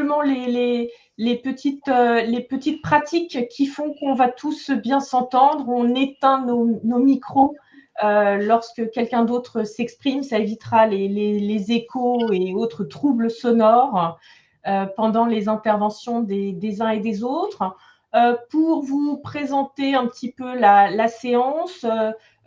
simplement les petites pratiques qui font qu'on va tous bien s'entendre. On éteint nos micros lorsque quelqu'un d'autre s'exprime. Ça évitera les échos et autres troubles sonores pendant les interventions des uns et des autres. Pour vous présenter un petit peu la séance,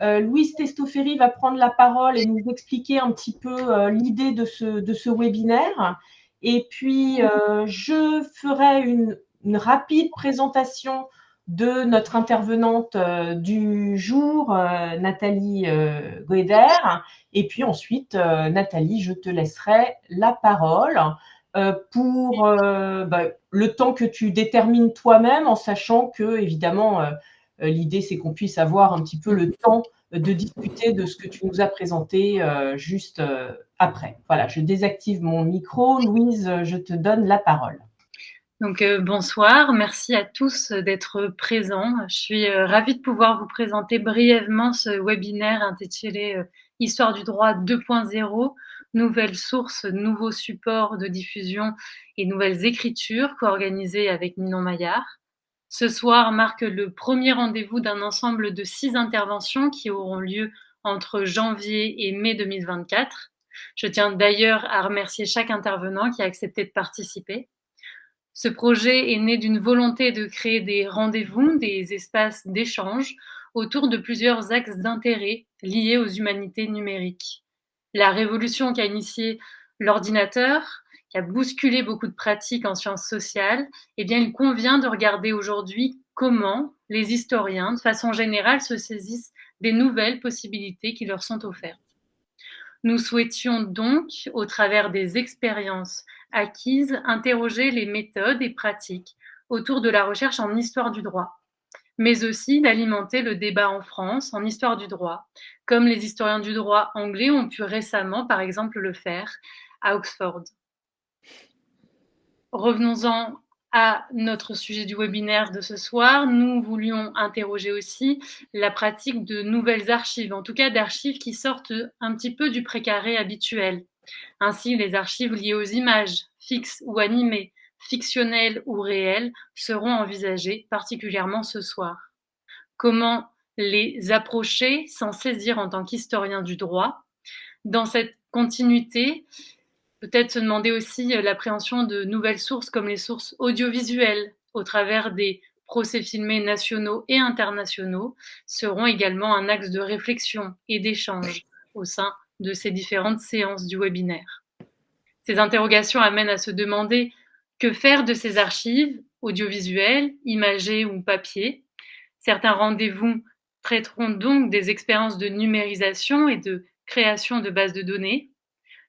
Louise Testoferi va prendre la parole et nous expliquer un petit peu l'idée de ce webinaire. Et puis, je ferai une rapide présentation de notre intervenante du jour, Nathalie Goeder. Et puis ensuite, Nathalie, je te laisserai la parole pour le temps que tu détermines toi-même, en sachant que, évidemment, l'idée, c'est qu'on puisse avoir un petit peu le temps de discuter de ce que tu nous as présenté juste après. Voilà, je désactive mon micro. Louise, je te donne la parole. Donc bonsoir, merci à tous d'être présents. Je suis ravie de pouvoir vous présenter brièvement ce webinaire intitulé Histoire du droit 2.0, nouvelles sources, nouveaux supports de diffusion et nouvelles écritures, co-organisé avec Ninon Maillard. Ce soir marque le premier rendez-vous d'un ensemble de 6 interventions qui auront lieu entre janvier et mai 2024. Je tiens d'ailleurs à remercier chaque intervenant qui a accepté de participer. Ce projet est né d'une volonté de créer des rendez-vous, des espaces d'échange autour de plusieurs axes d'intérêt liés aux humanités numériques. La révolution qu'a initiée l'ordinateur, qui a bousculé beaucoup de pratiques en sciences sociales, eh bien, il convient de regarder aujourd'hui comment les historiens, de façon générale, se saisissent des nouvelles possibilités qui leur sont offertes. Nous souhaitions donc, au travers des expériences acquises, interroger les méthodes et pratiques autour de la recherche en histoire du droit, mais aussi d'alimenter le débat en France en histoire du droit, comme les historiens du droit anglais ont pu récemment, par exemple, le faire à Oxford. Revenons-en à notre sujet du webinaire de ce soir. Nous voulions interroger aussi la pratique de nouvelles archives, en tout cas d'archives qui sortent un petit peu du précaré habituel. Ainsi, les archives liées aux images, fixes ou animées, fictionnelles ou réelles, seront envisagées, particulièrement ce soir. Comment les approcher, s'en saisir en tant qu'historien du droit? Dans cette continuité, peut-être se demander aussi l'appréhension de nouvelles sources comme les sources audiovisuelles au travers des procès filmés nationaux et internationaux seront également un axe de réflexion et d'échange au sein de ces différentes séances du webinaire. Ces interrogations amènent à se demander que faire de ces archives audiovisuelles, imagées ou papier. Certains rendez-vous traiteront donc des expériences de numérisation et de création de bases de données.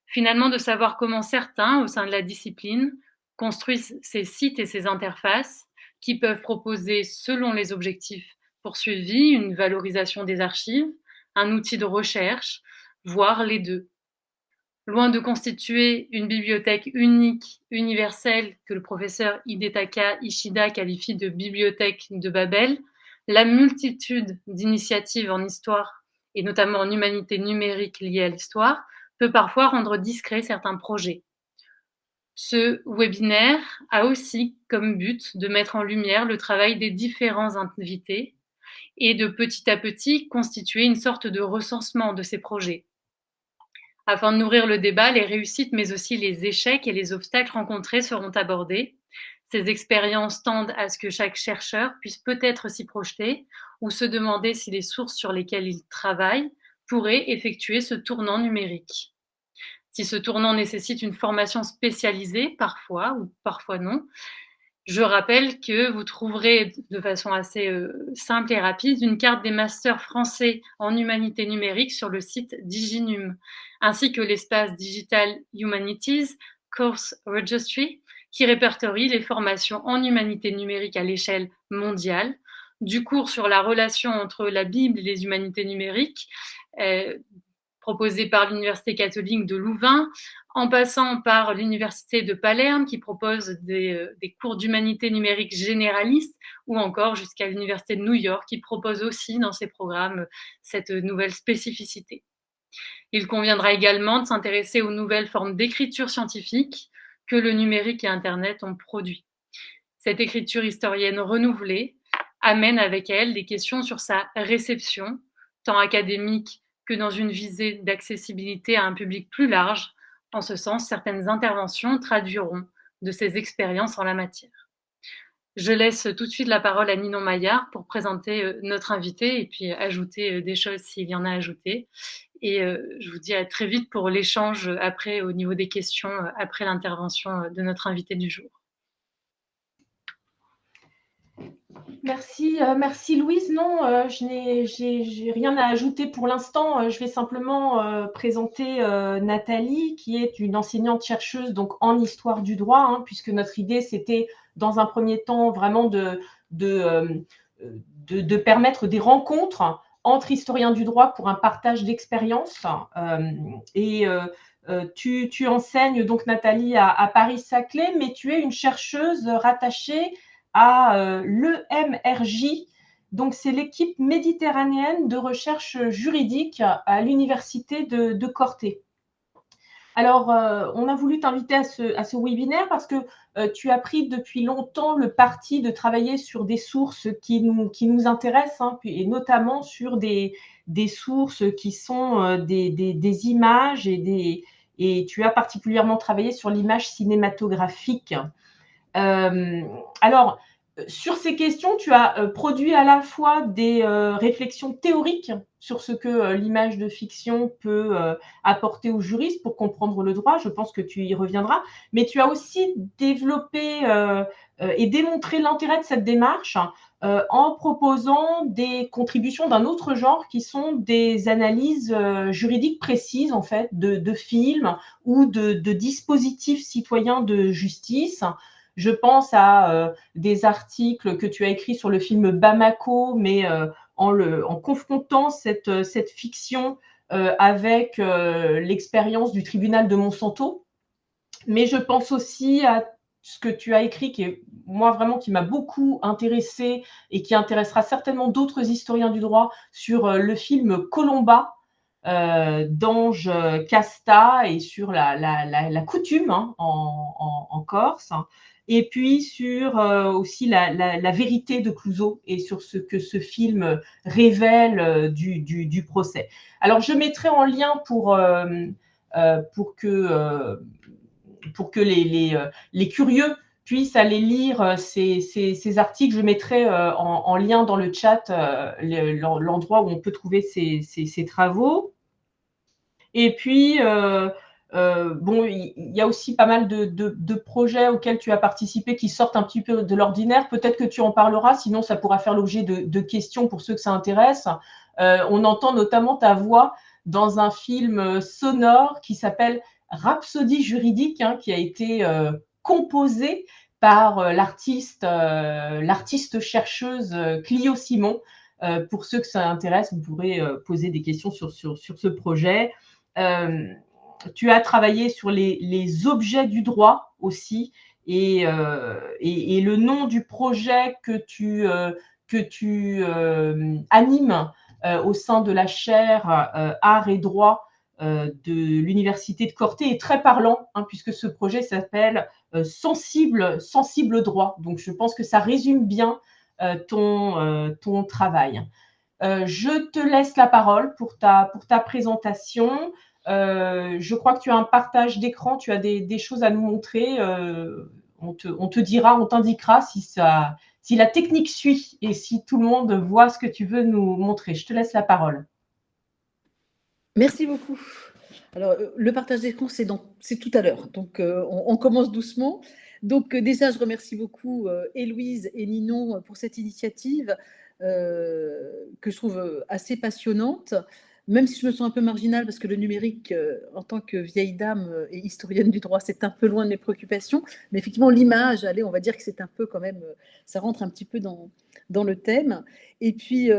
Finalement, de savoir comment certains, au sein de la discipline, construisent ces sites et ces interfaces qui peuvent proposer, selon les objectifs poursuivis, une valorisation des archives, un outil de recherche, voire les deux. Loin de constituer une bibliothèque unique, universelle, que le professeur Hidetaka Ishida qualifie de bibliothèque de Babel, la multitude d'initiatives en histoire, et notamment en humanité numérique liées à l'histoire, peut parfois rendre discret certains projets. Ce webinaire a aussi comme but de mettre en lumière le travail des différents invités et de petit à petit constituer une sorte de recensement de ces projets. Afin de nourrir le débat, les réussites mais aussi les échecs et les obstacles rencontrés seront abordés. Ces expériences tendent à ce que chaque chercheur puisse peut-être s'y projeter ou se demander si les sources sur lesquelles il travaille pourraient effectuer ce tournant numérique. Si ce tournant nécessite une formation spécialisée, parfois ou parfois non, je rappelle que vous trouverez de façon assez simple et rapide une carte des masters français en humanité numérique sur le site Diginum, ainsi que l'espace Digital Humanities Course Registry, qui répertorie les formations en humanité numérique à l'échelle mondiale, du cours sur la relation entre la Bible et les humanités numériques, proposé par l'Université catholique de Louvain, en passant par l'Université de Palerme qui propose des cours d'humanité numérique généralistes, ou encore jusqu'à l'Université de New York qui propose aussi dans ses programmes cette nouvelle spécificité. Il conviendra également de s'intéresser aux nouvelles formes d'écriture scientifique, que le numérique et Internet ont produit. Cette écriture historienne renouvelée amène avec elle des questions sur sa réception, tant académique que dans une visée d'accessibilité à un public plus large. En ce sens, certaines interventions traduiront de ces expériences en la matière. Je laisse tout de suite la parole à Ninon Maillard pour présenter notre invité et puis ajouter des choses s'il y en a à ajouter. Et je vous dis à très vite pour l'échange après au niveau des questions après l'intervention de notre invité du jour. Merci, merci Louise. Non, j'ai rien à ajouter pour l'instant. Je vais simplement présenter Nathalie, qui est une enseignante-chercheuse donc en histoire du droit, hein, puisque notre idée, c'était dans un premier temps vraiment de permettre des rencontres entre historiens du droit pour un partage d'expériences. Tu enseignes donc, Nathalie, à Paris-Saclay, mais tu es une chercheuse rattachée à l'EMRJ. Donc, c'est l'équipe méditerranéenne de recherche juridique à l'université de Corté. Alors, on a voulu t'inviter à ce webinaire parce que tu as pris depuis longtemps le parti de travailler sur des sources qui nous intéressent, hein, et notamment sur des sources qui sont des images et tu as particulièrement travaillé sur l'image cinématographique. Alors, sur ces questions, tu as produit à la fois des réflexions théoriques sur ce que l'image de fiction peut apporter aux juristes pour comprendre le droit. Je pense que tu y reviendras. Mais tu as aussi développé et démontré l'intérêt de cette démarche en proposant des contributions d'un autre genre qui sont des analyses juridiques précises, en fait, de films ou de dispositifs citoyens de justice. Je pense à des articles que tu as écrits sur le film Bamako, mais en confrontant cette fiction avec l'expérience du tribunal de Monsanto. Mais je pense aussi à ce que tu as écrit, qui est, moi, vraiment, qui m'a beaucoup intéressée et qui intéressera certainement d'autres historiens du droit, sur le film Colomba, d'Ange Casta, et sur la coutume, hein, en Corse. Et puis sur aussi la vérité de Clouzot et sur ce que ce film révèle du procès. Alors, je mettrai en lien pour que les curieux puissent aller lire ces articles. Je mettrai en lien dans le chat l'endroit où on peut trouver ces travaux. Et puis, bon, il y a aussi pas mal de projets auxquels tu as participé qui sortent un petit peu de l'ordinaire. Peut-être que tu en parleras, sinon ça pourra faire l'objet de questions pour ceux que ça intéresse. On entend notamment ta voix dans un film sonore qui s'appelle Rhapsodie juridique, hein, qui a été composé par l'artiste chercheuse Clio Simon. Pour ceux que ça intéresse, vous pourrez poser des questions sur ce projet. Tu as travaillé sur les objets du droit aussi, et le nom du projet que tu animes au sein de la chaire Art et Droit de l'Université de Corté est très parlant, hein, puisque ce projet s'appelle Sensible droit. Donc, je pense que ça résume bien ton travail. Je te laisse la parole pour ta présentation. Je crois que tu as un partage d'écran, tu as des choses à nous montrer. On te dira, on t'indiquera si la technique suit et si tout le monde voit ce que tu veux nous montrer. Je te laisse la parole. Merci beaucoup. Alors, le partage d'écran, c'est tout à l'heure. Donc, on commence doucement. Donc, déjà, je remercie beaucoup Héloïse et Ninon pour cette initiative que je trouve assez passionnante, même si je me sens un peu marginale parce que le numérique, en tant que vieille dame et historienne du droit, c'est un peu loin de mes préoccupations. Mais effectivement, l'image, allez, on va dire que c'est un peu quand même, ça rentre un petit peu dans le thème. Et puis,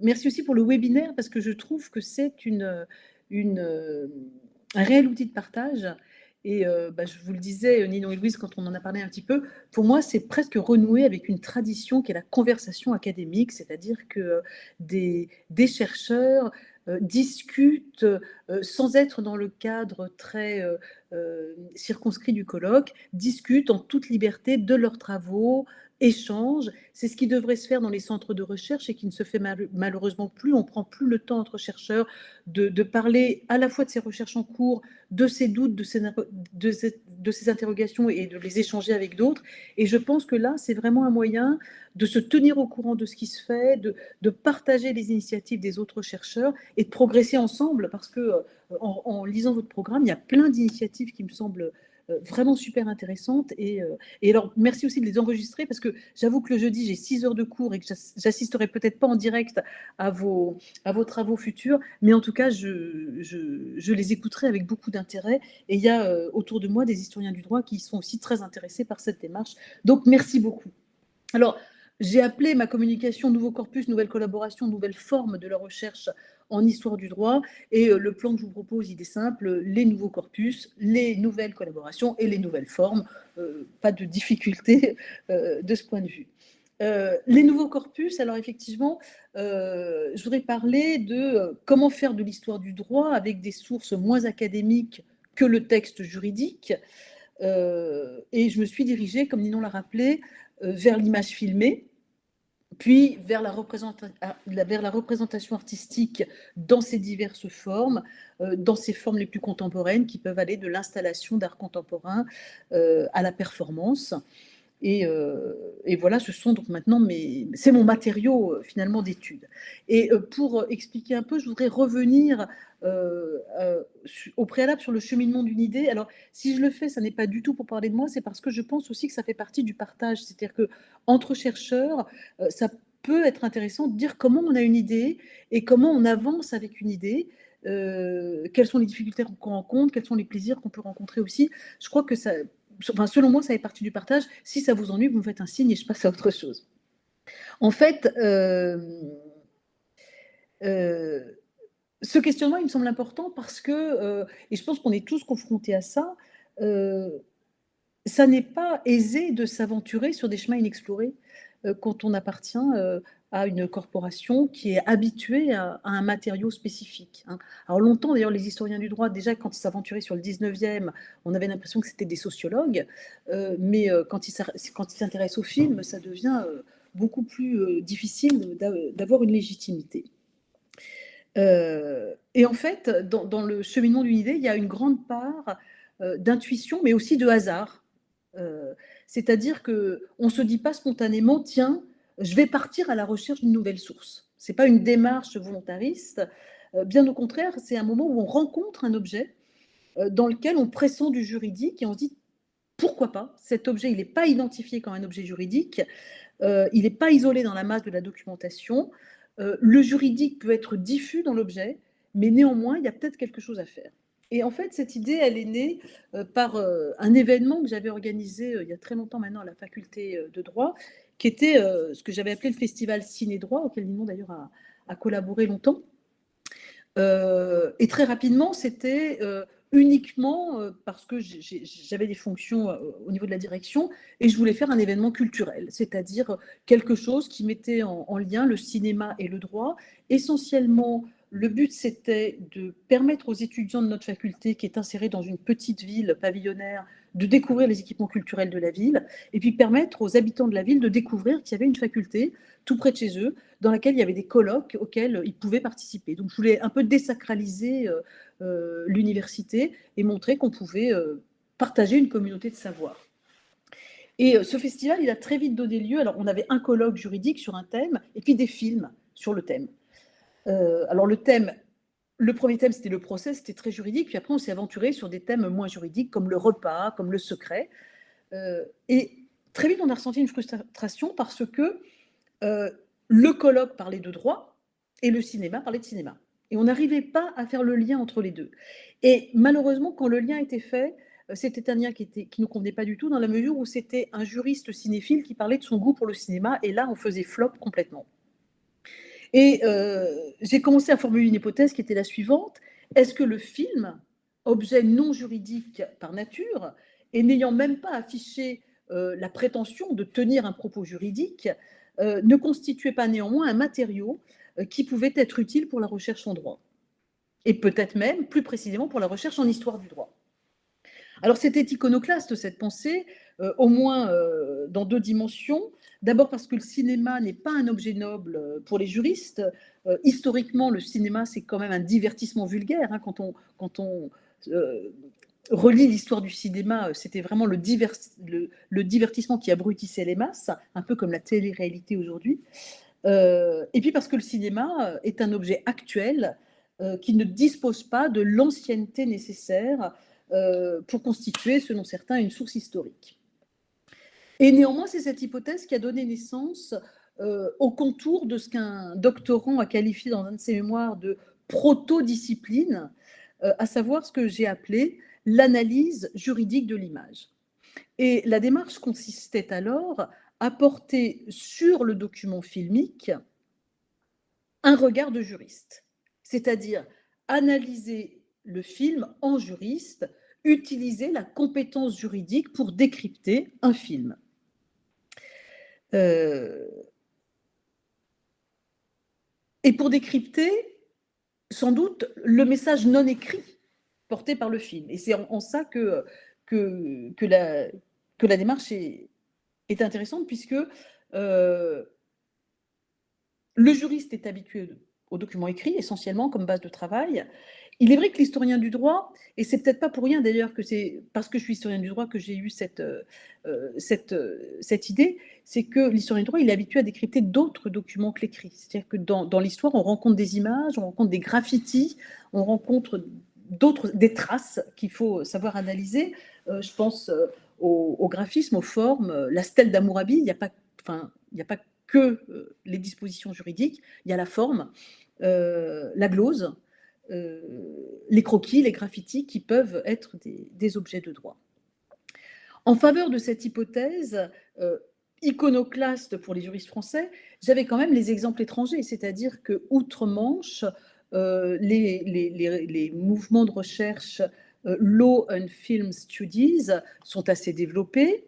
merci aussi pour le webinaire parce que je trouve que c'est un réel outil de partage. Et je vous le disais, Ninon et Louise, quand on en a parlé un petit peu, pour moi, c'est presque renouer avec une tradition qui est la conversation académique, c'est-à-dire que des chercheurs discutent sans être dans le cadre très circonscrit du colloque, discutent en toute liberté de leurs travaux, échangent. C'est ce qui devrait se faire dans les centres de recherche et qui ne se fait malheureusement plus. On ne prend plus le temps entre chercheurs de parler à la fois de ses recherches en cours, de ses doutes, de ses interrogations et de les échanger avec d'autres. Et je pense que là, c'est vraiment un moyen de se tenir au courant de ce qui se fait, de partager les initiatives des autres chercheurs et de progresser ensemble, parce que en lisant votre programme, il y a plein d'initiatives qui me semblent vraiment super intéressantes. Et alors, merci aussi de les enregistrer, parce que j'avoue que le jeudi, j'ai 6 heures de cours et que j'assisterai peut-être pas en direct à vos travaux futurs, mais en tout cas, je les écouterai avec beaucoup d'intérêt. Et il y a autour de moi des historiens du droit qui sont aussi très intéressés par cette démarche. Donc, merci beaucoup. Alors, j'ai appelé ma communication Nouveau corpus, nouvelle collaboration, nouvelle forme de la recherche en histoire du droit. Et le plan que je vous propose, il est simple: les nouveaux corpus, les nouvelles collaborations et les nouvelles formes. Pas de difficulté de ce point de vue. Les nouveaux corpus, alors effectivement, je voudrais parler de comment faire de l'histoire du droit avec des sources moins académiques que le texte juridique. Et je me suis dirigée, comme Ninon l'a rappelé, vers l'image filmée, puis vers la représentation artistique dans ses diverses formes, dans ses formes les plus contemporaines, qui peuvent aller de l'installation d'art contemporain à la performance. Et voilà, ce sont donc maintenant c'est mon matériau finalement d'étude. Et pour expliquer un peu, je voudrais revenir au préalable sur le cheminement d'une idée. Alors, si je le fais, ça n'est pas du tout pour parler de moi, c'est parce que je pense aussi que ça fait partie du partage. C'est-à-dire que entre chercheurs, ça peut être intéressant de dire comment on a une idée et comment on avance avec une idée. Quelles sont les difficultés qu'on rencontre, quels sont les plaisirs qu'on peut rencontrer aussi. Je crois que ça, enfin, selon moi, ça fait partie du partage. Si ça vous ennuie, vous me faites un signe et je passe à autre chose. En fait, ce questionnement, il me semble important parce que, et je pense qu'on est tous confrontés à ça, ça n'est pas aisé de s'aventurer sur des chemins inexplorés quand on appartient à une corporation qui est habituée à un matériau spécifique. Hein. Alors longtemps, d'ailleurs, les historiens du droit, déjà quand ils s'aventuraient sur le 19e, on avait l'impression que c'était des sociologues, mais quand ils s'intéressent au film, ça devient beaucoup plus difficile d'avoir une légitimité. Et en fait, dans le cheminement d'une idée, il y a une grande part d'intuition, mais aussi de hasard. C'est-à-dire qu'on ne se dit pas spontanément, tiens, je vais partir à la recherche d'une nouvelle source. Ce n'est pas une démarche volontariste. Bien au contraire, c'est un moment où on rencontre un objet dans lequel on pressent du juridique et on se dit, pourquoi pas? Cet objet, il n'est pas identifié comme un objet juridique, il n'est pas isolé dans la masse de la documentation. Le juridique peut être diffus dans l'objet, mais néanmoins, il y a peut-être quelque chose à faire. Et en fait, cette idée, elle est née par un événement que j'avais organisé il y a très longtemps maintenant à la faculté de droit, qui était ce que j'avais appelé le festival Ciné-Droit, auquel Ninon d'ailleurs a collaboré longtemps. Et très rapidement, c'était uniquement parce que j'avais des fonctions au niveau de la direction et je voulais faire un événement culturel, c'est-à-dire quelque chose qui mettait en lien le cinéma et le droit. Essentiellement, le but, c'était de permettre aux étudiants de notre faculté, qui est insérée dans une petite ville pavillonnaire, de découvrir les équipements culturels de la ville, et puis permettre aux habitants de la ville de découvrir qu'il y avait une faculté tout près de chez eux, dans laquelle il y avait des colloques auxquels ils pouvaient participer. Donc, je voulais un peu désacraliser l'université et montrer qu'on pouvait partager une communauté de savoir. Et ce festival, il a très vite donné lieu. Alors, on avait un colloque juridique sur un thème et puis des films sur le thème. Alors, le premier thème, c'était le procès, c'était très juridique. Puis après, on s'est aventuré sur des thèmes moins juridiques, comme le repas, comme le secret. Et très vite, on a ressenti une frustration parce que le colloque parlait de droit et le cinéma parlait de cinéma. Et on n'arrivait pas à faire le lien entre les deux. Et malheureusement, quand le lien était fait, c'était un lien qui ne nous convenait pas du tout, dans la mesure où c'était un juriste cinéphile qui parlait de son goût pour le cinéma, et là, on faisait flop complètement. Et j'ai commencé à formuler une hypothèse qui était la suivante: est-ce que le film, objet non juridique par nature, et n'ayant même pas affiché la prétention de tenir un propos juridique, ne constituait pas néanmoins un matériau qui pouvait être utile pour la recherche en droit? et peut-être même plus précisément pour la recherche en histoire du droit. Alors c'était iconoclaste cette pensée, au moins dans 2 dimensions. D'abord parce que le cinéma n'est pas un objet noble pour les juristes. Historiquement, le cinéma, c'est quand même un divertissement vulgaire, hein. Quand on relit l'histoire du cinéma, c'était vraiment le divertissement qui abrutissait les masses, un peu comme la télé-réalité aujourd'hui. Et puis parce que le cinéma est un objet actuel qui ne dispose pas de l'ancienneté nécessaire pour constituer, selon certains, une source historique. Et néanmoins, c'est cette hypothèse qui a donné naissance au contour de ce qu'un doctorant a qualifié dans un de ses mémoires de proto-discipline, à savoir ce que j'ai appelé l'analyse juridique de l'image. Et la démarche consistait alors à porter sur le document filmique un regard de juriste, c'est-à-dire analyser le film en juriste, utiliser la compétence juridique pour décrypter un film. Et pour décrypter, sans doute, le message non écrit porté par le film. Et c'est en ça que la démarche est intéressante, puisque le juriste est habitué aux documents écrits, essentiellement comme base de travail. Il est vrai que l'historien du droit, et c'est peut-être pas pour rien d'ailleurs que c'est parce que je suis historien du droit que j'ai eu cette idée, c'est que l'historien du droit, il est habitué à décrypter d'autres documents que l'écrit. C'est-à-dire que dans l'histoire, on rencontre des images, on rencontre des graffitis, on rencontre des traces qu'il faut savoir analyser. Je pense au graphisme, aux formes, la stèle d'Hammurabi, il n'y a pas que les dispositions juridiques, il y a la forme, la glose, les croquis, les graffitis qui peuvent être des objets de droit. En faveur de cette hypothèse iconoclaste pour les juristes français, j'avais quand même les exemples étrangers, c'est-à-dire que outre-Manche, les mouvements de recherche Law and Film Studies sont assez développés.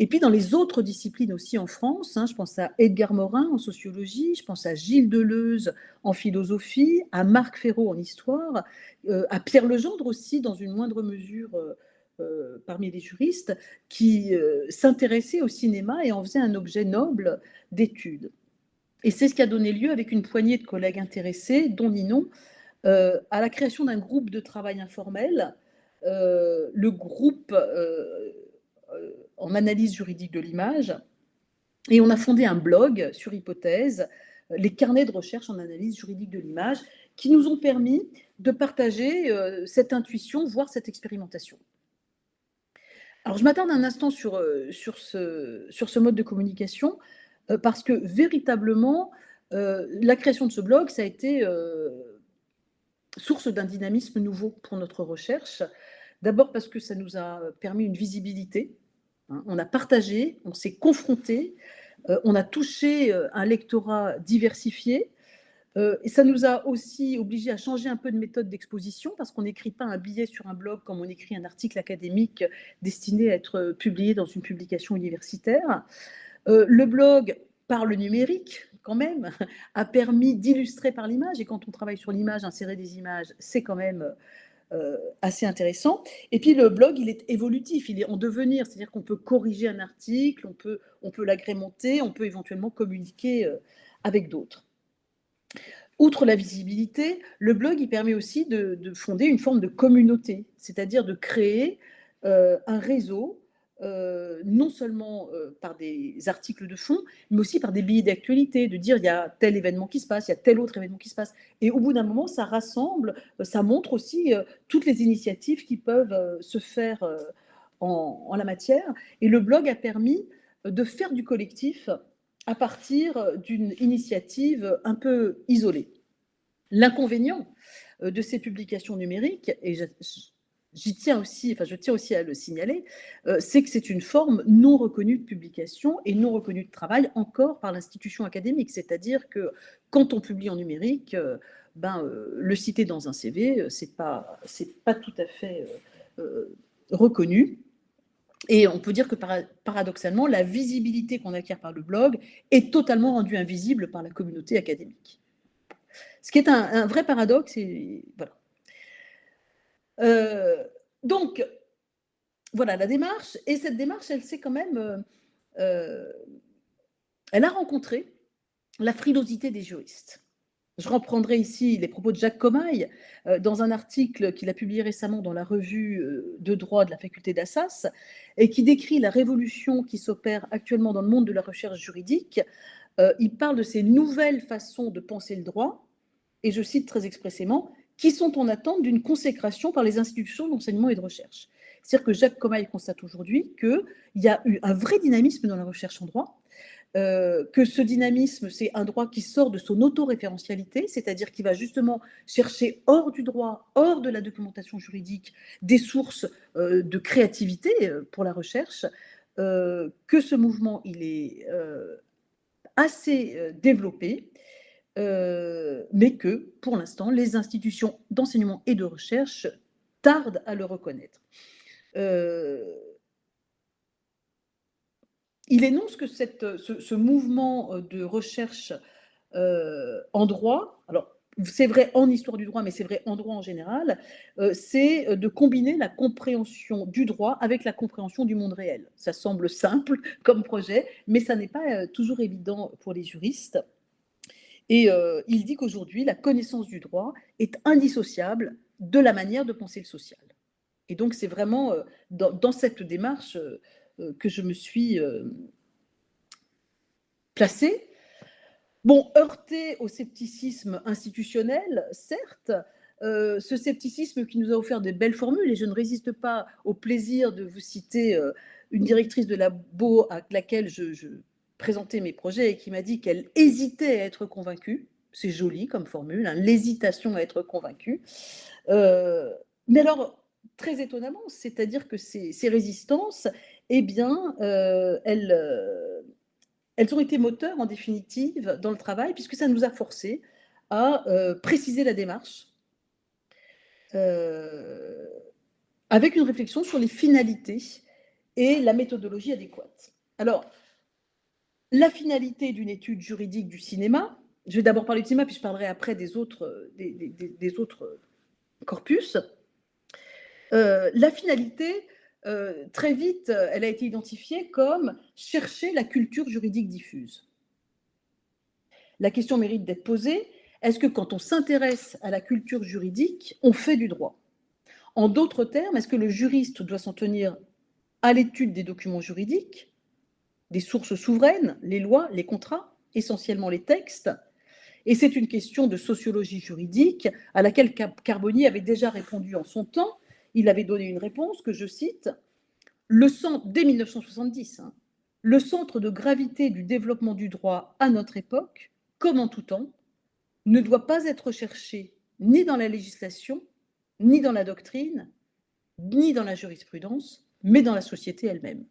Et puis dans les autres disciplines aussi en France, je pense à Edgar Morin en sociologie, je pense à Gilles Deleuze en philosophie, à Marc Ferraud en histoire, à Pierre Legendre aussi dans une moindre mesure parmi les juristes, qui s'intéressaient au cinéma et en faisaient un objet noble d'étude. Et c'est ce qui a donné lieu, avec une poignée de collègues intéressés, dont Ninon, à la création d'un groupe de travail informel, le groupe en analyse juridique de l'image, et on a fondé un blog sur hypothèse, les carnets de recherche en analyse juridique de l'image, qui nous ont permis de partager cette intuition, voire cette expérimentation. Alors je m'attarde un instant sur ce mode de communication, parce que véritablement, la création de ce blog, ça a été source d'un dynamisme nouveau pour notre recherche. D'abord parce que ça nous a permis une visibilité. On a partagé, on s'est confronté, on a touché un lectorat diversifié. Et ça nous a aussi obligés à changer un peu de méthode d'exposition, parce qu'on n'écrit pas un billet sur un blog comme on écrit un article académique destiné à être publié dans une publication universitaire. Le blog, par le numérique, quand même, a permis d'illustrer par l'image. Et quand on travaille sur l'image, insérer des images, c'est quand même assez intéressant. Et puis le blog, il est évolutif, il est en devenir, c'est-à-dire qu'on peut corriger un article, on peut l'agrémenter, on peut éventuellement communiquer avec d'autres. Outre la visibilité, le blog, il permet aussi de fonder une forme de communauté, c'est-à-dire de créer un réseau, non seulement par des articles de fond, mais aussi par des billets d'actualité, de dire il y a tel événement qui se passe, il y a tel autre événement qui se passe. Et au bout d'un moment, ça rassemble, ça montre aussi toutes les initiatives qui peuvent se faire en la matière. Et le blog a permis de faire du collectif à partir d'une initiative un peu isolée. L'inconvénient de ces publications numériques, et je tiens aussi à le signaler, c'est que c'est une forme non reconnue de publication et non reconnue de travail encore par l'institution académique. C'est-à-dire que quand on publie en numérique, le citer dans un CV, c'est pas tout à fait reconnu. Et on peut dire que paradoxalement, la visibilité qu'on acquiert par le blog est totalement rendue invisible par la communauté académique. Ce qui est un vrai paradoxe. Et voilà. Donc, voilà la démarche. Et cette démarche, elle s'est quand même, elle a rencontré la frilosité des juristes. Je reprendrai ici les propos de Jacques Commaille dans un article qu'il a publié récemment dans la revue de droit de la faculté d'Assas et qui décrit la révolution qui s'opère actuellement dans le monde de la recherche juridique. Il parle de ces nouvelles façons de penser le droit, et je cite très expressément, qui sont en attente d'une consécration par les institutions d'enseignement et de recherche. C'est-à-dire que Jacques Commaille constate aujourd'hui qu'il y a eu un vrai dynamisme dans la recherche en droit, que ce dynamisme, c'est un droit qui sort de son autoréférentialité, c'est-à-dire qui va justement chercher hors du droit, hors de la documentation juridique, des sources de créativité pour la recherche, que ce mouvement, il est assez développé, mais que, pour l'instant, les institutions d'enseignement et de recherche tardent à le reconnaître. Il énonce que ce mouvement de recherche en droit, alors c'est vrai en histoire du droit, mais c'est vrai en droit en général, c'est de combiner la compréhension du droit avec la compréhension du monde réel. Ça semble simple comme projet, mais ça n'est pas toujours évident pour les juristes. Et il dit qu'aujourd'hui, la connaissance du droit est indissociable de la manière de penser le social. Et donc, c'est vraiment dans cette démarche que je me suis placée. Bon, heurté au scepticisme institutionnel, certes, ce scepticisme qui nous a offert de belles formules, et je ne résiste pas au plaisir de vous citer une directrice de labo à laquelle je présentais mes projets et qui m'a dit qu'elle hésitait à être convaincue. C'est joli comme formule, hein, l'hésitation à être convaincue. Mais alors, très étonnamment, c'est-à-dire que ces résistances, eh bien, elles ont été moteurs, en définitive, dans le travail, puisque ça nous a forcés à préciser la démarche avec une réflexion sur les finalités et la méthodologie adéquate. Alors, la finalité d'une étude juridique du cinéma, je vais d'abord parler du cinéma, puis je parlerai après des autres corpus. La finalité, très vite, elle a été identifiée comme chercher la culture juridique diffuse. La question mérite d'être posée, est-ce que quand on s'intéresse à la culture juridique, on fait du droit? En d'autres termes, est-ce que le juriste doit s'en tenir à l'étude des documents juridiques, des sources souveraines, les lois, les contrats, essentiellement les textes? Et c'est une question de sociologie juridique à laquelle Carboni avait déjà répondu en son temps. Il avait donné une réponse que je cite, dès 1970, hein, le centre de gravité du développement du droit à notre époque, comme en tout temps, ne doit pas être cherché ni dans la législation, ni dans la doctrine, ni dans la jurisprudence, mais dans la société elle-même.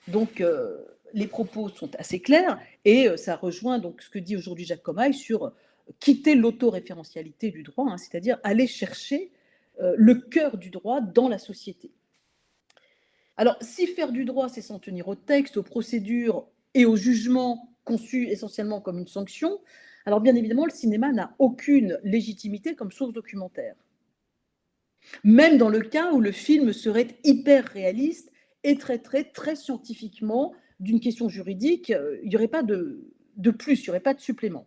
Donc, les propos sont assez clairs et ça rejoint donc ce que dit aujourd'hui Jacques Commaille sur quitter l'autoréférentialité du droit, hein, c'est-à-dire aller chercher le cœur du droit dans la société. Alors, si faire du droit, c'est s'en tenir aux textes, aux procédures et aux jugements conçus essentiellement comme une sanction, alors bien évidemment, le cinéma n'a aucune légitimité comme source documentaire. Même dans le cas où le film serait hyper réaliste et traiterait très scientifiquement d'une question juridique, il n'y aurait pas de plus, il n'y aurait pas de supplément.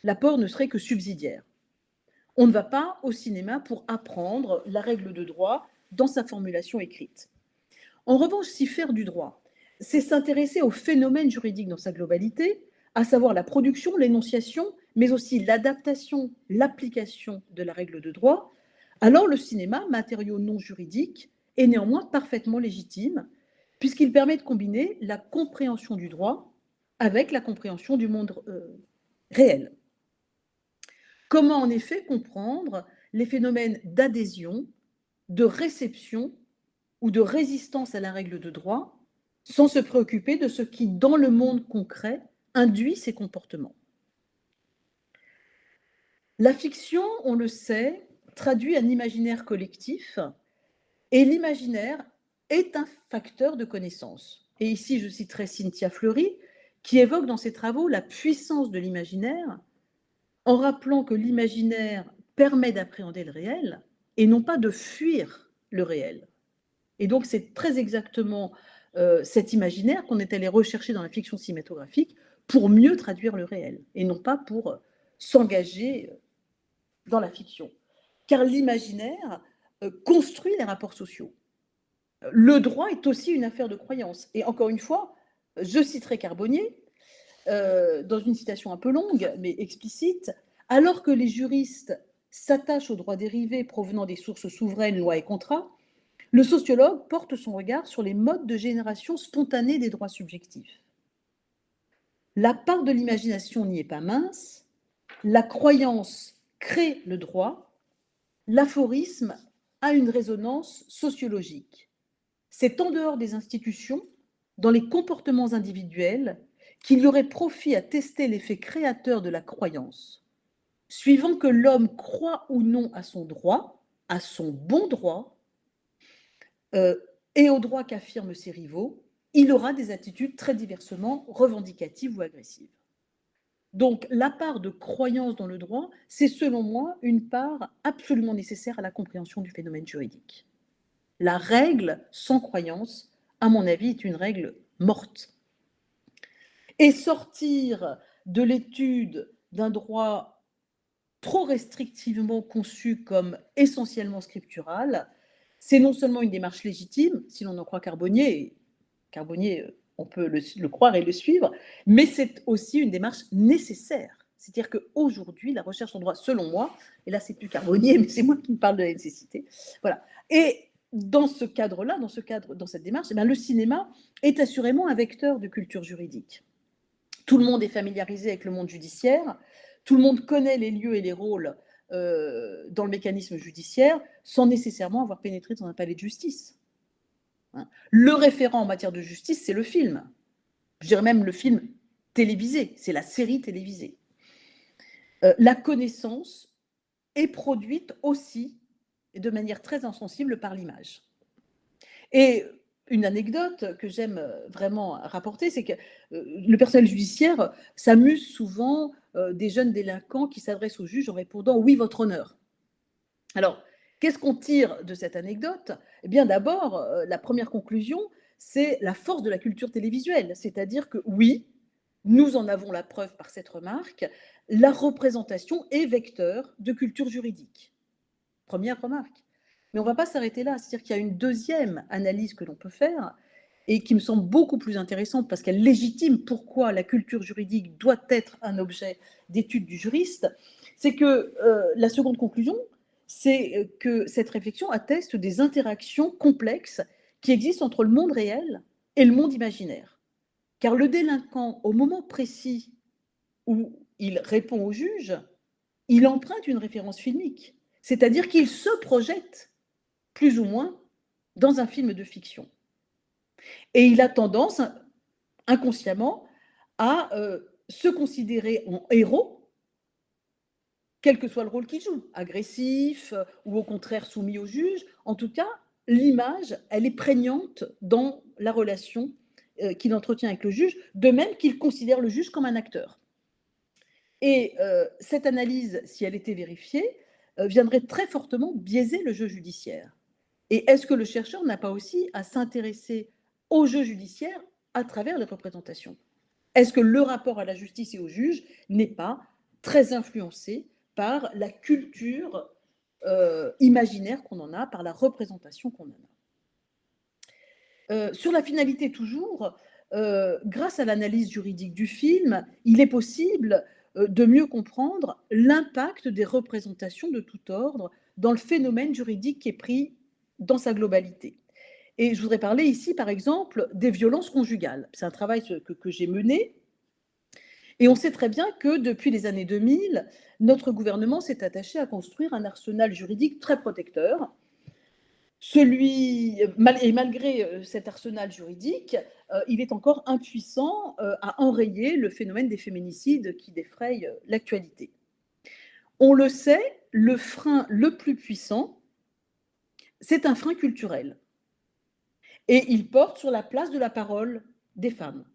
L'apport ne serait que subsidiaire. On ne va pas au cinéma pour apprendre la règle de droit dans sa formulation écrite. En revanche, si faire du droit, c'est s'intéresser au phénomène juridique dans sa globalité, à savoir la production, l'énonciation, mais aussi l'adaptation, l'application de la règle de droit, alors le cinéma, matériau non juridique, est néanmoins parfaitement légitime, puisqu'il permet de combiner la compréhension du droit avec la compréhension du monde réel. Comment en effet comprendre les phénomènes d'adhésion, de réception ou de résistance à la règle de droit sans se préoccuper de ce qui, dans le monde concret, induit ces comportements? La fiction, on le sait, traduit un imaginaire collectif, et l'imaginaire est un facteur de connaissance. Et ici, je citerai Cynthia Fleury, qui évoque dans ses travaux la puissance de l'imaginaire, en rappelant que l'imaginaire permet d'appréhender le réel, et non pas de fuir le réel. Et donc, c'est très exactement cet imaginaire qu'on est allé rechercher dans la fiction cinématographique pour mieux traduire le réel, et non pas pour s'engager dans la fiction. Car l'imaginaire construit les rapports sociaux. Le droit est aussi une affaire de croyance. Et encore une fois, je citerai Carbonnier, dans une citation un peu longue, mais explicite, « Alors que les juristes s'attachent aux droits dérivés provenant des sources souveraines, lois et contrats, le sociologue porte son regard sur les modes de génération spontanée des droits subjectifs. La part de l'imagination n'y est pas mince, la croyance crée le droit, l'aphorisme a une résonance sociologique. C'est en dehors des institutions, dans les comportements individuels, qu'il y aurait profit à tester l'effet créateur de la croyance. Suivant que l'homme croit ou non à son droit, à son bon droit, et au droit qu'affirment ses rivaux, il aura des attitudes très diversement revendicatives ou agressives. Donc, la part de croyance dans le droit, c'est selon moi une part absolument nécessaire à la compréhension du phénomène juridique. La règle sans croyance, à mon avis, est une règle morte. Et sortir de l'étude d'un droit trop restrictivement conçu comme essentiellement scriptural, c'est non seulement une démarche légitime, si l'on en croit Carbonnier, on peut le croire et le suivre, mais c'est aussi une démarche nécessaire. C'est-à-dire qu'aujourd'hui, la recherche en droit, selon moi, et là c'est plus Carbonnier, mais c'est moi qui me parle de la nécessité, voilà. Et dans ce cadre-là, dans cette démarche, eh bien, le cinéma est assurément un vecteur de culture juridique. Tout le monde est familiarisé avec le monde judiciaire, tout le monde connaît les lieux et les rôles dans le mécanisme judiciaire sans nécessairement avoir pénétré dans un palais de justice. Le référent en matière de justice, c'est le film. Je dirais même le film télévisé, c'est la série télévisée. La connaissance est produite aussi de manière très insensible par l'image. Et une anecdote que j'aime vraiment rapporter, c'est que le personnel judiciaire s'amuse souvent des jeunes délinquants qui s'adressent au juge en répondant « Oui, votre honneur ». Alors, qu'est-ce qu'on tire de cette anecdote? Eh bien, d'abord, la première conclusion, c'est la force de la culture télévisuelle. C'est-à-dire que oui, nous en avons la preuve par cette remarque, la représentation est vecteur de culture juridique. Première remarque. Mais on ne va pas s'arrêter là. C'est-à-dire qu'il y a une deuxième analyse que l'on peut faire et qui me semble beaucoup plus intéressante parce qu'elle légitime pourquoi la culture juridique doit être un objet d'étude du juriste. C'est que la seconde conclusion, c'est que cette réflexion atteste des interactions complexes qui existent entre le monde réel et le monde imaginaire. Car le délinquant, au moment précis où il répond au juge, il emprunte une référence filmique, c'est-à-dire qu'il se projette, plus ou moins, dans un film de fiction. Et il a tendance, inconsciemment, à se considérer en héros, quel que soit le rôle qu'il joue, agressif ou au contraire soumis au juge. En tout cas, l'image, elle est prégnante dans la relation qu'il entretient avec le juge, de même qu'il considère le juge comme un acteur. Et cette analyse, si elle était vérifiée, viendrait très fortement biaiser le jeu judiciaire. Et est-ce que le chercheur n'a pas aussi à s'intéresser au jeu judiciaire à travers les représentations? Est-ce que le rapport à la justice et au juge n'est pas très influencé par la culture imaginaire qu'on en a, par la représentation qu'on en a? Sur la finalité toujours, grâce à l'analyse juridique du film, il est possible de mieux comprendre l'impact des représentations de tout ordre dans le phénomène juridique qui est pris dans sa globalité. Et je voudrais parler ici, par exemple, des violences conjugales. C'est un travail que j'ai mené. Et on sait très bien que depuis les années 2000, notre gouvernement s'est attaché à construire un arsenal juridique très protecteur. Et malgré cet arsenal juridique, il est encore impuissant à enrayer le phénomène des féminicides qui défraye l'actualité. On le sait, le frein le plus puissant, c'est un frein culturel. Et il porte sur la place de la parole des femmes.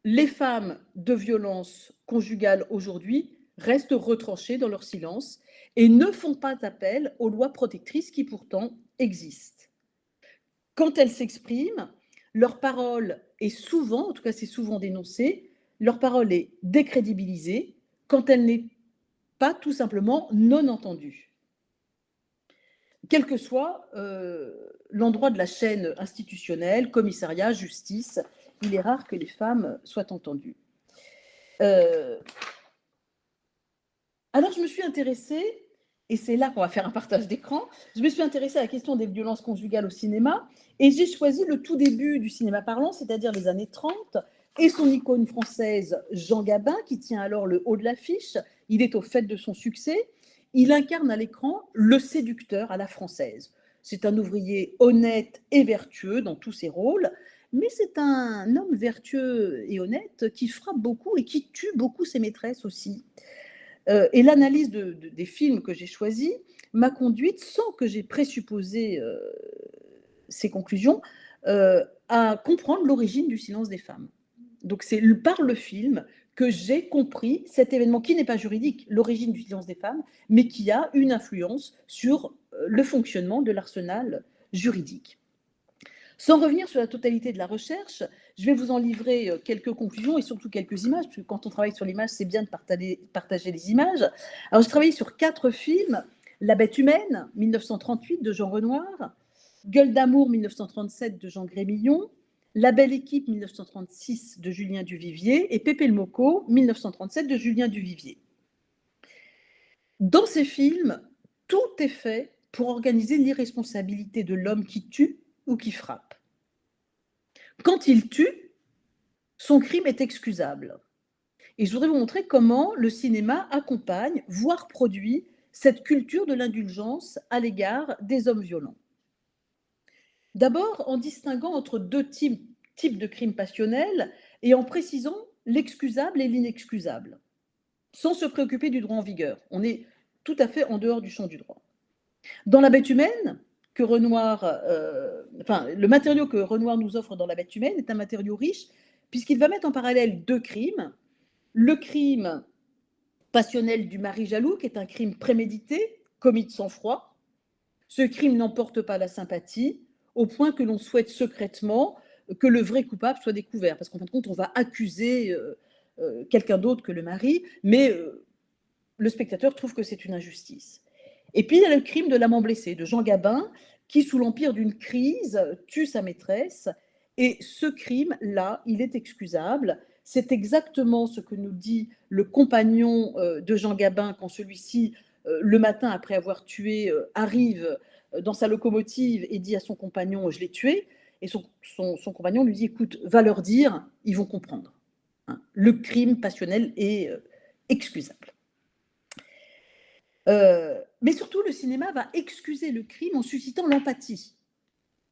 Les femmes de violence conjugale aujourd'hui restent retranchées dans leur silence et ne font pas appel aux lois protectrices qui pourtant existent. Quand elles s'expriment, leur parole est souvent, en tout cas c'est souvent dénoncé, leur parole est décrédibilisée quand elle n'est pas tout simplement non entendue. Quel que soit l'endroit de la chaîne institutionnelle, commissariat, justice, il est rare que les femmes soient entendues. Alors je me suis intéressée, et c'est là qu'on va faire un partage d'écran, je me suis intéressée à la question des violences conjugales au cinéma, et j'ai choisi le tout début du cinéma parlant, c'est-à-dire les années 30, et son icône française, Jean Gabin, qui tient alors le haut de l'affiche. Il est au fait de son succès. Il incarne à l'écran le séducteur à la française. C'est un ouvrier honnête et vertueux dans tous ses rôles, mais c'est un homme vertueux et honnête qui frappe beaucoup et qui tue beaucoup ses maîtresses aussi. Et l'analyse des films que j'ai choisis m'a conduite, sans que j'ai présupposé ces conclusions, à comprendre l'origine du silence des femmes. Donc c'est par le film que j'ai compris cet événement qui n'est pas juridique, l'origine du silence des femmes, mais qui a une influence sur le fonctionnement de l'arsenal juridique. Sans revenir sur la totalité de la recherche, je vais vous en livrer quelques conclusions et surtout quelques images, parce que quand on travaille sur l'image, c'est bien de partager les images. Alors, j'ai travaillé sur 4 films. La Bête humaine, 1938, de Jean Renoir, Gueule d'amour, 1937, de Jean Grémillon, La Belle Équipe, 1936, de Julien Duvivier, et Pépé le Mocco, 1937, de Julien Duvivier. Dans ces films, tout est fait pour organiser l'irresponsabilité de l'homme qui tue ou qui frappe. Quand il tue, son crime est excusable. Et je voudrais vous montrer comment le cinéma accompagne, voire produit, cette culture de l'indulgence à l'égard des hommes violents. D'abord, en distinguant entre 2 types de crimes passionnels et en précisant l'excusable et l'inexcusable, sans se préoccuper du droit en vigueur. On est tout à fait en dehors du champ du droit. Dans La Bête humaine, que Renoir, le matériau que Renoir nous offre dans La Bête humaine est un matériau riche, puisqu'il va mettre en parallèle 2 crimes. Le crime passionnel du mari jaloux, qui est un crime prémédité, commis de sang-froid. Ce crime n'emporte pas la sympathie, au point que l'on souhaite secrètement que le vrai coupable soit découvert. Parce qu'en fin de compte, on va accuser quelqu'un d'autre que le mari, mais le spectateur trouve que c'est une injustice. Et puis, il y a le crime de l'amant blessé, de Jean Gabin, qui, sous l'empire d'une crise, tue sa maîtresse. Et ce crime-là, il est excusable. C'est exactement ce que nous dit le compagnon de Jean Gabin quand celui-ci, le matin après avoir tué, arrive dans sa locomotive et dit à son compagnon « je l'ai tué ». Et son compagnon lui dit « écoute, va leur dire, ils vont comprendre ». Le crime passionnel est excusable. Mais surtout, le cinéma va excuser le crime en suscitant l'empathie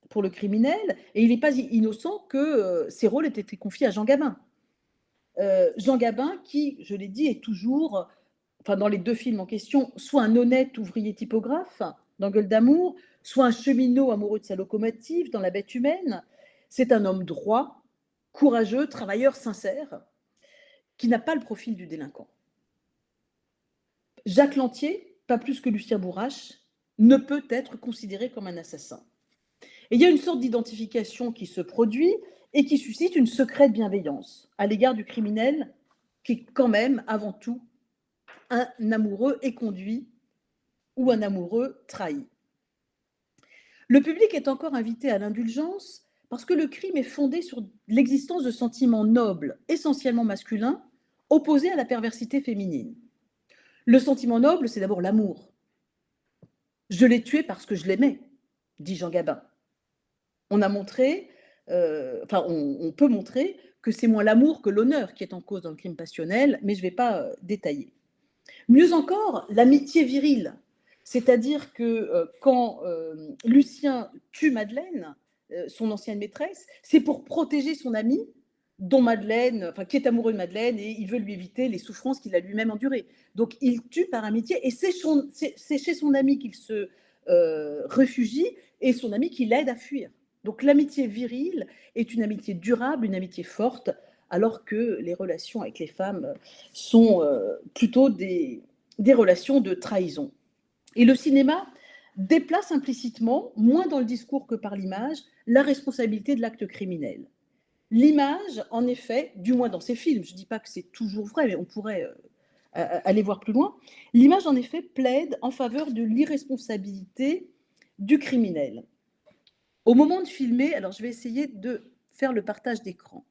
pour le criminel, et il n'est pas innocent que ces rôles aient été confiés à Jean Gabin. Jean Gabin, qui, je l'ai dit, est toujours, dans les 2 films en question, soit un honnête ouvrier typographe, dans Gueule d'amour, soit un cheminot amoureux de sa locomotive, dans La Bête humaine. C'est un homme droit, courageux, travailleur, sincère, qui n'a pas le profil du délinquant. Jacques Lantier, pas plus que Lucien Bourrache, ne peut être considéré comme un assassin. Et il y a une sorte d'identification qui se produit et qui suscite une secrète bienveillance à l'égard du criminel qui est quand même, avant tout, un amoureux éconduit ou un amoureux trahi. Le public est encore invité à l'indulgence parce que le crime est fondé sur l'existence de sentiments nobles, essentiellement masculins, opposés à la perversité féminine. Le sentiment noble, c'est d'abord l'amour. Je l'ai tué parce que je l'aimais, dit Jean Gabin. On a montré, on peut montrer que c'est moins l'amour que l'honneur qui est en cause dans le crime passionnel, mais je ne vais pas détailler. Mieux encore, l'amitié virile, c'est-à-dire que quand Lucien tue Madeleine, son ancienne maîtresse, c'est pour protéger son ami, dont Madeleine, qui est amoureux de Madeleine, et il veut lui éviter les souffrances qu'il a lui-même endurées. Donc il tue par amitié, et c'est chez son ami qu'il se réfugie, et son ami qui l'aide à fuir. Donc l'amitié virile est une amitié durable, une amitié forte, alors que les relations avec les femmes sont plutôt des relations de trahison. Et le cinéma déplace implicitement, moins dans le discours que par l'image, la responsabilité de l'acte criminel. L'image, en effet, du moins dans ces films, je ne dis pas que c'est toujours vrai, mais on pourrait aller voir plus loin, l'image, en effet, plaide en faveur de l'irresponsabilité du criminel. Au moment de filmer, alors je vais essayer de faire le partage d'écran.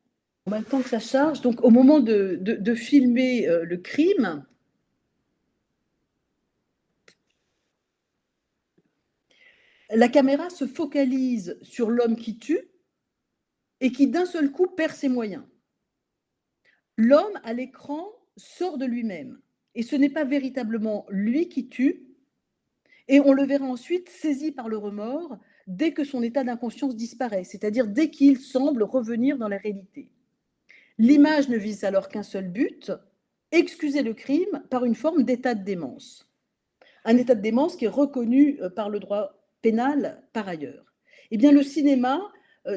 En même temps que ça charge, donc au moment de filmer le crime, la caméra se focalise sur l'homme qui tue et qui d'un seul coup perd ses moyens. L'homme à l'écran sort de lui-même et ce n'est pas véritablement lui qui tue, et on le verra ensuite saisi par le remords dès que son état d'inconscience disparaît, c'est-à-dire dès qu'il semble revenir dans la réalité. L'image ne vise alors qu'un seul but, excuser le crime par une forme d'état de démence. Un état de démence qui est reconnu par le droit pénal par ailleurs. Eh bien, le cinéma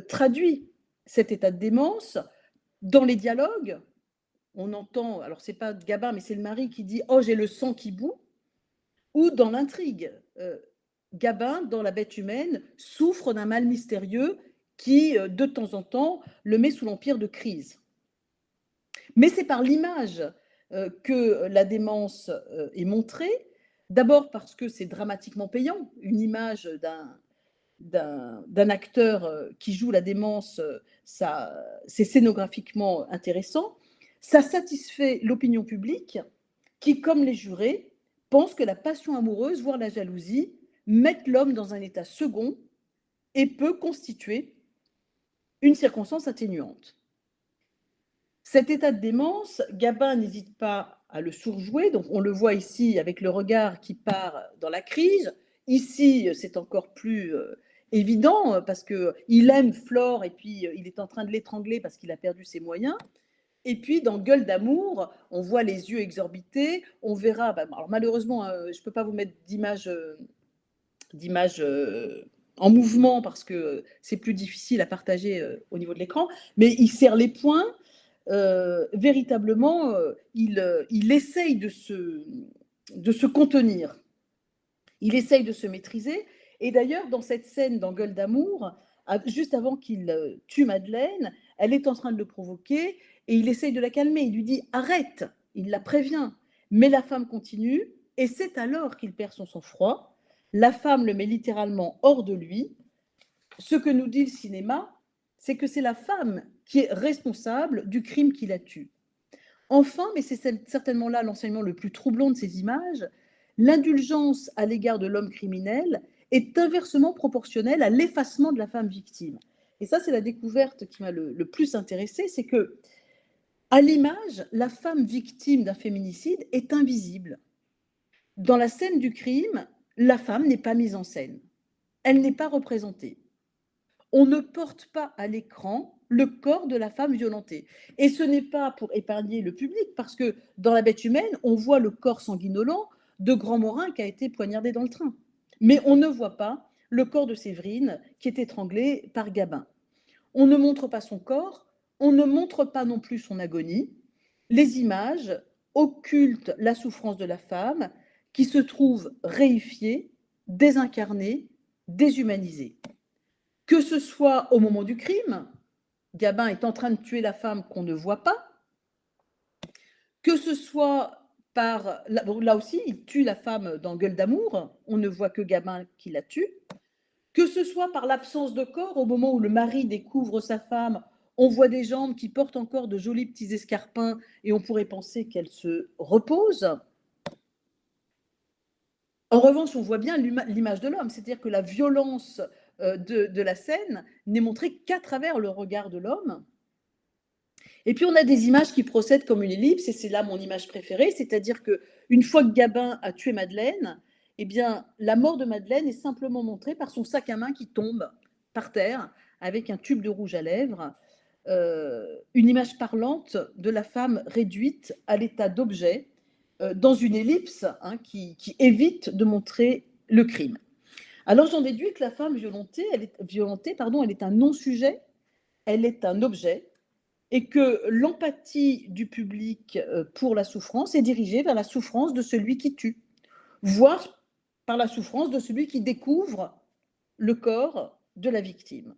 traduit cet état de démence dans les dialogues. On entend, alors c'est pas Gabin, mais c'est le mari qui dit « Oh, j'ai le sang qui bout », ou dans l'intrigue. Gabin, dans La Bête humaine, souffre d'un mal mystérieux qui, de temps en temps, le met sous l'empire de crise. Mais c'est par l'image que la démence est montrée, d'abord parce que c'est dramatiquement payant, une image d'un acteur qui joue la démence, c'est scénographiquement intéressant, ça satisfait l'opinion publique qui, comme les jurés, pense que la passion amoureuse, voire la jalousie, mettent l'homme dans un état second et peut constituer une circonstance atténuante. Cet état de démence, Gabin n'hésite pas à le surjouer, donc on le voit ici avec le regard qui part dans la crise. Ici, c'est encore plus évident parce qu'il aime Flore et puis il est en train de l'étrangler parce qu'il a perdu ses moyens. Et puis, dans Gueule d'amour, on voit les yeux exorbités, on verra, alors malheureusement, je ne peux pas vous mettre d'image en mouvement parce que c'est plus difficile à partager au niveau de l'écran, mais il serre les poings, véritablement, il essaye de se contenir, il essaye de se maîtriser, et d'ailleurs, dans cette scène, dans Gueule d'amour, juste avant qu'il tue Madeleine, elle est en train de le provoquer, et il essaye de la calmer, il lui dit « arrête », il la prévient, mais la femme continue, et c'est alors qu'il perd son sang-froid. La femme le met littéralement hors de lui. Ce que nous dit le cinéma, c'est que c'est la femme qui est responsable du crime qui la tue. Enfin, mais c'est certainement là l'enseignement le plus troublant de ces images, l'indulgence à l'égard de l'homme criminel est inversement proportionnelle à l'effacement de la femme victime. Et ça, c'est la découverte qui m'a le plus intéressée, c'est que, à l'image, la femme victime d'un féminicide est invisible. Dans la scène du crime, la femme n'est pas mise en scène. Elle n'est pas représentée. On ne porte pas à l'écran le corps de la femme violentée. Et ce n'est pas pour épargner le public, parce que dans La Bête humaine, on voit le corps sanguinolent de Grand Morin qui a été poignardé dans le train. Mais on ne voit pas le corps de Séverine qui est étranglée par Gabin. On ne montre pas son corps, on ne montre pas non plus son agonie. Les images occultent la souffrance de la femme qui se trouve réifiée, désincarnée, déshumanisée. Que ce soit au moment du crime, Gabin est en train de tuer la femme qu'on ne voit pas, que ce soit par... Là aussi, il tue la femme dans Gueule d'amour, on ne voit que Gabin qui la tue, que ce soit par l'absence de corps, au moment où le mari découvre sa femme, on voit des jambes qui portent encore de jolis petits escarpins et on pourrait penser qu'elle se repose. En revanche, on voit bien l'image de l'homme, c'est-à-dire que la violence de la scène n'est montrée qu'à travers le regard de l'homme. Et puis on a des images qui procèdent comme une ellipse, et c'est là mon image préférée, c'est-à-dire qu'une fois que Gabin a tué Madeleine, eh bien, la mort de Madeleine est simplement montrée par son sac à main qui tombe par terre avec un tube de rouge à lèvres, une image parlante de la femme réduite à l'état d'objet dans une ellipse qui évite de montrer le crime. Alors j'en déduis que la femme violentée, elle est un non-sujet, elle est un objet, et que l'empathie du public pour la souffrance est dirigée vers la souffrance de celui qui tue, voire par la souffrance de celui qui découvre le corps de la victime.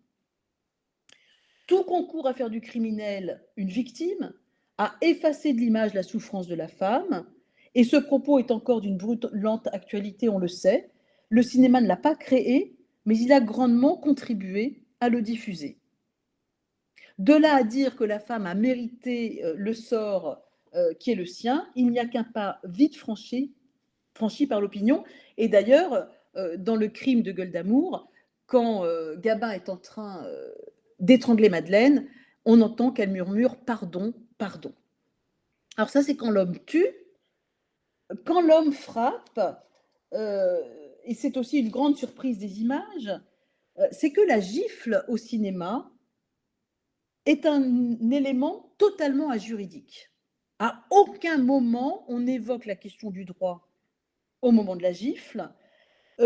Tout concourt à faire du criminel une victime, à effacer de l'image la souffrance de la femme, et ce propos est encore d'une brûlante actualité, on le sait. Le cinéma ne l'a pas créé, mais il a grandement contribué à le diffuser. De là à dire que la femme a mérité le sort qui est le sien, il n'y a qu'un pas vite franchi par l'opinion. Et d'ailleurs, dans le crime de Gueule d'amour, quand Gabin est en train d'étrangler Madeleine, on entend qu'elle murmure « pardon, pardon ». Alors ça, c'est quand l'homme tue. Quand l'homme frappe, et c'est aussi une grande surprise des images, c'est que la gifle au cinéma est un élément totalement ajuridique. À aucun moment on évoque la question du droit au moment de la gifle.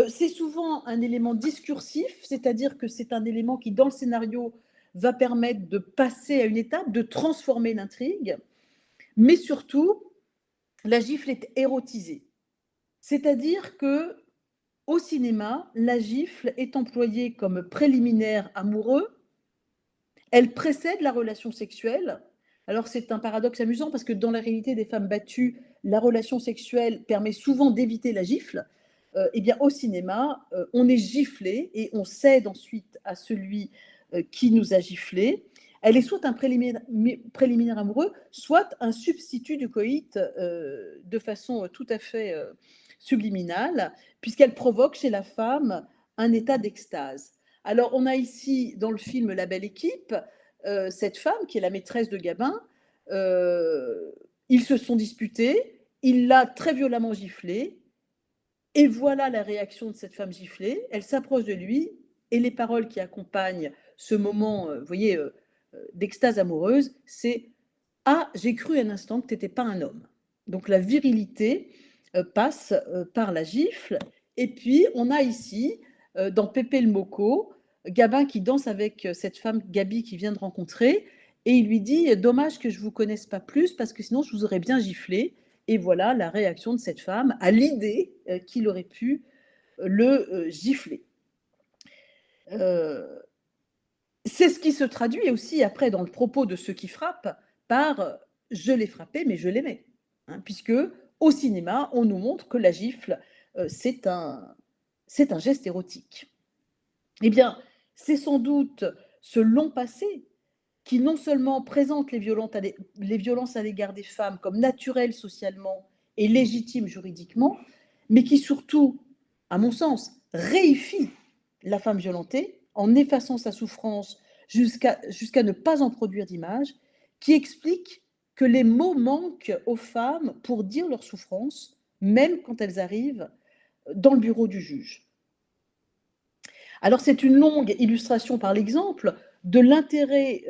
C'est souvent un élément discursif, c'est-à-dire que c'est un élément qui, dans le scénario, va permettre de passer à une étape, de transformer l'intrigue, mais surtout, la gifle est érotisée. C'est-à-dire que au cinéma, la gifle est employée comme préliminaire amoureux. Elle précède la relation sexuelle. Alors c'est un paradoxe amusant parce que dans la réalité des femmes battues, la relation sexuelle permet souvent d'éviter la gifle. Eh bien au cinéma, on est giflé et on cède ensuite à celui qui nous a giflé. Elle est soit un préliminaire amoureux, soit un substitut du coït de façon tout à fait subliminale, puisqu'elle provoque chez la femme un état d'extase. Alors, on a ici, dans le film La Belle Équipe, cette femme qui est la maîtresse de Gabin. Ils se sont disputés, il l'a très violemment giflée, et voilà la réaction de cette femme giflée. Elle s'approche de lui, et les paroles qui accompagnent ce moment, vous voyez, d'extase amoureuse, c'est « Ah, j'ai cru un instant que tu n'étais pas un homme ». Donc la virilité passe par la gifle. Et puis, on a ici, dans Pépé le Moco, Gabin qui danse avec cette femme, Gabi, qu'il vient de rencontrer, et il lui dit « Dommage que je ne vous connaisse pas plus, parce que sinon je vous aurais bien giflé ». Et voilà la réaction de cette femme à l'idée qu'il aurait pu le gifler. C'est ce qui se traduit aussi après dans le propos de ceux qui frappent par « je l'ai frappé, mais je l'aimais ». Puisque au cinéma, on nous montre que la gifle, c'est un geste érotique. Eh bien, c'est sans doute ce long passé qui non seulement présente les violences à l'égard des femmes comme naturelles socialement et légitimes juridiquement, mais qui surtout, à mon sens, réifie la femme violentée en effaçant sa souffrance jusqu'à ne pas en produire d'image, qui explique que les mots manquent aux femmes pour dire leur souffrance, même quand elles arrivent dans le bureau du juge. Alors c'est une longue illustration par l'exemple de l'intérêt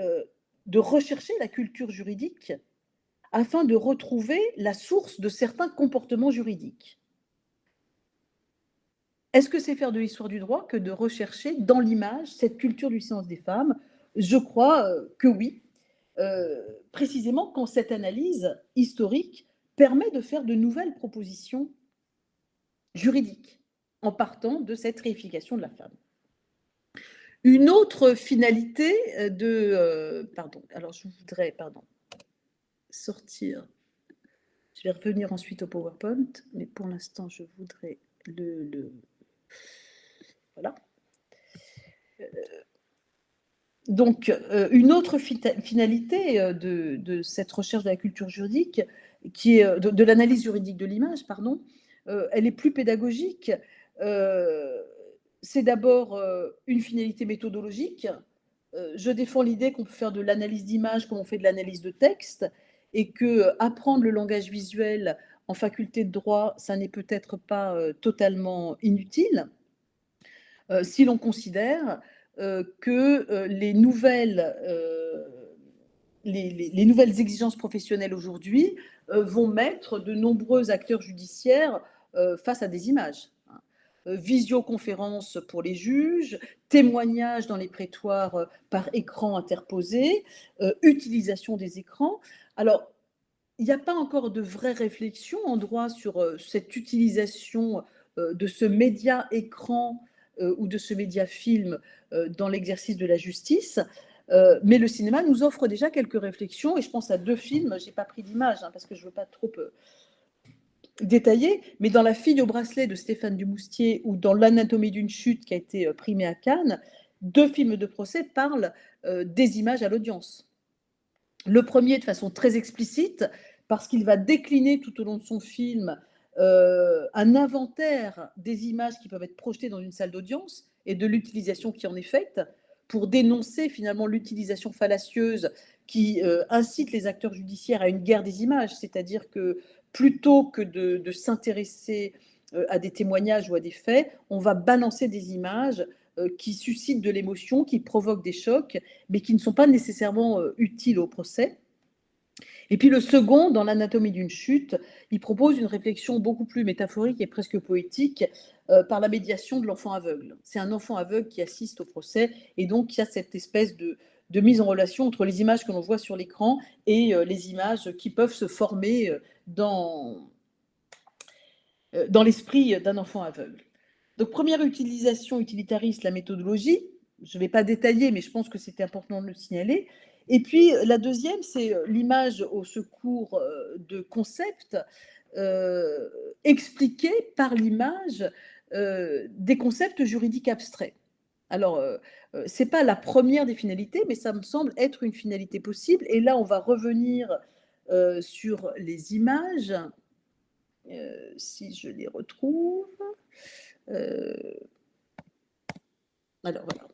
de rechercher la culture juridique afin de retrouver la source de certains comportements juridiques. Est-ce que c'est faire de l'histoire du droit que de rechercher dans l'image cette culture du silence des femmes? Je crois que oui, précisément quand cette analyse historique permet de faire de nouvelles propositions juridiques en partant de cette réification de la femme. Une autre finalité alors je voudrais sortir, je vais revenir ensuite au PowerPoint, mais pour l'instant je voudrais voilà. Donc, une autre finalité de cette recherche de la culture juridique, qui est de l'analyse juridique de l'image, pardon, elle est plus pédagogique. C'est d'abord une finalité méthodologique. Je défends l'idée qu'on peut faire de l'analyse d'image comme on fait de l'analyse de texte, et que apprendre le langage visuel en faculté de droit, ça n'est peut-être pas totalement inutile, si l'on considère que les nouvelles exigences professionnelles aujourd'hui vont mettre de nombreux acteurs judiciaires face à des images. visioconférence pour les juges, témoignages dans les prétoires par écran interposé, utilisation des écrans. Alors, il n'y a pas encore de vraie réflexion en droit sur cette utilisation de ce média écran ou de ce média film dans l'exercice de la justice. Mais le cinéma nous offre déjà quelques réflexions, et je pense à 2 films, je n'ai pas pris d'image parce que je ne veux pas trop détailler, mais dans La fille au bracelet de Stéphane Dumoustier ou dans L'anatomie d'une chute qui a été primé à Cannes, 2 films de procès parlent des images à l'audience. Le premier de façon très explicite, parce qu'il va décliner tout au long de son film un inventaire des images qui peuvent être projetées dans une salle d'audience et de l'utilisation qui en est faite, pour dénoncer finalement l'utilisation fallacieuse qui incite les acteurs judiciaires à une guerre des images, c'est-à-dire que plutôt que de s'intéresser à des témoignages ou à des faits, on va balancer des images qui suscitent de l'émotion, qui provoquent des chocs, mais qui ne sont pas nécessairement utiles au procès. Et puis le second, dans L'anatomie d'une chute, il propose une réflexion beaucoup plus métaphorique et presque poétique par la médiation de l'enfant aveugle. C'est un enfant aveugle qui assiste au procès, et donc il y a cette espèce de mise en relation entre les images que l'on voit sur l'écran et les images qui peuvent se former dans l'esprit d'un enfant aveugle. Donc, première utilisation utilitariste, la méthodologie. Je ne vais pas détailler, mais je pense que c'était important de le signaler. Et puis, la deuxième, c'est l'image au secours de concepts expliqués par l'image des concepts juridiques abstraits. Alors, ce n'est pas la première des finalités, mais ça me semble être une finalité possible. Et là, on va revenir sur les images, si je les retrouve. Alors voilà.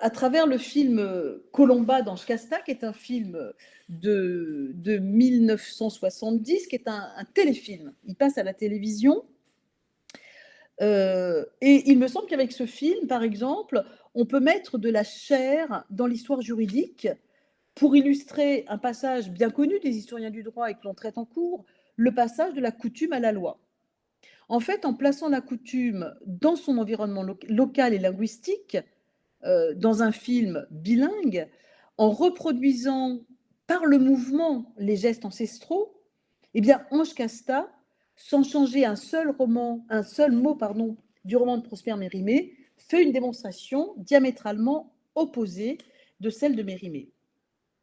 À travers le film Colomba d'Ange Casta, qui est un film de 1970, qui est un téléfilm. Il passe à la télévision. Et il me semble qu'avec ce film, par exemple, on peut mettre de la chair dans l'histoire juridique pour illustrer un passage bien connu des historiens du droit et que l'on traite en cours, le passage de la coutume à la loi. En fait, en plaçant la coutume dans son environnement local et linguistique, dans un film bilingue, en reproduisant par le mouvement les gestes ancestraux, eh bien, Ange Casta, sans changer un seul mot du roman de Prosper Mérimée, fait une démonstration diamétralement opposée de celle de Mérimée.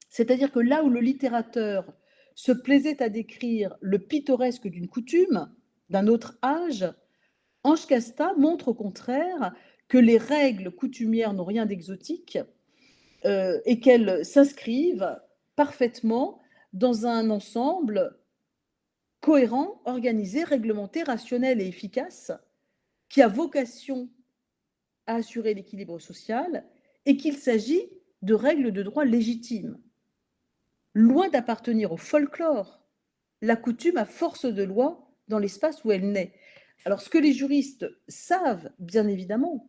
C'est-à-dire que là où le littérateur se plaisait à décrire le pittoresque d'une coutume, d'un autre âge, Ange Casta montre au contraire que les règles coutumières n'ont rien d'exotique et qu'elles s'inscrivent parfaitement dans un ensemble cohérent, organisé, réglementé, rationnel et efficace, qui a vocation à assurer l'équilibre social, et qu'il s'agit de règles de droit légitimes. Loin d'appartenir au folklore, la coutume a force de loi dans l'espace où elle naît. Alors, ce que les juristes savent, bien évidemment,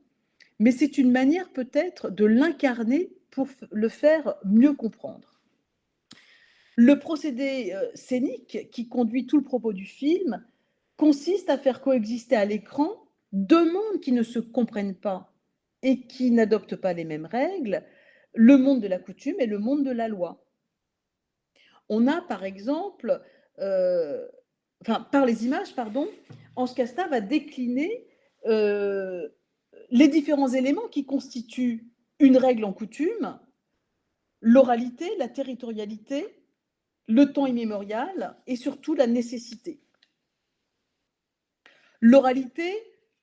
mais c'est une manière peut-être de l'incarner pour le faire mieux comprendre. Le procédé scénique qui conduit tout le propos du film consiste à faire coexister à l'écran 2 mondes qui ne se comprennent pas et qui n'adoptent pas les mêmes règles, le monde de la coutume et le monde de la loi. On a par exemple, par les images, Ange Casta va décliner les différents éléments qui constituent une règle en coutume, l'oralité, la territorialité, le temps immémorial et surtout la nécessité. L'oralité,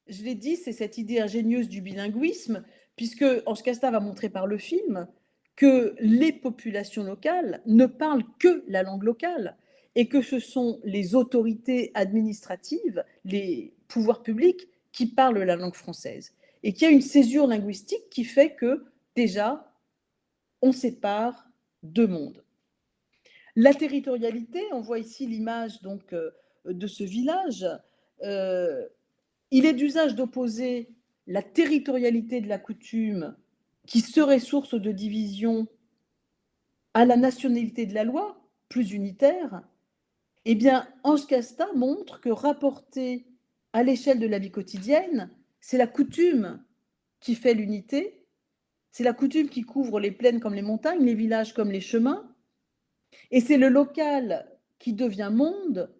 je l'ai dit, c'est cette idée ingénieuse du bilinguisme, puisque Ange Casta va montrer par le film que les populations locales ne parlent que la langue locale et que ce sont les autorités administratives, les pouvoirs publics qui parlent la langue française. Et qu'il y a une césure linguistique qui fait que, déjà, on sépare 2 mondes. La territorialité, on voit ici l'image donc de ce village. Il est d'usage d'opposer la territorialité de la coutume, qui serait source de division, à la nationalité de la loi, plus unitaire. Eh bien, Ange Casta montre que rapporter à l'échelle de la vie quotidienne, c'est la coutume qui fait l'unité, c'est la coutume qui couvre les plaines comme les montagnes, les villages comme les chemins, et c'est le local qui devient monde,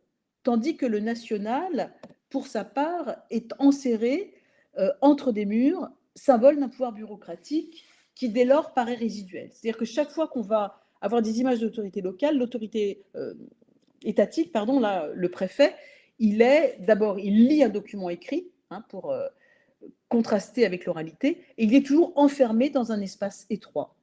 tandis que le national, pour sa part, est enserré entre des murs, symbole d'un pouvoir bureaucratique qui dès lors paraît résiduel. C'est-à-dire que chaque fois qu'on va avoir des images d'autorité locale, l'autorité étatique, pardon, là, le préfet, il lit un document écrit pour contraster avec l'oralité, et il est toujours enfermé dans un espace étroit.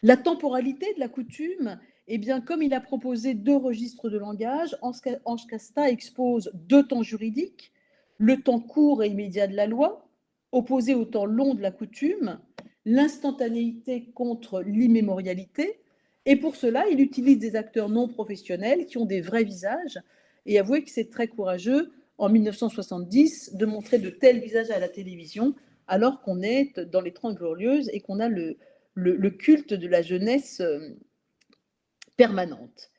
La temporalité de la coutume, eh bien, comme il a proposé 2 registres de langage, Ange Casta expose 2 temps juridiques, le temps court et immédiat de la loi, opposé au temps long de la coutume, l'instantanéité contre l'immémorialité, et pour cela, il utilise des acteurs non professionnels qui ont des vrais visages, et avouez que c'est très courageux, en 1970, de montrer de tels visages à la télévision, alors qu'on est dans les 30 Glorieuses et qu'on a le culte de la jeunesse permanente.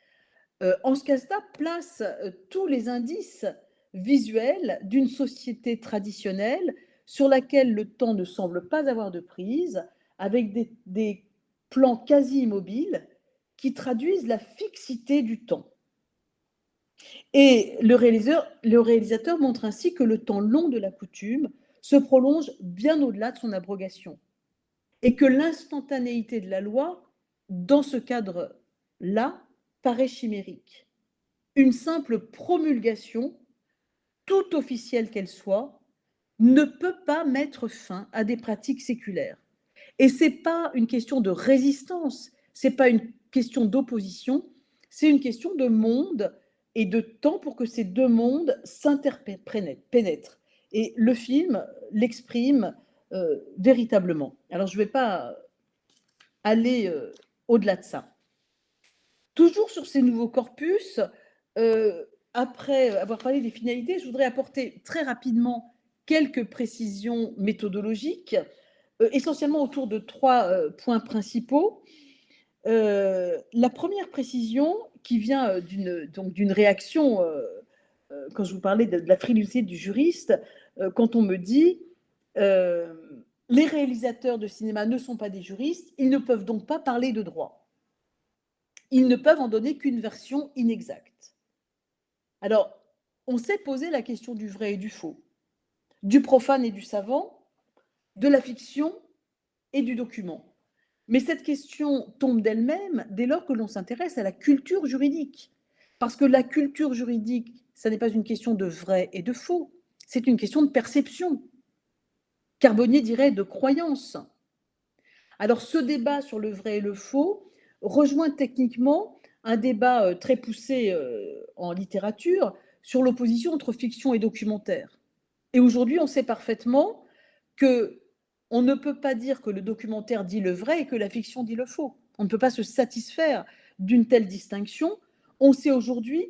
Ange Casta place tous les indices visuels d'une société traditionnelle sur laquelle le temps ne semble pas avoir de prise, avec des plans quasi immobiles qui traduisent la fixité du temps. Et le réalisateur montre ainsi que le temps long de la coutume se prolonge bien au-delà de son abrogation, et que l'instantanéité de la loi, dans ce cadre-là, paraît chimérique. Une simple promulgation, toute officielle qu'elle soit, ne peut pas mettre fin à des pratiques séculaires. Et ce n'est pas une question de résistance, ce n'est pas une question d'opposition, c'est une question de monde et de temps pour que ces 2 mondes s'interpénètrent. Et le film l'exprime véritablement. Alors, je ne vais pas aller au-delà de ça. Toujours sur ces nouveaux corpus, après avoir parlé des finalités, je voudrais apporter très rapidement quelques précisions méthodologiques, essentiellement autour de 3 points principaux. La première précision qui vient d'une réaction, quand je vous parlais de la frilosité du juriste, quand on me dit les réalisateurs de cinéma ne sont pas des juristes, ils ne peuvent donc pas parler de droit. Ils ne peuvent en donner qu'une version inexacte. Alors, on s'est posé la question du vrai et du faux, du profane et du savant, de la fiction et du document. Mais cette question tombe d'elle-même dès lors que l'on s'intéresse à la culture juridique. Parce que la culture juridique, ça n'est pas une question de vrai et de faux, c'est une question de perception. Carbonnier dirait de croyance. Alors ce débat sur le vrai et le faux rejoint techniquement un débat très poussé en littérature sur l'opposition entre fiction et documentaire. Et aujourd'hui, on sait parfaitement qu'on ne peut pas dire que le documentaire dit le vrai et que la fiction dit le faux. On ne peut pas se satisfaire d'une telle distinction. On sait aujourd'hui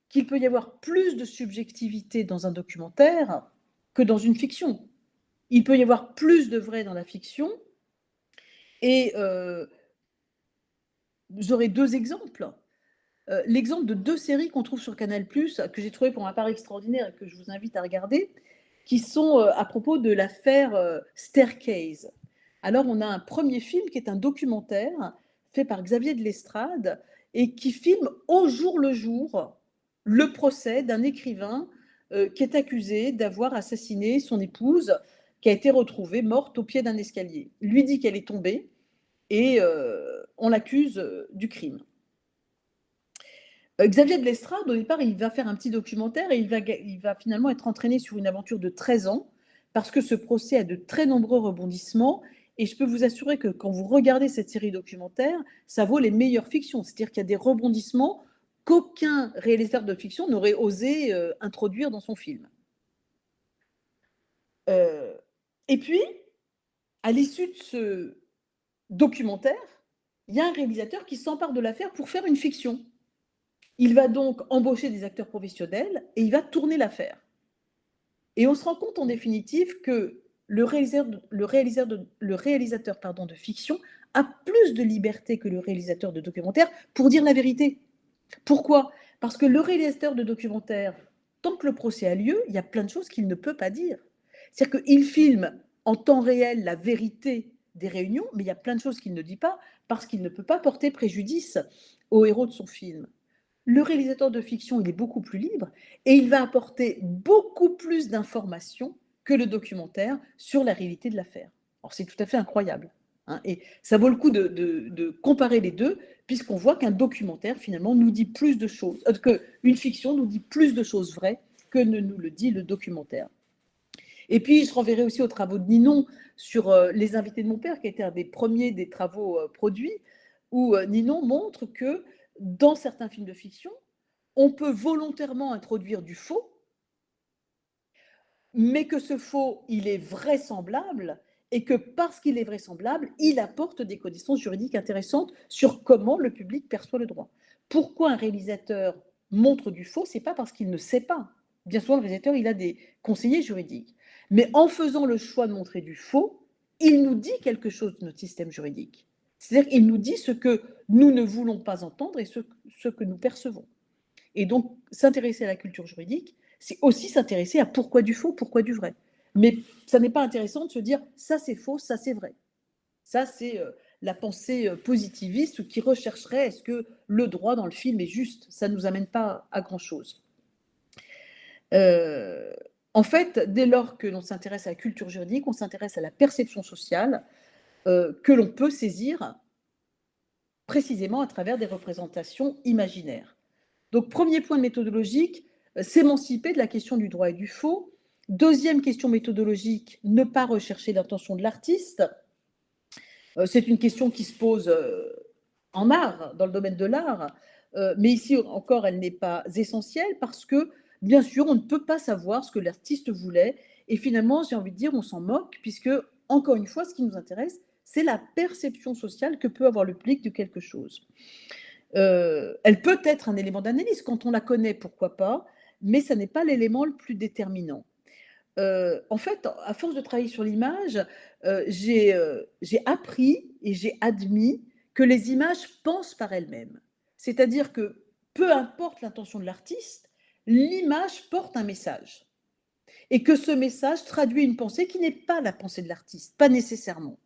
qu'il peut y avoir plus de subjectivité dans un documentaire que dans une fiction. Il peut y avoir plus de vrai dans la fiction. Et j'aurai 2 exemples. L'exemple de 2 séries qu'on trouve sur Canal+, que j'ai trouvé pour ma part extraordinaire et que je vous invite à regarder, qui sont à propos de l'affaire Staircase. Alors, on a un premier film qui est un documentaire fait par Xavier de Lestrade et qui filme au jour le jour le procès d'un écrivain qui est accusé d'avoir assassiné son épouse, qui a été retrouvée morte au pied d'un escalier. Il lui dit qu'elle est tombée et on l'accuse du crime. Xavier de Lestrade, au départ, il va faire un petit documentaire et il va finalement être entraîné sur une aventure de 13 ans parce que ce procès a de très nombreux rebondissements. Et je peux vous assurer que quand vous regardez cette série documentaire, ça vaut les meilleures fictions. C'est-à-dire qu'il y a des rebondissements qu'aucun réalisateur de fiction n'aurait osé introduire dans son film. Et puis, à l'issue de ce documentaire, il y a un réalisateur qui s'empare de l'affaire pour faire une fiction. Il va donc embaucher des acteurs professionnels et il va tourner l'affaire. Et on se rend compte en définitive que le réalisateur de fiction a plus de liberté que le réalisateur de documentaire pour dire la vérité. Pourquoi ? Parce que le réalisateur de documentaire, tant que le procès a lieu, il y a plein de choses qu'il ne peut pas dire. C'est-à-dire qu'il filme en temps réel la vérité des réunions, mais il y a plein de choses qu'il ne dit pas parce qu'il ne peut pas porter préjudice au héros de son film. Le réalisateur de fiction, il est beaucoup plus libre et il va apporter beaucoup plus d'informations que le documentaire sur la réalité de l'affaire. Alors c'est tout à fait incroyable. Et ça vaut le coup de comparer les deux, puisqu'on voit qu'un documentaire, finalement, nous dit plus de choses, qu'une fiction nous dit plus de choses vraies que ne nous le dit le documentaire. Et puis, je renverrai aussi aux travaux de Ninon sur Les invités de mon père, qui a été un des premiers des travaux produits, où Ninon montre que dans certains films de fiction, on peut volontairement introduire du faux, mais que ce faux, il est vraisemblable, et que parce qu'il est vraisemblable, il apporte des connaissances juridiques intéressantes sur comment le public perçoit le droit. Pourquoi un réalisateur montre du faux? Ce n'est pas parce qu'il ne sait pas. Bien souvent, le réalisateur, il a des conseillers juridiques. Mais en faisant le choix de montrer du faux, il nous dit quelque chose de notre système juridique. C'est-à-dire qu'il nous dit ce que nous ne voulons pas entendre et ce que nous percevons. Et donc, s'intéresser à la culture juridique, c'est aussi s'intéresser à pourquoi du faux, pourquoi du vrai. Mais ça n'est pas intéressant de se dire ça c'est faux, ça c'est vrai. Ça c'est la pensée positiviste qui rechercherait est-ce que le droit dans le film est juste. Ça ne nous amène pas à grand-chose. En fait, dès lors que l'on s'intéresse à la culture juridique, on s'intéresse à la perception sociale que l'on peut saisir précisément à travers des représentations imaginaires. Donc, premier point méthodologique, s'émanciper de la question du droit et du faux. Deuxième question méthodologique, ne pas rechercher l'intention de l'artiste. C'est une question qui se pose en art, dans le domaine de l'art, mais ici encore, elle n'est pas essentielle parce que, bien sûr, on ne peut pas savoir ce que l'artiste voulait. Et finalement, j'ai envie de dire, on s'en moque, puisque, encore une fois, ce qui nous intéresse, c'est la perception sociale que peut avoir le public de quelque chose. Elle peut être un élément d'analyse. Quand on la connaît, pourquoi pas, mais ça n'est pas l'élément le plus déterminant. En fait, à force de travailler sur l'image, j'ai appris et j'ai admis que les images pensent par elles-mêmes. C'est-à-dire que peu importe l'intention de l'artiste, l'image porte un message. Et que ce message traduit une pensée qui n'est pas la pensée de l'artiste, pas nécessairement.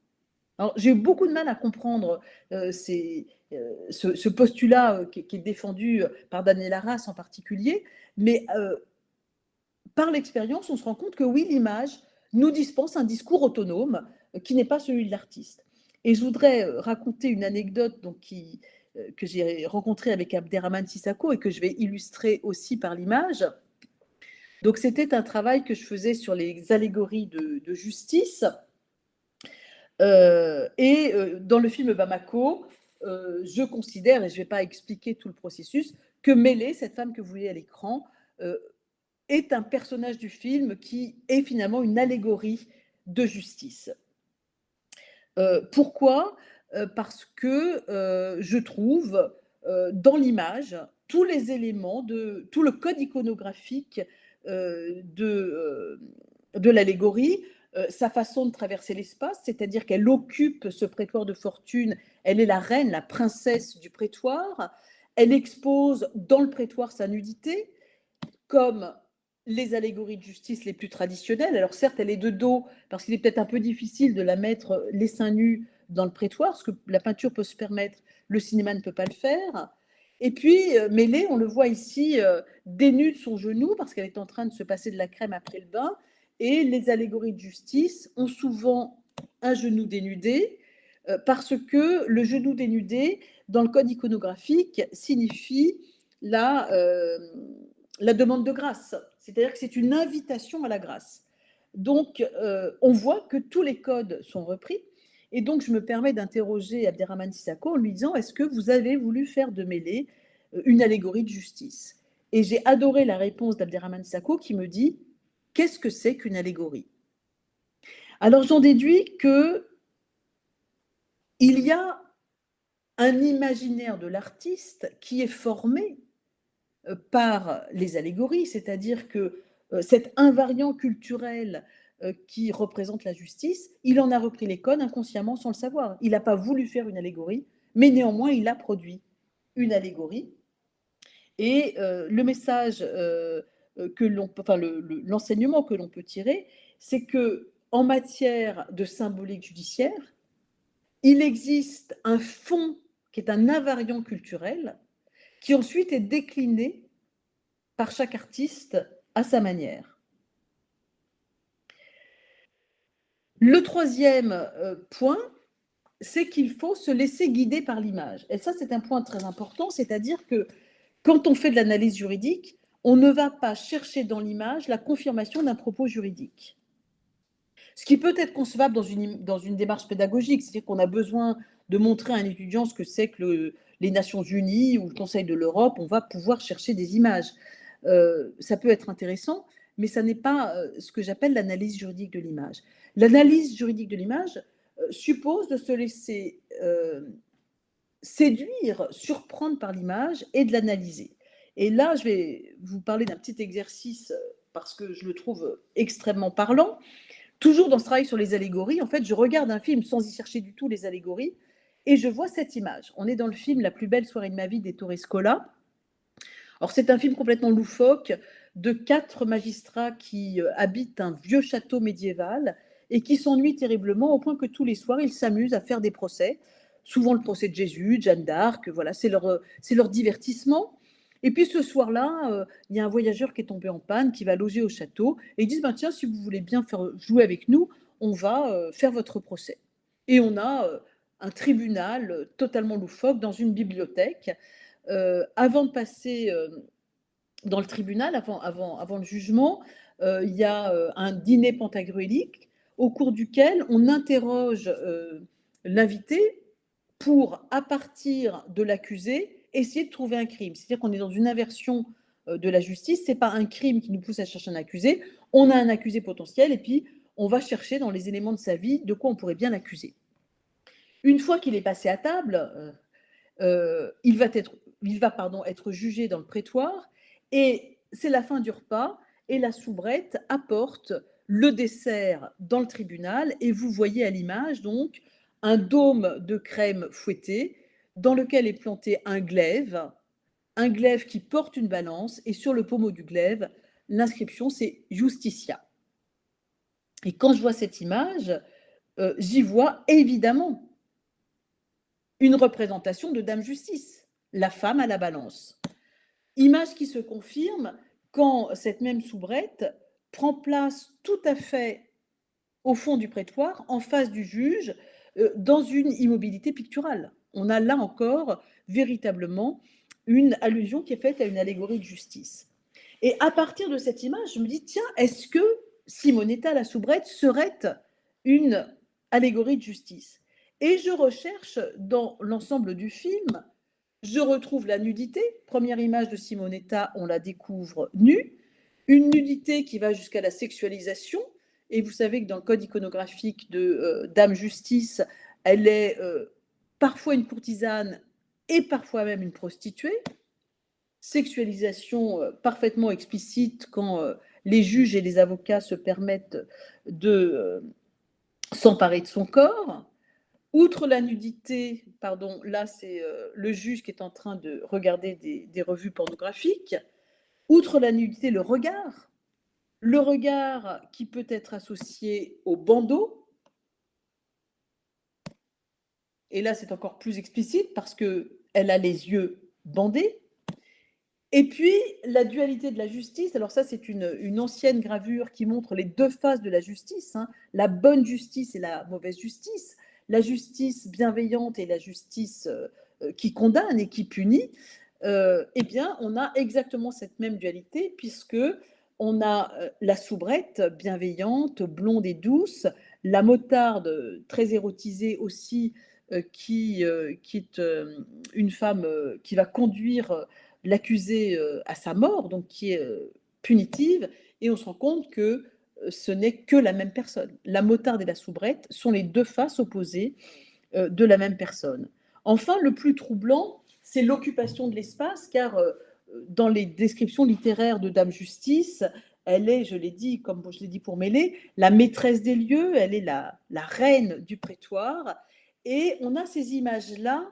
Alors, j'ai eu beaucoup de mal à comprendre ce postulat qui est défendu par Daniel Arras en particulier, mais par l'expérience, on se rend compte que oui, l'image nous dispense un discours autonome qui n'est pas celui de l'artiste. Et je voudrais raconter une anecdote que j'ai rencontrée avec Abderrahmane Sissako et que je vais illustrer aussi par l'image. Donc, c'était un travail que je faisais sur les allégories de justice. Dans le film Bamako, je considère, et je ne vais pas expliquer tout le processus, que Mélé, cette femme que vous voyez à l'écran, est un personnage du film qui est finalement une allégorie de justice. Pourquoi ? Parce que je trouve dans l'image tous les éléments, tout le code iconographique de l'allégorie, sa façon de traverser l'espace, c'est-à-dire qu'elle occupe ce prétoire de fortune, elle est la reine, la princesse du prétoire, elle expose dans le prétoire sa nudité, comme les allégories de justice les plus traditionnelles. Alors certes, elle est de dos, parce qu'il est peut-être un peu difficile de la mettre les seins nus dans le prétoire, ce que la peinture peut se permettre, le cinéma ne peut pas le faire. Et puis, Mélé, on le voit ici, dénue de son genou, parce qu'elle est en train de se passer de la crème après le bain, et les allégories de justice ont souvent un genou dénudé, parce que le genou dénudé, dans le code iconographique, signifie la demande de grâce. C'est-à-dire que c'est une invitation à la grâce. Donc, on voit que tous les codes sont repris. Et donc, je me permets d'interroger Abderrahmane Sissako en lui disant « Est-ce que vous avez voulu faire de Mélé une allégorie de justice ?» Et j'ai adoré la réponse d'Abderrahmane Sissako qui me dit « Qu'est-ce que c'est qu'une allégorie ?» Alors, j'en déduis qu'il y a un imaginaire de l'artiste qui est formé par les allégories, c'est-à-dire que cet invariant culturel qui représente la justice, il en a repris les codes inconsciemment sans le savoir. Il n'a pas voulu faire une allégorie, mais néanmoins, il a produit une allégorie. Et le message l'enseignement que l'on peut tirer, c'est que en matière de symbolique judiciaire, il existe un fond qui est un invariant culturel qui ensuite est décliné par chaque artiste à sa manière. Le troisième point, c'est qu'il faut se laisser guider par l'image. Et ça, c'est un point très important, c'est-à-dire que quand on fait de l'analyse juridique, on ne va pas chercher dans l'image la confirmation d'un propos juridique. Ce qui peut être concevable dans une démarche pédagogique, c'est-à-dire qu'on a besoin de montrer à un étudiant ce que c'est que les Nations Unies ou le Conseil de l'Europe, on va pouvoir chercher des images. Ça peut être intéressant, mais ça n'est pas ce que j'appelle l'analyse juridique de l'image. L'analyse juridique de l'image suppose de se laisser séduire, surprendre par l'image et de l'analyser. Et là, je vais vous parler d'un petit exercice parce que je le trouve extrêmement parlant. Toujours dans ce travail sur les allégories, en fait, je regarde un film sans y chercher du tout les allégories et je vois cette image. On est dans le film La plus belle soirée de ma vie d'Ettore Scola. Alors, c'est un film complètement loufoque de 4 magistrats qui habitent un vieux château médiéval et qui s'ennuient terriblement au point que tous les soirs, ils s'amusent à faire des procès. Souvent le procès de Jésus, de Jeanne d'Arc, voilà, c'est leur divertissement. Et puis ce soir-là, il y a un voyageur qui est tombé en panne, qui va loger au château, et ils disent tiens, si vous voulez bien jouer avec nous, on va faire votre procès. Et on a un tribunal totalement loufoque dans une bibliothèque. Avant de passer dans le tribunal, avant le jugement, il y a un dîner pantagruélique au cours duquel on interroge l'invité pour, à partir de l'accusé, essayer de trouver un crime. C'est-à-dire qu'on est dans une inversion de la justice. Ce n'est pas un crime qui nous pousse à chercher un accusé. On a un accusé potentiel et puis on va chercher dans les éléments de sa vie de quoi on pourrait bien l'accuser. Une fois qu'il est passé à table, il va être jugé dans le prétoire et c'est la fin du repas et la soubrette apporte le dessert dans le tribunal et vous voyez à l'image donc un dôme de crème fouettée dans lequel est planté un glaive qui porte une balance et sur le pommeau du glaive, l'inscription c'est Justitia. Et quand je vois cette image, j'y vois évidemment une représentation de Dame Justice, la femme à la balance. Image qui se confirme quand cette même soubrette prend place tout à fait au fond du prétoire, en face du juge, dans une immobilité picturale. On a là encore véritablement une allusion qui est faite à une allégorie de justice. Et à partir de cette image, je me dis, tiens, est-ce que Simonetta la soubrette serait une allégorie de justice? Et je recherche dans l'ensemble du film, je retrouve la nudité. Première image de Simonetta, on la découvre nue. Une nudité qui va jusqu'à la sexualisation. Et vous savez que dans le code iconographique de Dame Justice, elle est parfois une courtisane et parfois même une prostituée. Sexualisation parfaitement explicite quand les juges et les avocats se permettent de s'emparer de son corps. Outre la nudité, là c'est le juge qui est en train de regarder des revues pornographiques. Outre la nudité, le regard qui peut être associé au bandeau. Et là c'est encore plus explicite parce qu'elle a les yeux bandés. Et puis la dualité de la justice, alors ça c'est une ancienne gravure qui montre les deux faces de la justice, la bonne justice et la mauvaise justice. La justice bienveillante et la justice qui condamne et qui punit, eh bien, on a exactement cette même dualité puisque on a la soubrette bienveillante, blonde et douce, la motarde très érotisée aussi, qui est une femme qui va conduire l'accusé à sa mort, donc qui est punitive, et on se rend compte que ce n'est que la même personne. La motarde et la soubrette sont les deux faces opposées de la même personne. Enfin, le plus troublant, c'est l'occupation de l'espace, car dans les descriptions littéraires de Dame Justice, elle est, je l'ai dit, comme je l'ai dit pour Mélie, la maîtresse des lieux, elle est la reine du prétoire, et on a ces images-là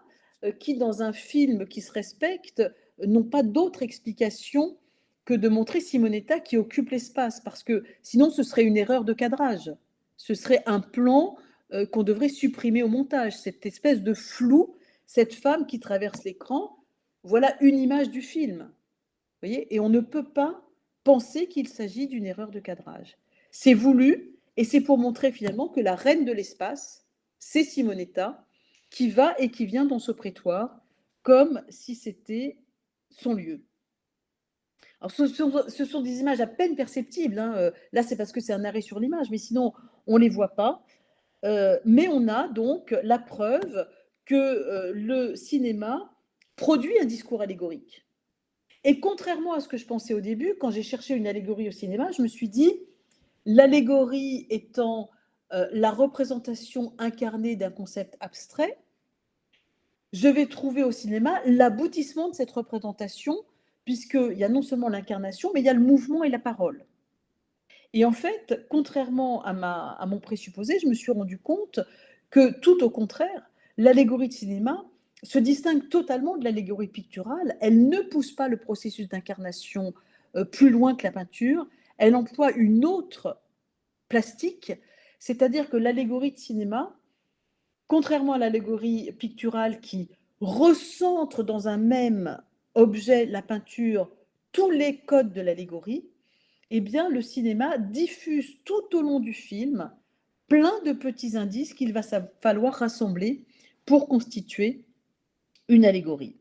qui, dans un film qui se respecte, n'ont pas d'autre explication que de montrer Simonetta qui occupe l'espace, parce que sinon ce serait une erreur de cadrage. Ce serait un plan qu'on devrait supprimer au montage, cette espèce de flou, cette femme qui traverse l'écran, voilà une image du film. Vous voyez, et on ne peut pas penser qu'il s'agit d'une erreur de cadrage. C'est voulu, et c'est pour montrer finalement que la reine de l'espace, c'est Simonetta, qui va et qui vient dans ce prétoire, comme si c'était son lieu. Alors, ce sont des images à peine perceptibles, hein. Là, c'est parce que c'est un arrêt sur l'image, mais sinon, on ne les voit pas. Mais on a donc la preuve que le cinéma produit un discours allégorique. Et contrairement à ce que je pensais au début, quand j'ai cherché une allégorie au cinéma, je me suis dit, l'allégorie étant la représentation incarnée d'un concept abstrait, je vais trouver au cinéma l'aboutissement de cette représentation, puisqu'il y a non seulement l'incarnation, mais il y a le mouvement et la parole. Et en fait, contrairement à mon présupposé, je me suis rendu compte que tout au contraire, l'allégorie de cinéma se distingue totalement de l'allégorie picturale. Elle ne pousse pas le processus d'incarnation plus loin que la peinture. Elle emploie une autre plastique, c'est-à-dire que l'allégorie de cinéma, contrairement à l'allégorie picturale qui recentre dans un même objet, la peinture, tous les codes de l'allégorie, eh bien, le cinéma diffuse tout au long du film plein de petits indices qu'il va falloir rassembler pour constituer une allégorie.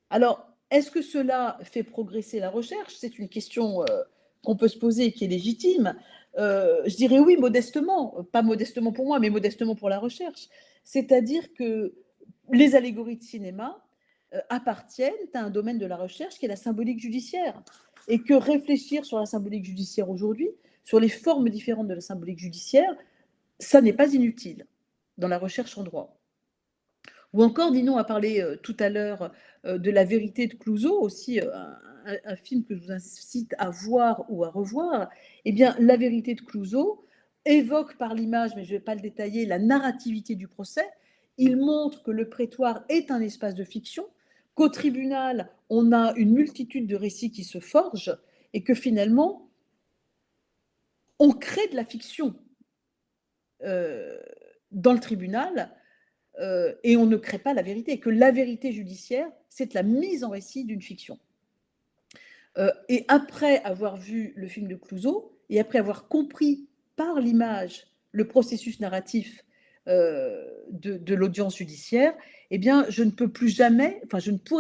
Alors, est-ce que cela fait progresser la recherche? C'est une question qu'on peut se poser et qui est légitime. Je dirais oui, modestement, pas modestement pour moi, mais modestement pour la recherche. C'est-à-dire que les allégories de cinéma appartiennent à un domaine de la recherche qui est la symbolique judiciaire. Et que réfléchir sur la symbolique judiciaire aujourd'hui, sur les formes différentes de la symbolique judiciaire, ça n'est pas inutile dans la recherche en droit. Ou encore, Ninon a parlé tout à l'heure de La vérité de Clouzot, aussi un film que je vous incite à voir ou à revoir. Eh bien, La vérité de Clouzot évoque par l'image, mais je ne vais pas le détailler, la narrativité du procès. Il montre que le prétoire est un espace de fiction, qu'au tribunal, on a une multitude de récits qui se forgent et que finalement, on crée de la fiction dans le tribunal et on ne crée pas la vérité. Et que la vérité judiciaire, c'est la mise en récit d'une fiction. Et après avoir vu le film de Clouzot et après avoir compris par l'image le processus narratif de l'audience judiciaire, eh bien, je ne pourrais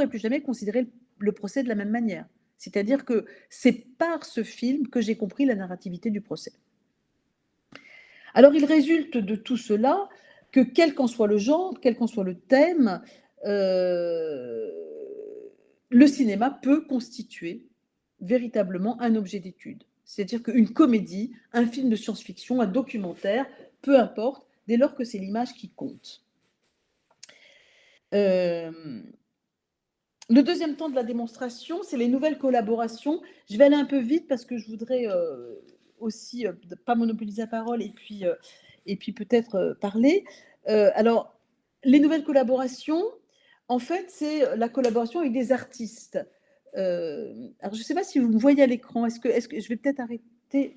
plus jamais considérer le procès de la même manière. C'est-à-dire que c'est par ce film que j'ai compris la narrativité du procès. Alors, il résulte de tout cela que, quel qu'en soit le genre, quel qu'en soit le thème, le cinéma peut constituer véritablement un objet d'étude. C'est-à-dire qu'une comédie, un film de science-fiction, un documentaire, peu importe, dès lors que c'est l'image qui compte. Le deuxième temps de la démonstration, c'est les nouvelles collaborations. Je vais aller un peu vite parce que je voudrais aussi pas monopoliser la parole et puis peut-être parler. Alors, les nouvelles collaborations, en fait, c'est la collaboration avec des artistes. Alors, je ne sais pas si vous me voyez à l'écran. Est-ce que je vais peut-être arrêter?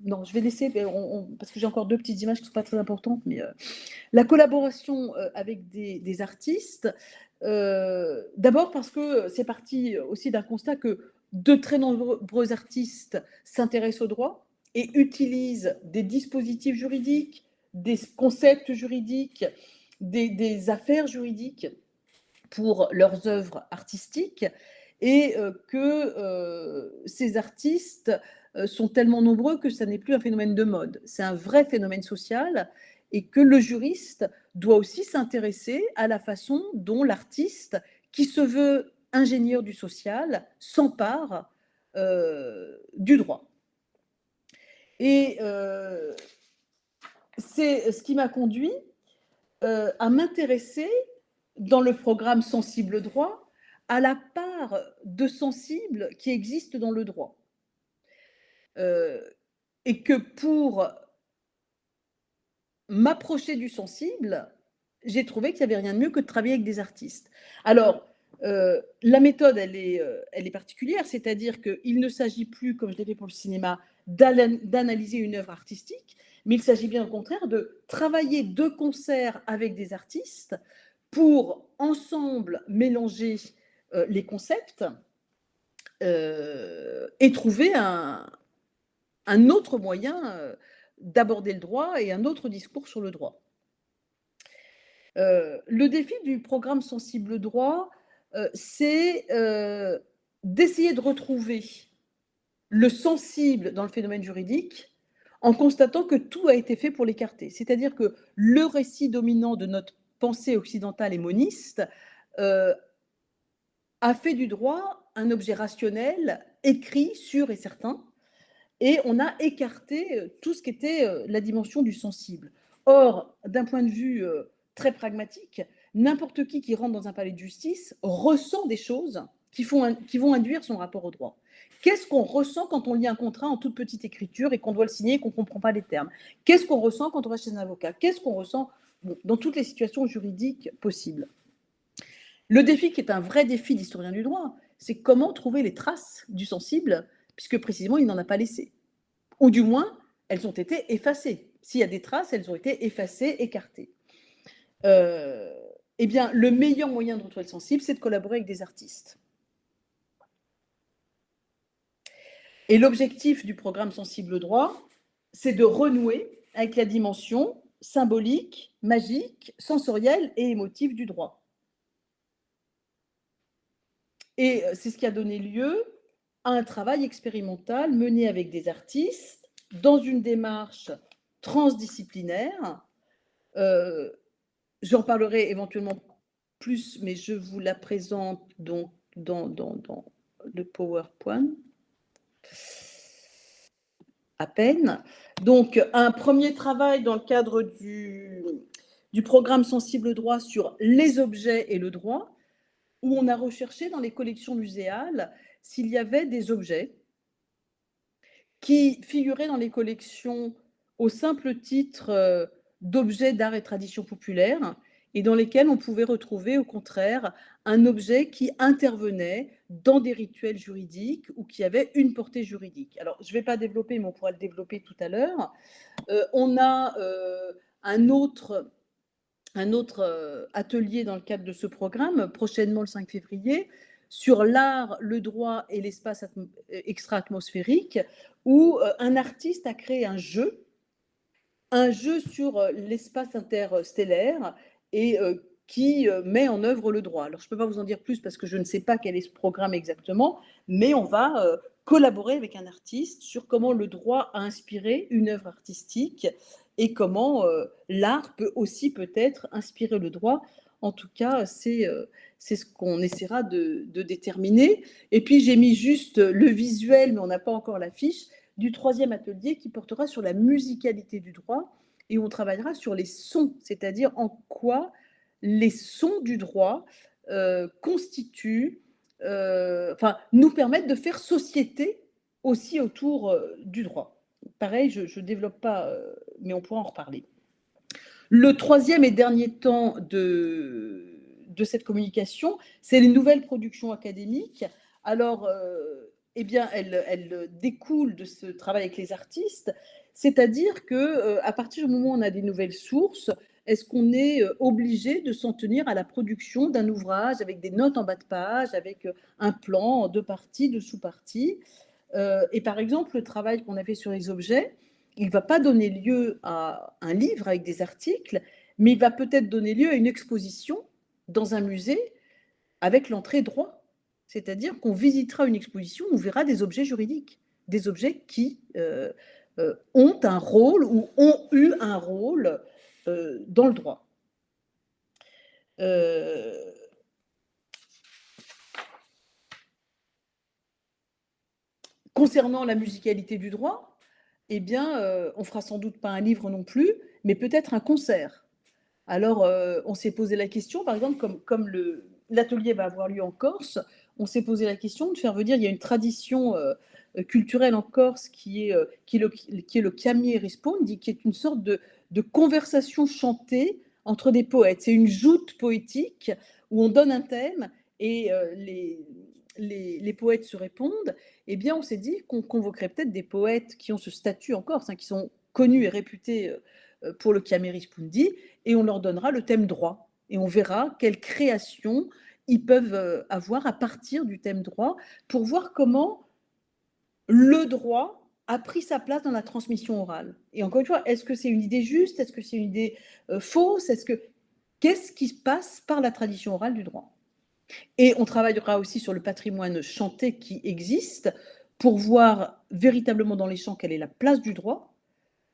Non, je vais laisser, parce que j'ai encore deux petites images qui ne sont pas très importantes, mais la collaboration avec des artistes, d'abord parce que c'est parti aussi d'un constat que de très nombreux artistes s'intéressent au droit et utilisent des dispositifs juridiques, des concepts juridiques, des affaires juridiques pour leurs œuvres artistiques, et que ces artistes sont tellement nombreux que ça n'est plus un phénomène de mode. C'est un vrai phénomène social et que le juriste doit aussi s'intéresser à la façon dont l'artiste, qui se veut ingénieur du social, s'empare du droit. Et c'est ce qui m'a conduit à m'intéresser dans le programme Sensible Droit à la part de sensible qui existe dans le droit. Et que pour m'approcher du sensible, j'ai trouvé qu'il n'y avait rien de mieux que de travailler avec des artistes. Alors, La méthode, elle est particulière, c'est-à-dire qu'il ne s'agit plus, comme je l'ai fait pour le cinéma, d'analyser une œuvre artistique, mais il s'agit bien au contraire de travailler de concert avec des artistes pour ensemble mélanger les concepts et trouver un autre moyen d'aborder le droit et un autre discours sur le droit. Le défi du programme Sensible Droit, c'est d'essayer de retrouver le sensible dans le phénomène juridique en constatant que tout a été fait pour l'écarter. C'est-à-dire que le récit dominant de notre pensée occidentale et moniste a fait du droit un objet rationnel, écrit, sûr et certain, et on a écarté tout ce qui était la dimension du sensible. Or, d'un point de vue très pragmatique, n'importe qui rentre dans un palais de justice ressent des choses qui vont induire son rapport au droit. Qu'est-ce qu'on ressent quand on lit un contrat en toute petite écriture et qu'on doit le signer et qu'on ne comprend pas les termes? Qu'est-ce qu'on ressent quand on va chez un avocat? Qu'est-ce qu'on ressent dans toutes les situations juridiques possibles? Le défi qui est un vrai défi d'historien du droit, c'est comment trouver les traces du sensible, puisque précisément, il n'en a pas laissé. Ou du moins, elles ont été effacées. S'il y a des traces, elles ont été effacées, écartées. Eh bien, le meilleur moyen de retrouver le sensible, c'est de collaborer avec des artistes. Et l'objectif du programme Sensible Droit, c'est de renouer avec la dimension symbolique, magique, sensorielle et émotive du droit. Et c'est ce qui a donné lieu à un travail expérimental mené avec des artistes dans une démarche transdisciplinaire. J'en parlerai éventuellement plus, mais je vous la présente donc dans le PowerPoint. À peine. Donc, un premier travail dans le cadre du programme Sensible Droit sur les objets et le droit, où on a recherché dans les collections muséales s'il y avait des objets qui figuraient dans les collections au simple titre d'objets d'art et tradition populaire, et dans lesquels on pouvait retrouver au contraire un objet qui intervenait dans des rituels juridiques ou qui avait une portée juridique. Alors, je ne vais pas développer, mais on pourra le développer tout à l'heure. On a un autre atelier dans le cadre de ce programme, prochainement le 5 février, sur l'art, le droit et l'espace extra-atmosphérique, où un artiste a créé un jeu sur l'espace interstellaire et qui met en œuvre le droit. Alors, je ne peux pas vous en dire plus parce que je ne sais pas quel est ce programme exactement, mais on va collaborer avec un artiste sur comment le droit a inspiré une œuvre artistique et comment l'art peut aussi peut-être inspirer le droit. En tout cas, c'est ce qu'on essaiera de déterminer. Et puis, j'ai mis juste le visuel, mais on n'a pas encore l'affiche, du troisième atelier qui portera sur la musicalité du droit et on travaillera sur les sons, c'est-à-dire en quoi les sons du droit constituent, nous permettent de faire société aussi autour du droit. Pareil, je ne développe pas, mais on pourra en reparler. Le troisième et dernier temps de cette communication, c'est les nouvelles productions académiques. Alors, eh bien, elle découle de ce travail avec les artistes, c'est-à-dire qu'à partir du moment où on a des nouvelles sources, est-ce qu'on est obligé de s'en tenir à la production d'un ouvrage avec des notes en bas de page, avec un plan en 2 parties, 2 sous-parties? Et par exemple, le travail qu'on a fait sur les objets, il ne va pas donner lieu à un livre avec des articles, mais il va peut-être donner lieu à une exposition dans un musée avec l'entrée droit. C'est-à-dire qu'on visitera une exposition où on verra des objets juridiques, des objets qui ont un rôle ou ont eu un rôle dans le droit. Concernant la musicalité du droit, eh bien, on fera sans doute pas un livre non plus, mais peut-être un concert. Alors, on s'est posé la question, par exemple, comme l'atelier va avoir lieu en Corse, on s'est posé la question de faire venir, il y a une tradition culturelle en Corse qui est le chiamie rispondi, qui est une sorte de conversation chantée entre des poètes. C'est une joute poétique où on donne un thème et les poètes se répondent, eh bien, on s'est dit qu'on convoquerait peut-être des poètes qui ont ce statut en Corse, hein, qui sont connus et réputés pour le Chiameris Pundi, et on leur donnera le thème droit. Et on verra quelles créations ils peuvent avoir à partir du thème droit pour voir comment le droit a pris sa place dans la transmission orale. Et encore une fois, est-ce que c'est une idée juste? Est-ce que c'est une idée fausse? Qu'est-ce qui se passe par la tradition orale du droit? Et on travaillera aussi sur le patrimoine chanté qui existe pour voir véritablement dans les chants quelle est la place du droit.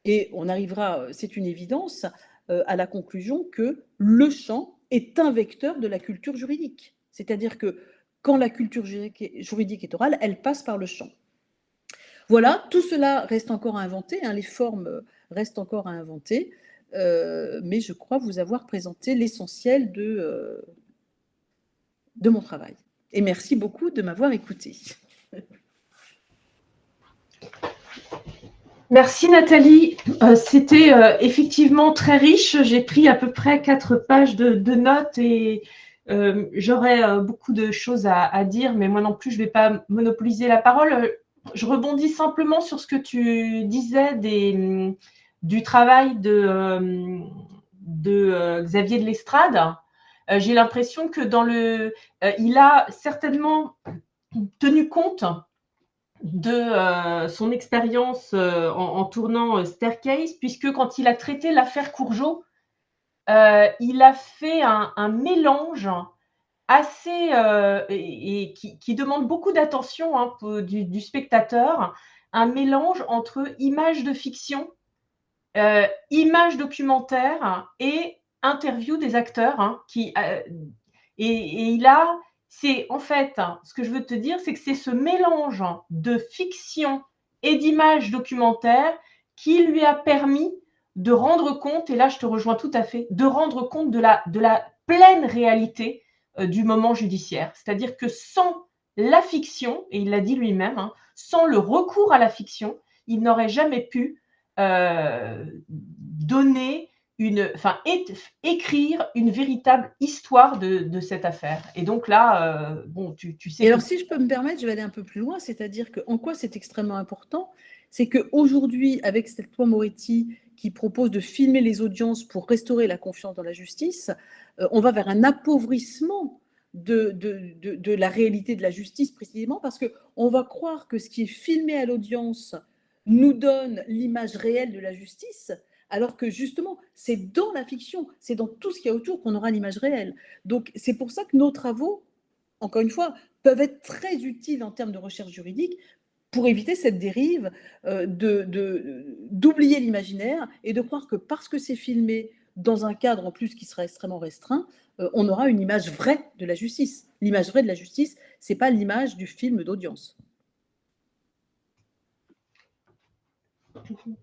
Et on arrivera, c'est une évidence, à la conclusion que le chant est un vecteur de la culture juridique. C'est-à-dire que quand la culture juridique est orale, elle passe par le chant. Voilà, tout cela reste encore à inventer, hein, les formes restent encore à inventer, mais je crois vous avoir présenté l'essentiel de mon travail. Et merci beaucoup de m'avoir écouté. Merci Nathalie, c'était effectivement très riche. J'ai pris à peu près 4 pages de notes et j'aurais beaucoup de choses à dire, mais moi non plus, je ne vais pas monopoliser la parole. Je rebondis simplement sur ce que tu disais du travail de Xavier de Lestrade. J'ai l'impression que il a certainement tenu compte de son expérience en tournant Staircase, puisque quand il a traité l'affaire Courgeot, il a fait un mélange assez et qui demande beaucoup d'attention, hein, du spectateur, un mélange entre images de fiction, images documentaires et interviews des acteurs, hein, et il a, c'est en fait, ce que je veux te dire, c'est que c'est ce mélange de fiction et d'images documentaires qui lui a permis de rendre compte, et là je te rejoins tout à fait, de rendre compte de la pleine réalité du moment judiciaire. C'est-à-dire que sans la fiction, et il l'a dit lui-même, hein, sans le recours à la fiction, il n'aurait jamais pu écrire une véritable histoire de cette affaire. Et donc là, bon, tu sais. Et alors, si je peux me permettre, je vais aller un peu plus loin, c'est-à-dire qu'en quoi c'est extrêmement important, c'est qu'aujourd'hui, avec cette loi Moretti qui propose de filmer les audiences pour restaurer la confiance dans la justice, on va vers un appauvrissement de la réalité de la justice, précisément parce qu'on va croire que ce qui est filmé à l'audience nous donne l'image réelle de la justice, alors que justement, c'est dans la fiction, c'est dans tout ce qu'il y a autour qu'on aura l'image réelle. Donc, c'est pour ça que nos travaux, encore une fois, peuvent être très utiles en termes de recherche juridique pour éviter cette dérive d'oublier l'imaginaire et de croire que parce que c'est filmé dans un cadre en plus qui sera extrêmement restreint, on aura une image vraie de la justice. L'image vraie de la justice, ce n'est pas l'image du film d'audience.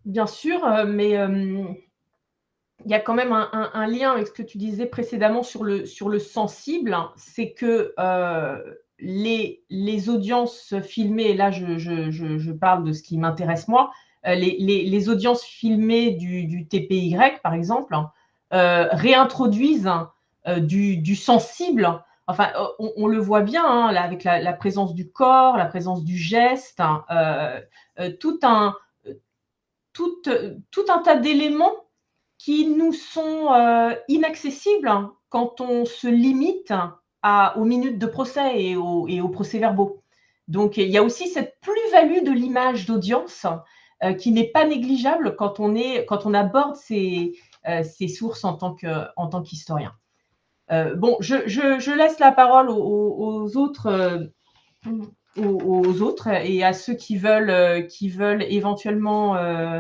Bien sûr, mais il y a quand même un lien avec ce que tu disais précédemment sur le sensible, c'est que les audiences filmées, et là je parle de ce qui m'intéresse moi, les audiences filmées du TPY par exemple, réintroduisent du sensible. Enfin, on le voit bien, hein, là, avec la présence du corps, la présence du geste, hein, tout un tas d'éléments qui nous sont inaccessibles quand on se limite aux minutes de procès et aux procès-verbaux. Donc, il y a aussi cette plus-value de l'image d'audience qui n'est pas négligeable quand on aborde ces sources en tant qu'historien. Bon, je laisse la parole aux autres et à ceux qui veulent éventuellement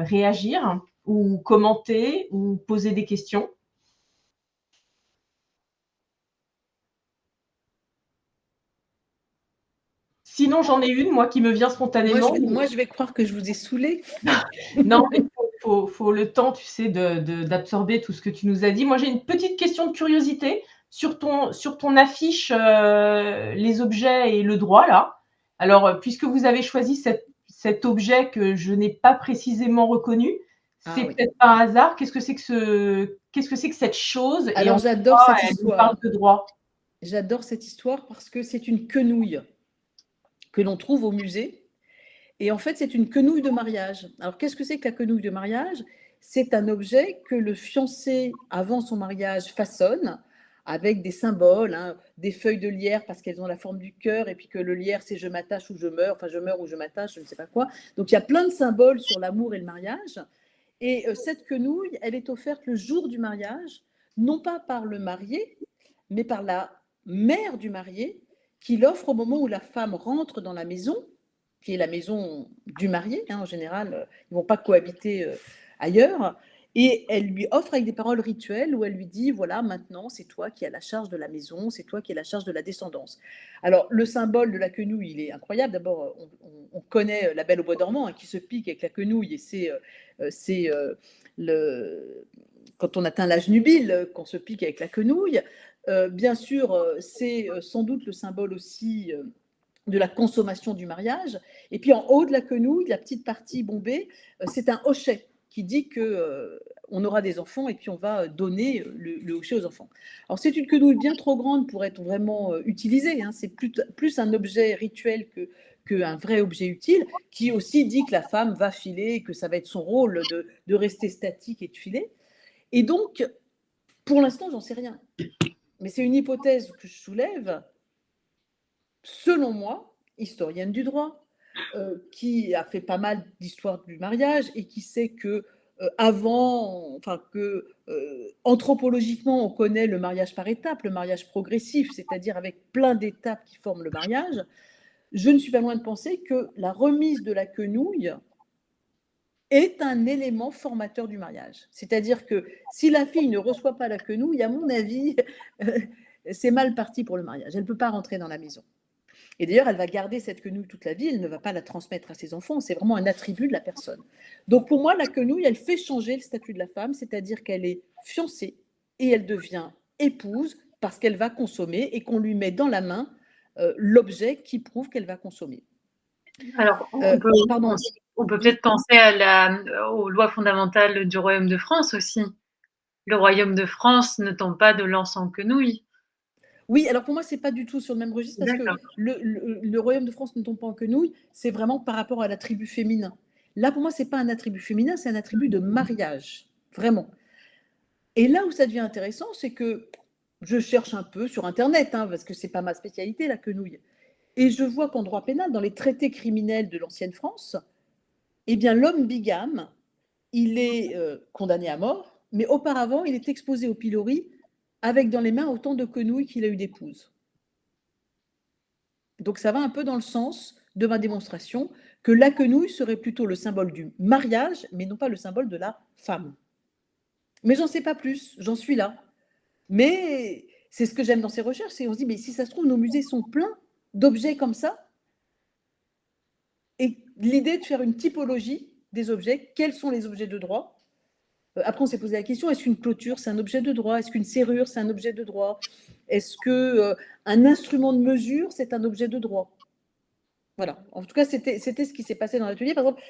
réagir ou commenter ou poser des questions. Sinon, j'en ai une, moi, qui me vient spontanément. Moi, je vais croire que je vous ai saoulé. Non, il faut le temps, tu sais, d'absorber tout ce que tu nous as dit. Moi, j'ai une petite question de curiosité sur ton affiche, les objets et le droit, là. Alors, puisque vous avez choisi cet objet que je n'ai pas précisément reconnu, c'est peut-être pas un hasard. Qu'est-ce que c'est que cette chose? Alors, j'adore cette histoire. Elle parle de droit. J'adore cette histoire parce que c'est une quenouille que l'on trouve au musée. Et en fait, c'est une quenouille de mariage. Alors, qu'est-ce que c'est que la quenouille de mariage? C'est un objet que le fiancé, avant son mariage, façonne avec des symboles, hein, des feuilles de lierre parce qu'elles ont la forme du cœur, et puis que le lierre, c'est je m'attache ou je meurs, enfin je meurs ou je m'attache, je ne sais pas quoi. Donc, il y a plein de symboles sur l'amour et le mariage. Et cette quenouille, elle est offerte le jour du mariage, non pas par le marié, mais par la mère du marié, qui l'offre au moment où la femme rentre dans la maison, qui est la maison du marié, hein, en général, ils ne vont pas cohabiter ailleurs, et elle lui offre avec des paroles rituelles où elle lui dit, voilà, maintenant, c'est toi qui as la charge de la maison, c'est toi qui as la charge de la descendance. Alors, le symbole de la quenouille, il est incroyable. D'abord, on connaît la Belle au bois dormant, hein, qui se pique avec la quenouille, et c'est quand on atteint l'âge nubile qu'on se pique avec la quenouille. Bien sûr, c'est sans doute le symbole aussi de la consommation du mariage. Et puis en haut de la quenouille, la petite partie bombée, c'est un hochet qui dit que on aura des enfants et puis on va donner le hochet aux enfants. Alors c'est une quenouille bien trop grande pour être vraiment utilisée, hein. C'est plus un objet rituel qu'un vrai objet utile, qui aussi dit que la femme va filer, que ça va être son rôle de rester statique et de filer. Et donc, pour l'instant, j'en sais rien. Mais c'est une hypothèse que je soulève, selon moi, historienne du droit, qui a fait pas mal d'histoires du mariage et qui sait que anthropologiquement, on connaît le mariage par étapes, le mariage progressif, c'est-à-dire avec plein d'étapes qui forment le mariage. Je ne suis pas loin de penser que la remise de la quenouille est un élément formateur du mariage. C'est-à-dire que si la fille ne reçoit pas la quenouille, à mon avis, c'est mal parti pour le mariage. Elle ne peut pas rentrer dans la maison. Et d'ailleurs, elle va garder cette quenouille toute la vie, elle ne va pas la transmettre à ses enfants, c'est vraiment un attribut de la personne. Donc pour moi, la quenouille, elle fait changer le statut de la femme, c'est-à-dire qu'elle est fiancée et elle devient épouse parce qu'elle va consommer et qu'on lui met dans la main l'objet qui prouve qu'elle va consommer. Alors, on peut peut-être penser aux lois fondamentales du Royaume de France aussi. Le Royaume de France ne tombe pas de l'encens en quenouille. Oui, alors pour moi, ce n'est pas du tout sur le même registre, parce que le Royaume de France ne tombe pas en quenouille, c'est vraiment par rapport à l'attribut féminin. Là, pour moi, ce n'est pas un attribut féminin, c'est un attribut de mariage, vraiment. Et là où ça devient intéressant, c'est que je cherche un peu sur Internet, hein, parce que ce n'est pas ma spécialité, la quenouille. Et je vois qu'en droit pénal, dans les traités criminels de l'ancienne France, eh bien, l'homme bigame, il est condamné à mort, mais auparavant, il est exposé au pilori avec dans les mains autant de quenouilles qu'il a eu d'épouses. Donc ça va un peu dans le sens de ma démonstration que la quenouille serait plutôt le symbole du mariage, mais non pas le symbole de la femme. Mais j'en sais pas plus, j'en suis là. Mais c'est ce que j'aime dans ces recherches, c'est on se dit, mais si ça se trouve, nos musées sont pleins d'objets comme ça. Et l'idée de faire une typologie des objets, quels sont les objets de droit? Après, on s'est posé la question, est-ce qu'une clôture, c'est un objet de droit? Est-ce qu'une serrure, c'est un objet de droit? Est-ce qu'un instrument de mesure, c'est un objet de droit? Voilà. En tout cas, c'était ce qui s'est passé dans l'atelier. Par exemple,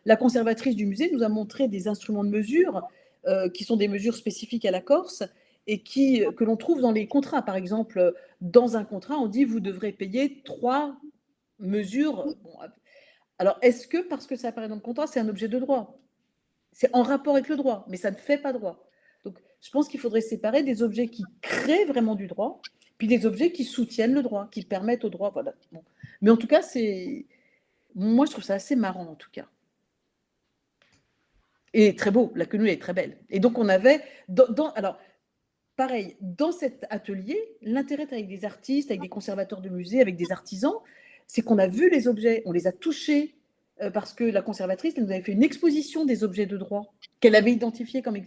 la conservatrice du musée nous a montré des instruments de mesure qui sont des mesures spécifiques à la Corse et que l'on trouve dans les contrats. Par exemple, dans un contrat, on dit vous devrez payer 3 mesures. Bon, alors, est-ce que parce que ça apparaît dans le contrat, c'est un objet de droit? C'est en rapport avec le droit, mais ça ne fait pas droit. Donc, je pense qu'il faudrait séparer des objets qui créent vraiment du droit, puis des objets qui soutiennent le droit, qui permettent au droit. Voilà. Bon. Mais en tout cas, moi, je trouve ça assez marrant, en tout cas. Et très beau, la quenouille est très belle. Et donc, on avait... alors, pareil, dans cet atelier, l'intérêt avec des artistes, avec des conservateurs de musées, avec des artisans, c'est qu'on a vu les objets, on les a touchés, parce que la conservatrice, elle nous avait fait une exposition des objets de droit qu'elle avait identifiés comme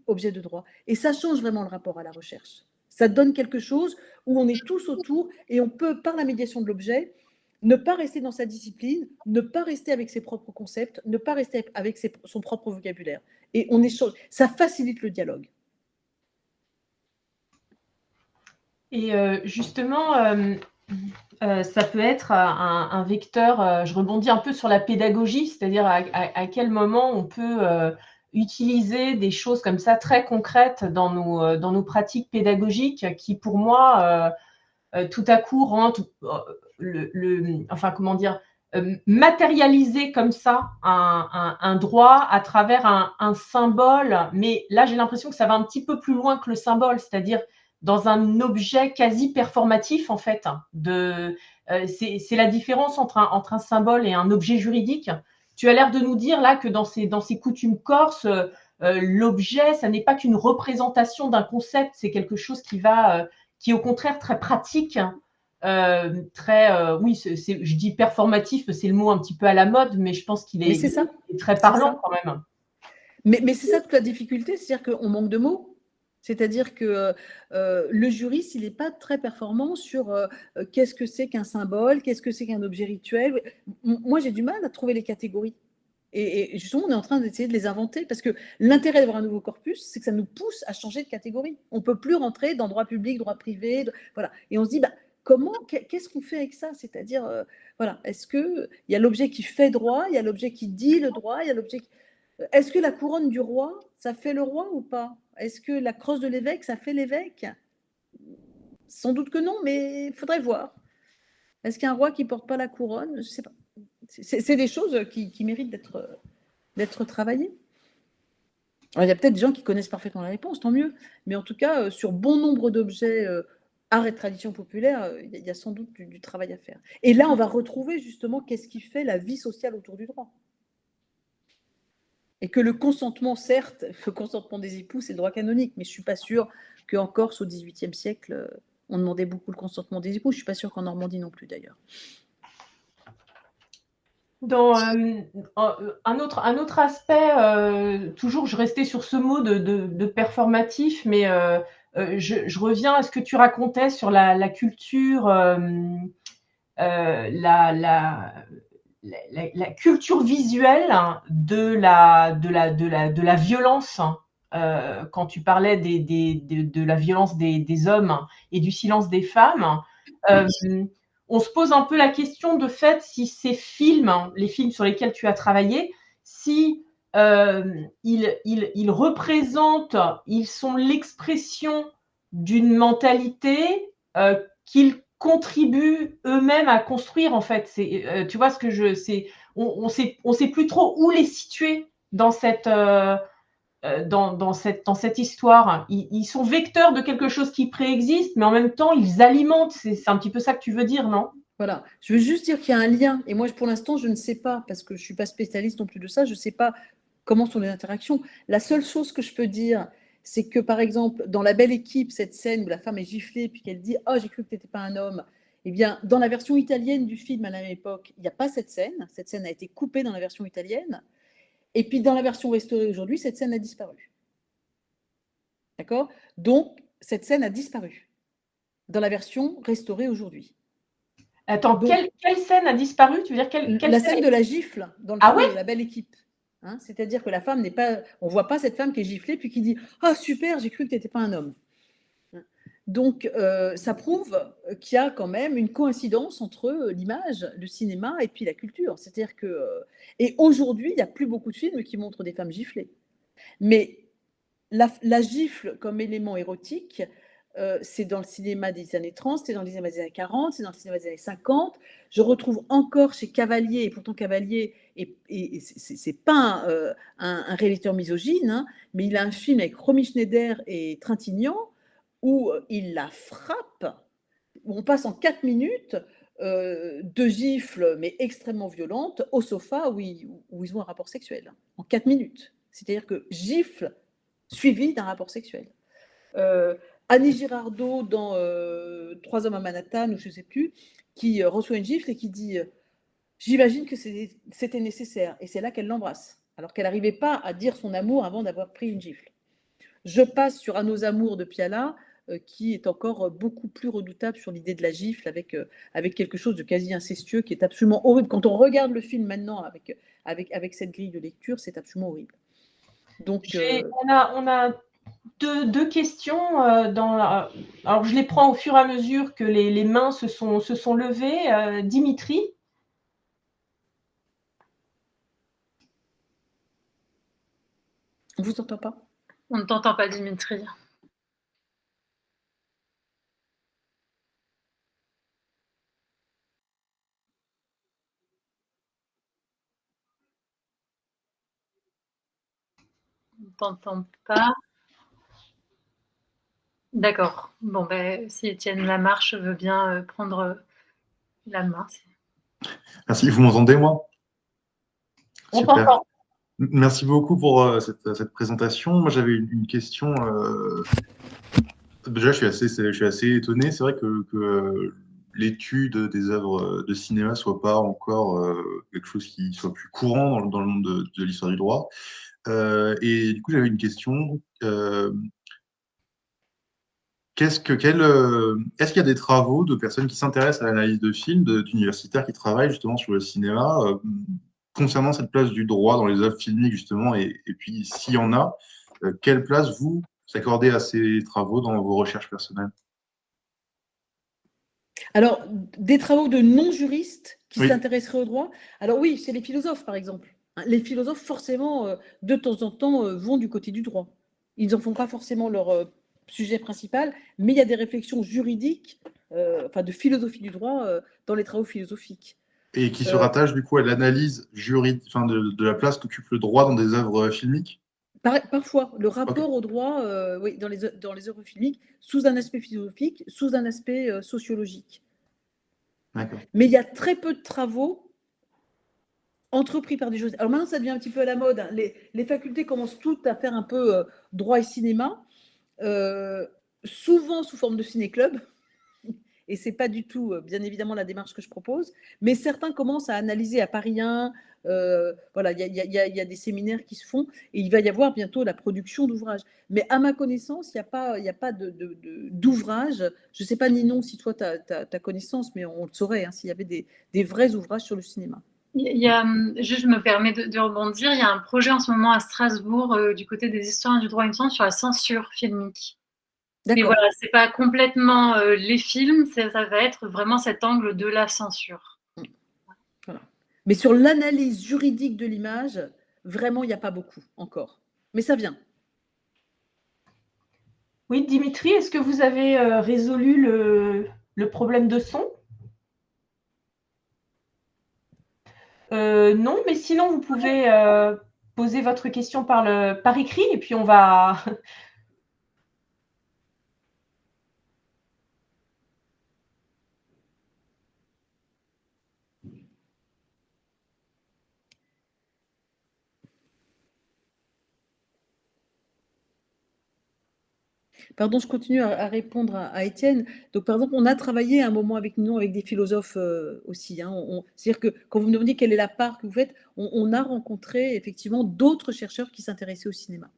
objets de droit. Et ça change vraiment le rapport à la recherche. Ça donne quelque chose où on est tous autour et on peut, par la médiation de l'objet, ne pas rester dans sa discipline, ne pas rester avec ses propres concepts, ne pas rester avec son propre vocabulaire. Et on échange. Ça facilite le dialogue. Et justement, ça peut être un vecteur, je rebondis un peu sur la pédagogie, c'est-à-dire à quel moment on peut utiliser des choses comme ça très concrètes dans nos pratiques pédagogiques qui, pour moi, tout à coup rendent enfin, comment dire, matérialiser comme ça un droit à travers un symbole. Mais là, j'ai l'impression que ça va un petit peu plus loin que le symbole, c'est-à-dire dans un objet quasi performatif, en fait. C'est la différence entre un symbole et un objet juridique. Tu as l'air de nous dire là que dans ces coutumes corses, l'objet, ça n'est pas qu'une représentation d'un concept, c'est quelque chose qui est au contraire très pratique, oui, je dis performatif, c'est le mot un petit peu à la mode, mais je pense qu'il est très parlant quand même. Mais c'est ça toute la difficulté, c'est-à-dire qu'on manque de mots. C'est-à-dire que le juriste, il n'est pas très performant sur qu'est-ce que c'est qu'un symbole, qu'est-ce que c'est qu'un objet rituel. Moi, j'ai du mal à trouver les catégories. Et justement, on est en train d'essayer de les inventer parce que l'intérêt d'avoir un nouveau corpus, c'est que ça nous pousse à changer de catégorie. On ne peut plus rentrer dans droit public, droit privé, voilà. Et on se dit, qu'est-ce qu'on fait avec ça? C'est-à-dire, voilà, est-ce qu'il y a l'objet qui fait droit, il y a l'objet qui dit le droit, il y a l'objet qui... Est-ce que la couronne du roi, ça fait le roi ou pas? Est-ce que la crosse de l'évêque, ça fait l'évêque? Sans doute que non, mais il faudrait voir. Est-ce qu'un roi qui ne porte pas la couronne? Je ne sais pas. C'est des choses qui méritent d'être travaillées. Alors, il y a peut-être des gens qui connaissent parfaitement la réponse, tant mieux. Mais en tout cas, sur bon nombre d'objets art et tradition populaire, il y a sans doute du travail à faire. Et là, on va retrouver justement qu'est-ce qui fait la vie sociale autour du droit. Et que le consentement, certes, le consentement des époux, c'est le droit canonique, mais je ne suis pas sûre qu'en Corse, au XVIIIe siècle, on demandait beaucoup le consentement des époux. Je ne suis pas sûre qu'en Normandie non plus, d'ailleurs. Dans un autre aspect, toujours je restais sur ce mot de performatif, mais je reviens à ce que tu racontais sur la culture, la culture visuelle de la violence, quand tu parlais de la violence des hommes et du silence des femmes. On se pose un peu la question de fait si ces films, les films sur lesquels tu as travaillé, si ils représentent, ils sont l'expression d'une mentalité qu'ils contribuent eux-mêmes à construire, en fait. Tu vois ce que on sait plus trop où les situer dans cette histoire. Ils sont vecteurs de quelque chose qui préexiste, mais en même temps, ils alimentent. C'est un petit peu ça que tu veux dire, non? Voilà. Je veux juste dire qu'il y a un lien. Et moi, pour l'instant, je ne sais pas, parce que je ne suis pas spécialiste non plus de ça, je ne sais pas comment sont les interactions. La seule chose que je peux dire, c'est que, par exemple, dans La Belle Équipe, cette scène où la femme est giflée, puis qu'elle dit « Oh, j'ai cru que tu n'étais pas un homme », eh bien, dans la version italienne du film à la même époque, il n'y a pas cette scène. Cette scène a été coupée dans la version italienne. Et puis, dans la version restaurée aujourd'hui, cette scène a disparu. D'accord? Donc, cette scène a disparu dans la version restaurée aujourd'hui. Attends, donc, quelle scène a disparu? Tu veux dire la scène de la gifle dans le film de La Belle Équipe. Hein, c'est-à-dire que la femme n'est pas... On ne voit pas cette femme qui est giflée puis qui dit « Ah, super, j'ai cru que tu n'étais pas un homme ». Donc, ça prouve qu'il y a quand même une coïncidence entre l'image, le cinéma et puis la culture. C'est-à-dire que... et aujourd'hui, il n'y a plus beaucoup de films qui montrent des femmes giflées. Mais la gifle comme élément érotique, c'est dans le cinéma des années 30, c'est dans le cinéma des années 40, c'est dans le cinéma des années 50. Je retrouve encore chez Cavalier, et pourtant Cavalier, c'est pas un réalisateur misogyne, hein, mais il a un film avec Romy Schneider et Trintignant où il la frappe, où on passe en 4 minutes de gifles, mais extrêmement violentes, au sofa où ils ont un rapport sexuel. En 4 minutes. C'est-à-dire que gifle suivi d'un rapport sexuel. Annie Girardot dans 3 hommes à Manhattan, ou je ne sais plus, qui reçoit une gifle et qui dit j'imagine que c'était nécessaire. Et c'est là qu'elle l'embrasse, alors qu'elle n'arrivait pas à dire son amour avant d'avoir pris une gifle. Je passe sur Un de nos amours de Piala, qui est encore beaucoup plus redoutable sur l'idée de la gifle, avec quelque chose de quasi incestueux qui est absolument horrible. Quand on regarde le film maintenant avec cette grille de lecture, c'est absolument horrible. Donc, on a deux questions. Alors, je les prends au fur et à mesure que les mains se sont levées. Dimitri? On ne vous entend pas? On ne t'entend pas, Dimitri. On ne t'entend pas. D'accord. Bon, ben, si Étienne Lamarche veut bien prendre la main. Merci, vous m'entendez, moi? On Super. t'entend. Merci beaucoup pour cette présentation. Moi, j'avais une question. Déjà, je suis assez étonné. C'est vrai que l'étude des œuvres de cinéma soit pas encore quelque chose qui soit plus courant dans le monde de l'histoire du droit. Et du coup, j'avais une question. Est-ce qu'il y a des travaux de personnes qui s'intéressent à l'analyse de films, d'universitaires qui travaillent justement sur le cinéma, concernant cette place du droit dans les œuvres filmiques, justement, et puis s'il y en a, quelle place vous accordez à ces travaux dans vos recherches personnelles? Alors, des travaux de non-juristes qui Oui. s'intéresseraient au droit. Alors oui, c'est les philosophes, par exemple. Les philosophes, forcément, de temps en temps, vont du côté du droit. Ils n'en font pas forcément leur sujet principal, mais il y a des réflexions juridiques, enfin de philosophie du droit, dans les travaux philosophiques. Et qui se rattache du coup à l'analyse juridique, enfin de la place qu'occupe le droit dans des œuvres filmiques? Parfois, le rapport Ok. au droit, oui, dans les œuvres filmiques, sous un aspect philosophique, sous un aspect sociologique. D'accord. Mais il y a très peu de travaux entrepris par des juristes. Alors maintenant, ça devient un petit peu à la mode, hein. Les facultés commencent toutes à faire un peu droit et cinéma, souvent sous forme de ciné-club. Et ce n'est pas du tout, bien évidemment, la démarche que je propose. Mais certains commencent à analyser à Paris 1. Voilà, il y a des séminaires qui se font et il va y avoir bientôt la production d'ouvrages. Mais à ma connaissance, il n'y a pas d'ouvrage. Je ne sais pas, Ninon, si toi, tu as connaissance, mais on le saurait, hein, s'il y avait des vrais ouvrages sur le cinéma. Juste, je me permets de rebondir. Il y a un projet en ce moment à Strasbourg, du côté des historiens du droit, il me semble, sur la censure filmique. Mais D'accord. voilà, c'est pas complètement les films, ça va être vraiment cet angle de la censure. Voilà. Mais sur l'analyse juridique de l'image, vraiment, il n'y a pas beaucoup encore. Mais ça vient. Oui, Dimitri, est-ce que vous avez résolu le problème de son? Non, mais sinon, vous pouvez poser votre question par écrit et puis on va. Pardon, je continue à répondre à Étienne. Donc, par exemple, on a travaillé à un moment avec nous, avec des philosophes aussi, hein. C'est-à-dire que quand vous me demandez quelle est la part que vous faites, on a rencontré effectivement d'autres chercheurs qui s'intéressaient au cinéma.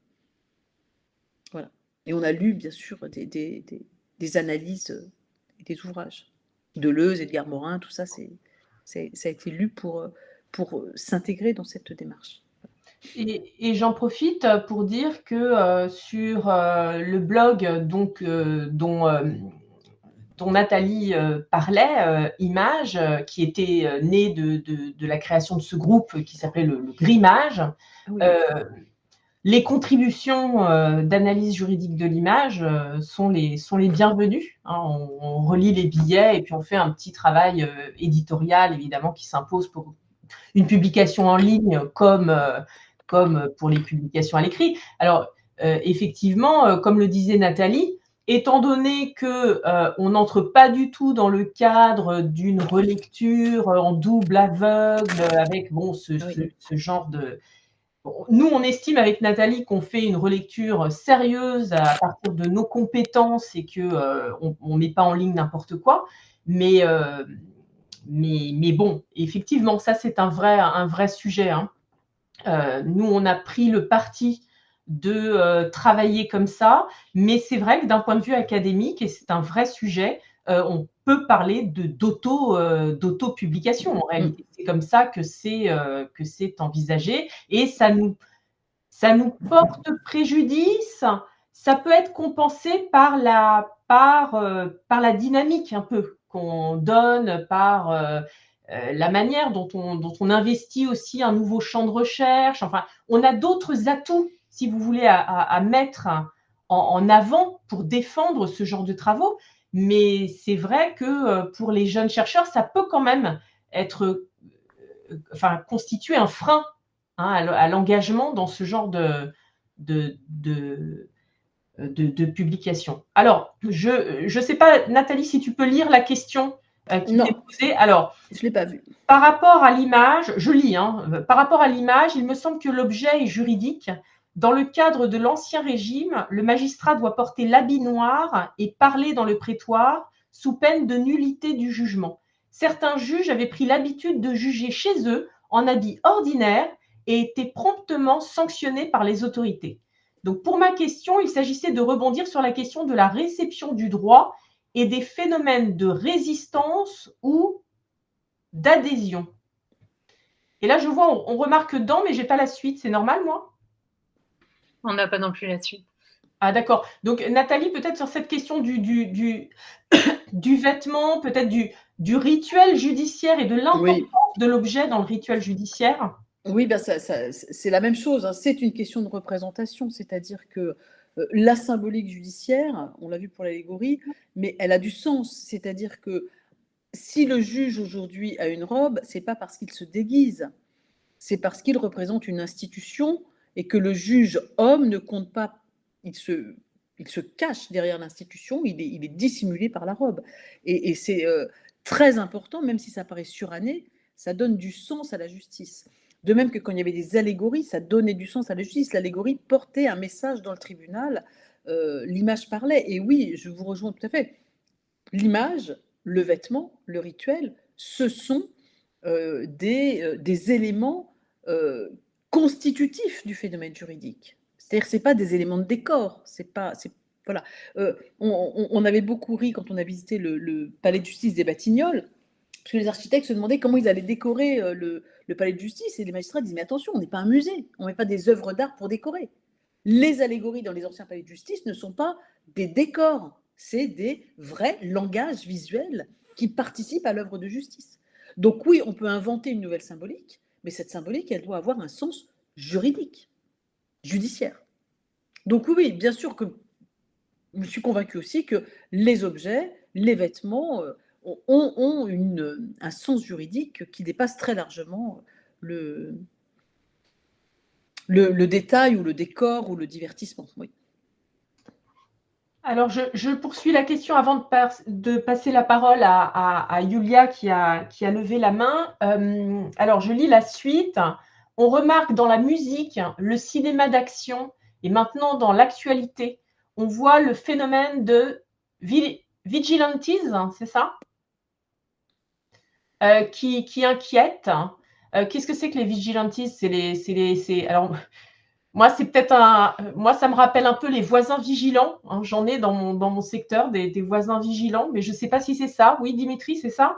Voilà. Et on a lu, bien sûr, des analyses et des ouvrages. Deleuze, Edgar Morin, tout ça, ça a été lu pour s'intégrer dans cette démarche. Et j'en profite pour dire que sur le blog dont Nathalie parlait, Image, qui était né de la création de ce groupe qui s'appelait le Grimage, Ah oui. les contributions d'analyse juridique de l'image sont les bienvenues, hein. On relit les billets et puis on fait un petit travail éditorial, évidemment, qui s'impose pour une publication en ligne comme pour les publications à l'écrit. Alors, effectivement, comme le disait Nathalie, étant donné qu'on n'entre pas du tout dans le cadre d'une relecture en double aveugle avec ce genre de. Nous, on estime avec Nathalie qu'on fait une relecture sérieuse à partir de nos compétences et qu'on ne met pas en ligne n'importe quoi. Mais bon, effectivement, ça, c'est un vrai sujet, hein. Nous, on a pris le parti de travailler comme ça, mais c'est vrai que d'un point de vue académique, et c'est un vrai sujet, on peut parler d'auto-publication en réalité. C'est comme ça que c'est envisagé et ça nous porte préjudice. Ça peut être compensé par la dynamique un peu qu'on donne, par la manière dont on investit aussi un nouveau champ de recherche. Enfin, on a d'autres atouts si vous voulez, à mettre en avant pour défendre ce genre de travaux. Mais c'est vrai que pour les jeunes chercheurs, ça peut quand même constituer un frein à l'engagement dans ce genre de publication. Alors, je ne sais pas, Nathalie, si tu peux lire la question qui t'est posée. Alors, je ne l'ai pas vue. Par rapport à l'image, je lis, par rapport à l'image, il me semble que l'objet est juridique. Dans le cadre de l'Ancien Régime, le magistrat doit porter l'habit noir et parler dans le prétoire sous peine de nullité du jugement. Certains juges avaient pris l'habitude de juger chez eux en habit ordinaire et étaient promptement sanctionnés par les autorités. Donc, pour ma question, il s'agissait de rebondir sur la question de la réception du droit et des phénomènes de résistance ou d'adhésion. Et là, je vois, on remarque dedans, mais je n'ai pas la suite. C'est normal, moi? On n'a pas non plus la suite. Ah, d'accord. Donc, Nathalie, peut-être sur cette question du vêtement, peut-être du rituel judiciaire et de l'importance de l'objet dans le rituel judiciaire. Oui, ben c'est la même chose. C'est une question de représentation, c'est-à-dire que la symbolique judiciaire, on l'a vu pour l'allégorie, mais elle a du sens. C'est-à-dire que si le juge aujourd'hui a une robe, c'est pas parce qu'il se déguise, c'est parce qu'il représente une institution et que le juge homme ne compte pas. Il se cache derrière l'institution, il est dissimulé par la robe. Et c'est très important, même si ça paraît suranné, ça donne du sens à la justice. De même que quand il y avait des allégories, ça donnait du sens à la justice. L'allégorie portait un message dans le tribunal, l'image parlait. Et oui, je vous rejoins tout à fait. L'image, le vêtement, le rituel, ce sont des éléments constitutifs du phénomène juridique. C'est-à-dire que ce n'est pas des éléments de décor. Voilà. On avait beaucoup ri quand on a visité le palais de justice des Batignolles, parce que les architectes se demandaient comment ils allaient décorer le palais de justice, et les magistrats disaient « mais attention, on n'est pas un musée, on ne met pas des œuvres d'art pour décorer ». Les allégories dans les anciens palais de justice ne sont pas des décors, c'est des vrais langages visuels qui participent à l'œuvre de justice. Donc oui, on peut inventer une nouvelle symbolique, mais cette symbolique, elle doit avoir un sens juridique, judiciaire. Donc oui, bien sûr que je suis convaincue aussi que les objets, les vêtements ont un sens juridique qui dépasse très largement le détail ou le décor ou le divertissement. Oui. Alors, je poursuis la question avant de passer la parole à Yulia qui a levé la main. Alors, je lis la suite. On remarque dans la musique, le cinéma d'action et maintenant dans l'actualité, on voit le phénomène de vigilantes, c'est ça, qui inquiète. Qu'est-ce que c'est que les vigilantes? Alors, moi, moi, ça me rappelle un peu les voisins vigilants. J'en ai dans mon secteur des voisins vigilants, mais je ne sais pas si c'est ça. Oui, Dimitri, c'est ça?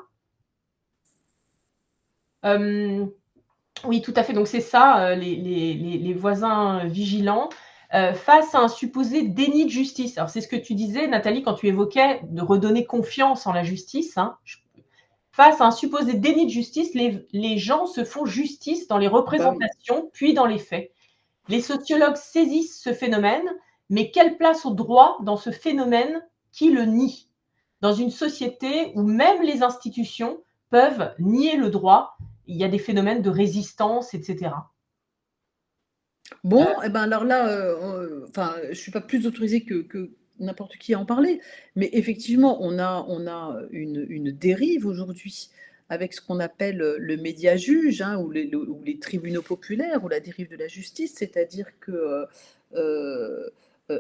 Oui, tout à fait. Donc, c'est ça, les voisins vigilants face à un supposé déni de justice. Alors, c'est ce que tu disais, Nathalie, quand tu évoquais de redonner confiance en la justice. Face à un supposé déni de justice, les gens se font justice dans les représentations, puis dans les faits. Les sociologues saisissent ce phénomène, mais quelle place au droit dans ce phénomène qui le nie? Dans une société où même les institutions peuvent nier le droit, il y a des phénomènes de résistance, etc. Bon, eh ben alors là, je ne suis pas plus autorisée que n'importe qui à en parler, mais effectivement, on a une dérive aujourd'hui avec ce qu'on appelle le média juge, ou les tribunaux populaires, ou la dérive de la justice, c'est-à-dire que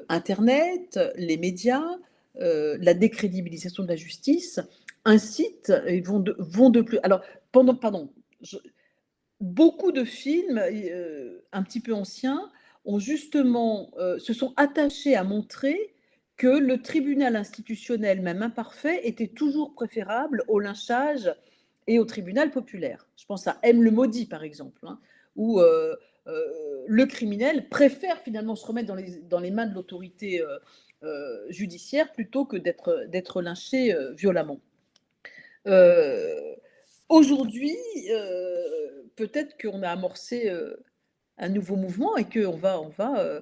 Internet, les médias, la décrédibilisation de la justice incitent et vont de plus. Alors, beaucoup de films un petit peu anciens ont justement se sont attachés à montrer que le tribunal institutionnel, même imparfait, était toujours préférable au lynchage et au tribunal populaire. Je pense à M. le Maudit, par exemple, où le criminel préfère finalement se remettre dans les mains de l'autorité judiciaire plutôt que d'être lynché violemment. Aujourd'hui, peut-être qu'on a amorcé un nouveau mouvement et qu'on va,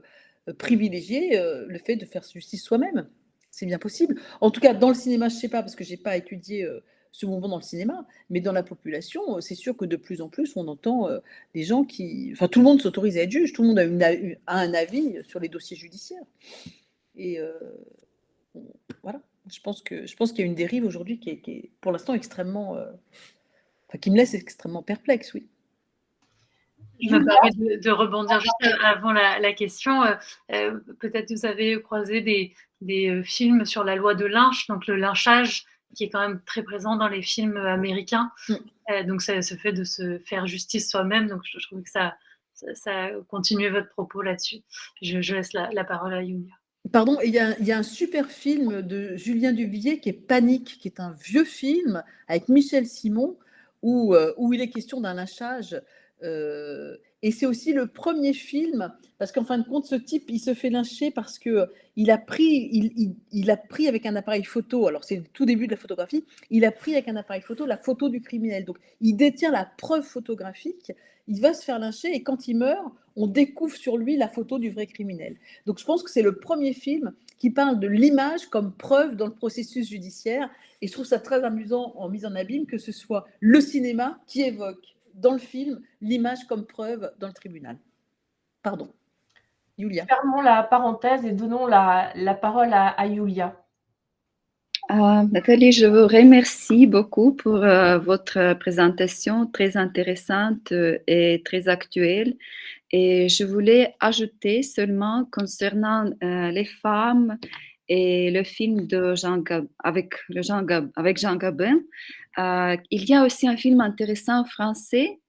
privilégier le fait de faire justice soi-même. C'est bien possible. En tout cas, dans le cinéma, je ne sais pas, parce que je n'ai pas étudié ce mouvement dans le cinéma, mais dans la population, c'est sûr que de plus en plus, on entend des gens qui. Enfin, tout le monde s'autorise à être juge, tout le monde a un avis sur les dossiers judiciaires. Et voilà. Je pense qu'il y a une dérive aujourd'hui qui est pour l'instant extrêmement. Enfin, qui me laisse extrêmement perplexe, oui. Je me permets de rebondir juste avant la question. Peut-être vous avez croisé des films sur la loi de lynch, donc le lynchage, qui est quand même très présent dans les films américains. Donc, ça se fait de se faire justice soi-même. Donc, je trouve que ça continue votre propos là-dessus. Je laisse la parole à Yulia. Pardon, il y a un super film de Julien Duvivier qui est Panique, qui est un vieux film avec Michel Simon, où il est question d'un lynchage. Et c'est aussi le premier film, parce qu'en fin de compte, ce type, il se fait lyncher parce qu'il a pris avec un appareil photo, alors c'est le tout début de la photographie, il a pris avec un appareil photo la photo du criminel. Donc, il détient la preuve photographique, il va se faire lyncher et quand il meurt, on découvre sur lui la photo du vrai criminel. Donc, je pense que c'est le premier film qui parle de l'image comme preuve dans le processus judiciaire. Et je trouve ça très amusant en mise en abîme que ce soit le cinéma qui évoque dans le film l'image comme preuve dans le tribunal. Pardon. Yulia. Fermons la parenthèse et donnons la parole à Yulia. Nathalie, je vous remercie beaucoup pour votre présentation très intéressante et très actuelle. Et je voulais ajouter seulement concernant les femmes et le film de avec Jean Gabin, il y a aussi un film intéressant français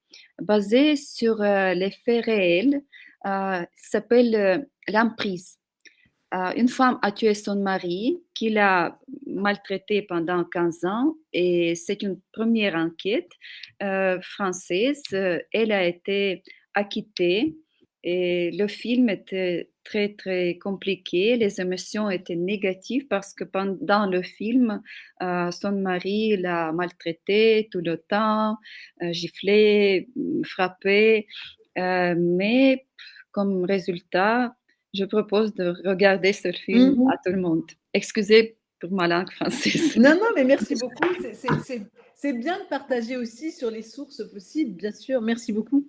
basé sur les faits réels, s'appelle L'emprise. Une femme a tué son mari, qui l'a maltraité pendant 15 ans, et c'est une première enquête française. Elle a été acquittée, et le film était très, très compliqué. Les émotions étaient négatives parce que pendant le film, son mari l'a maltraité tout le temps, giflé, frappé, mais comme résultat, je propose de regarder ce film à tout le monde. Excusez pour ma langue française. Non, mais merci beaucoup. C'est bien de partager aussi sur les sources possibles, bien sûr. Merci beaucoup.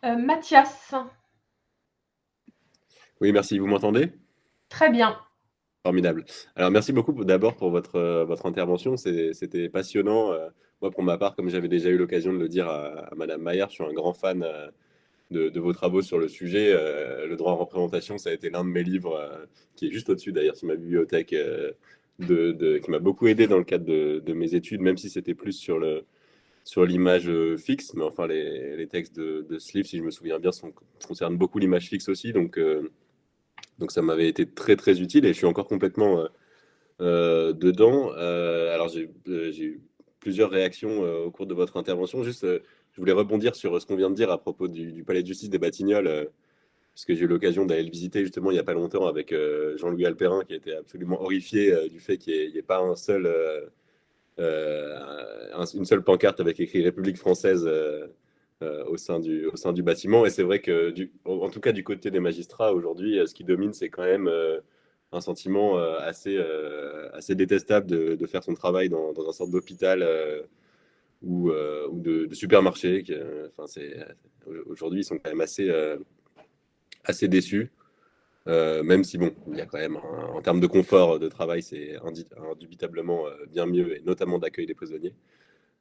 Mathias. Oui, merci. Vous m'entendez ? Très bien. Formidable. Alors, merci beaucoup d'abord pour votre intervention. C'était passionnant. Moi, pour ma part, comme j'avais déjà eu l'occasion de le dire à Madame Maillard, je suis un grand fan de vos travaux sur le sujet. Le droit en représentation, ça a été l'un de mes livres, qui est juste au-dessus d'ailleurs sur ma bibliothèque, qui m'a beaucoup aidé dans le cadre de mes études, même si c'était plus sur l'image fixe. Mais enfin, les textes de ce livre, si je me souviens bien, concernent beaucoup l'image fixe aussi. Donc ça m'avait été très très utile et je suis encore complètement dedans. Alors j'ai eu plusieurs réactions au cours de votre intervention. Juste, je voulais rebondir sur ce qu'on vient de dire à propos du palais de justice des Batignolles, puisque j'ai eu l'occasion d'aller le visiter justement il n'y a pas longtemps avec Jean-Louis Alperin, qui était absolument horrifié du fait qu'il n'y ait pas une seule pancarte avec écrit République française au sein du bâtiment. Et c'est vrai que, en tout cas du côté des magistrats, aujourd'hui, ce qui domine, c'est quand même un sentiment assez détestable de faire son travail dans un sorte d'hôpital ou de supermarché. Aujourd'hui, ils sont quand même assez déçus. Même si, bon, il y a quand même, en termes de confort de travail, c'est indubitablement bien mieux, et notamment d'accueil des prisonniers.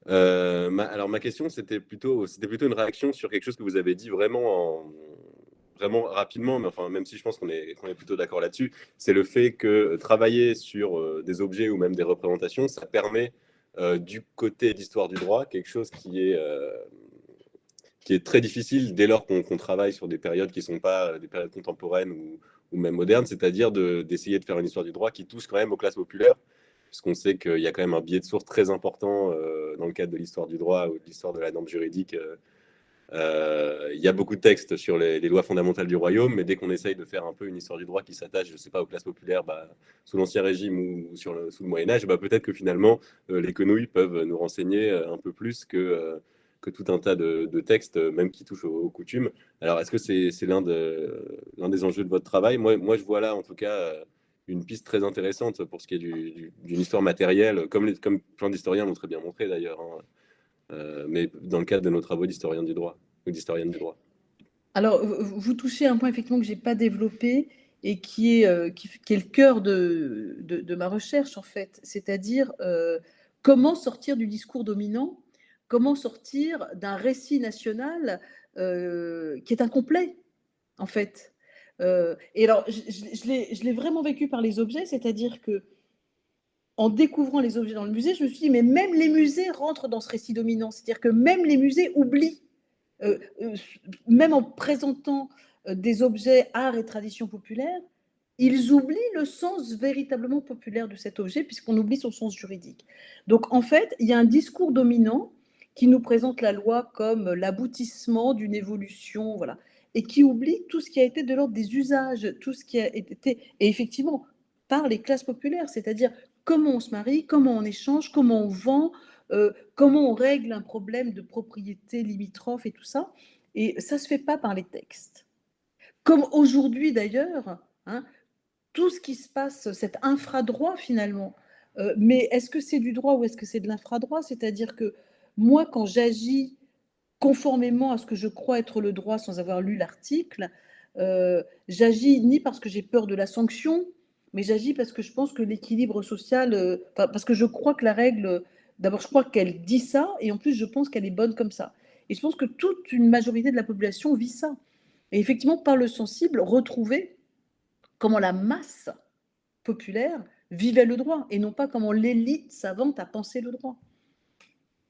Alors ma question, c'était plutôt une réaction sur quelque chose que vous avez dit vraiment rapidement, mais enfin, même si je pense qu'on est plutôt d'accord là-dessus, c'est le fait que travailler sur des objets ou même des représentations, ça permet du côté d'histoire du droit quelque chose qui est très difficile dès lors qu'on travaille sur des périodes qui ne sont pas des périodes contemporaines ou même modernes, c'est-à-dire d'essayer de faire une histoire du droit qui touche quand même aux classes populaires, puisqu'on sait qu'il y a quand même un biais de source très important dans le cadre de l'histoire du droit ou de l'histoire de la norme juridique Il y a beaucoup de textes sur les lois fondamentales du royaume, mais dès qu'on essaye de faire un peu une histoire du droit qui s'attache, je ne sais pas, aux classes populaires sous l'Ancien Régime ou sous le Moyen-Âge, peut-être que finalement, les quenouilles peuvent nous renseigner un peu plus que tout un tas de textes, même qui touchent aux coutumes. Alors, est-ce que c'est l'un des enjeux de votre travail? Moi, je vois là, en tout cas, une piste très intéressante pour ce qui est d'une histoire matérielle, comme plein d'historiens l'ont très bien montré d'ailleurs, hein. Mais dans le cadre de nos travaux d'historien du droit ou d'historienne du droit. Alors, vous touchez un point effectivement que je n'ai pas développé et qui est le cœur de ma recherche, en fait, c'est-à-dire comment sortir du discours dominant, comment sortir d'un récit national qui est incomplet, en fait. Et alors, je l'ai vraiment vécu par les objets, c'est-à-dire que en découvrant les objets dans le musée, je me suis dit, mais même les musées rentrent dans ce récit dominant, c'est-à-dire que même les musées oublient, même en présentant des objets art et tradition populaire, ils oublient le sens véritablement populaire de cet objet, puisqu'on oublie son sens juridique. Donc, en fait, il y a un discours dominant qui nous présente la loi comme l'aboutissement d'une évolution, voilà, et qui oublie tout ce qui a été de l'ordre des usages, tout ce qui a été, et effectivement, par les classes populaires, c'est-à-dire comment on se marie, comment on échange, comment on vend, comment on règle un problème de propriété limitrophe et tout ça. Et ça ne se fait pas par les textes. Comme aujourd'hui d'ailleurs, hein, tout ce qui se passe, cet infradroit finalement. Mais est-ce que c'est du droit ou est-ce que c'est de l'infradroit? C'est-à-dire que moi, quand j'agis conformément à ce que je crois être le droit sans avoir lu l'article, j'agis ni parce que j'ai peur de la sanction, mais j'agis parce que je pense que l'équilibre social, parce que je crois que la règle, d'abord je crois qu'elle dit ça, et en plus je pense qu'elle est bonne comme ça. Et je pense que toute une majorité de la population vit ça. Et effectivement, par le sensible, retrouver comment la masse populaire vivait le droit, et non pas comment l'élite savante a pensé le droit.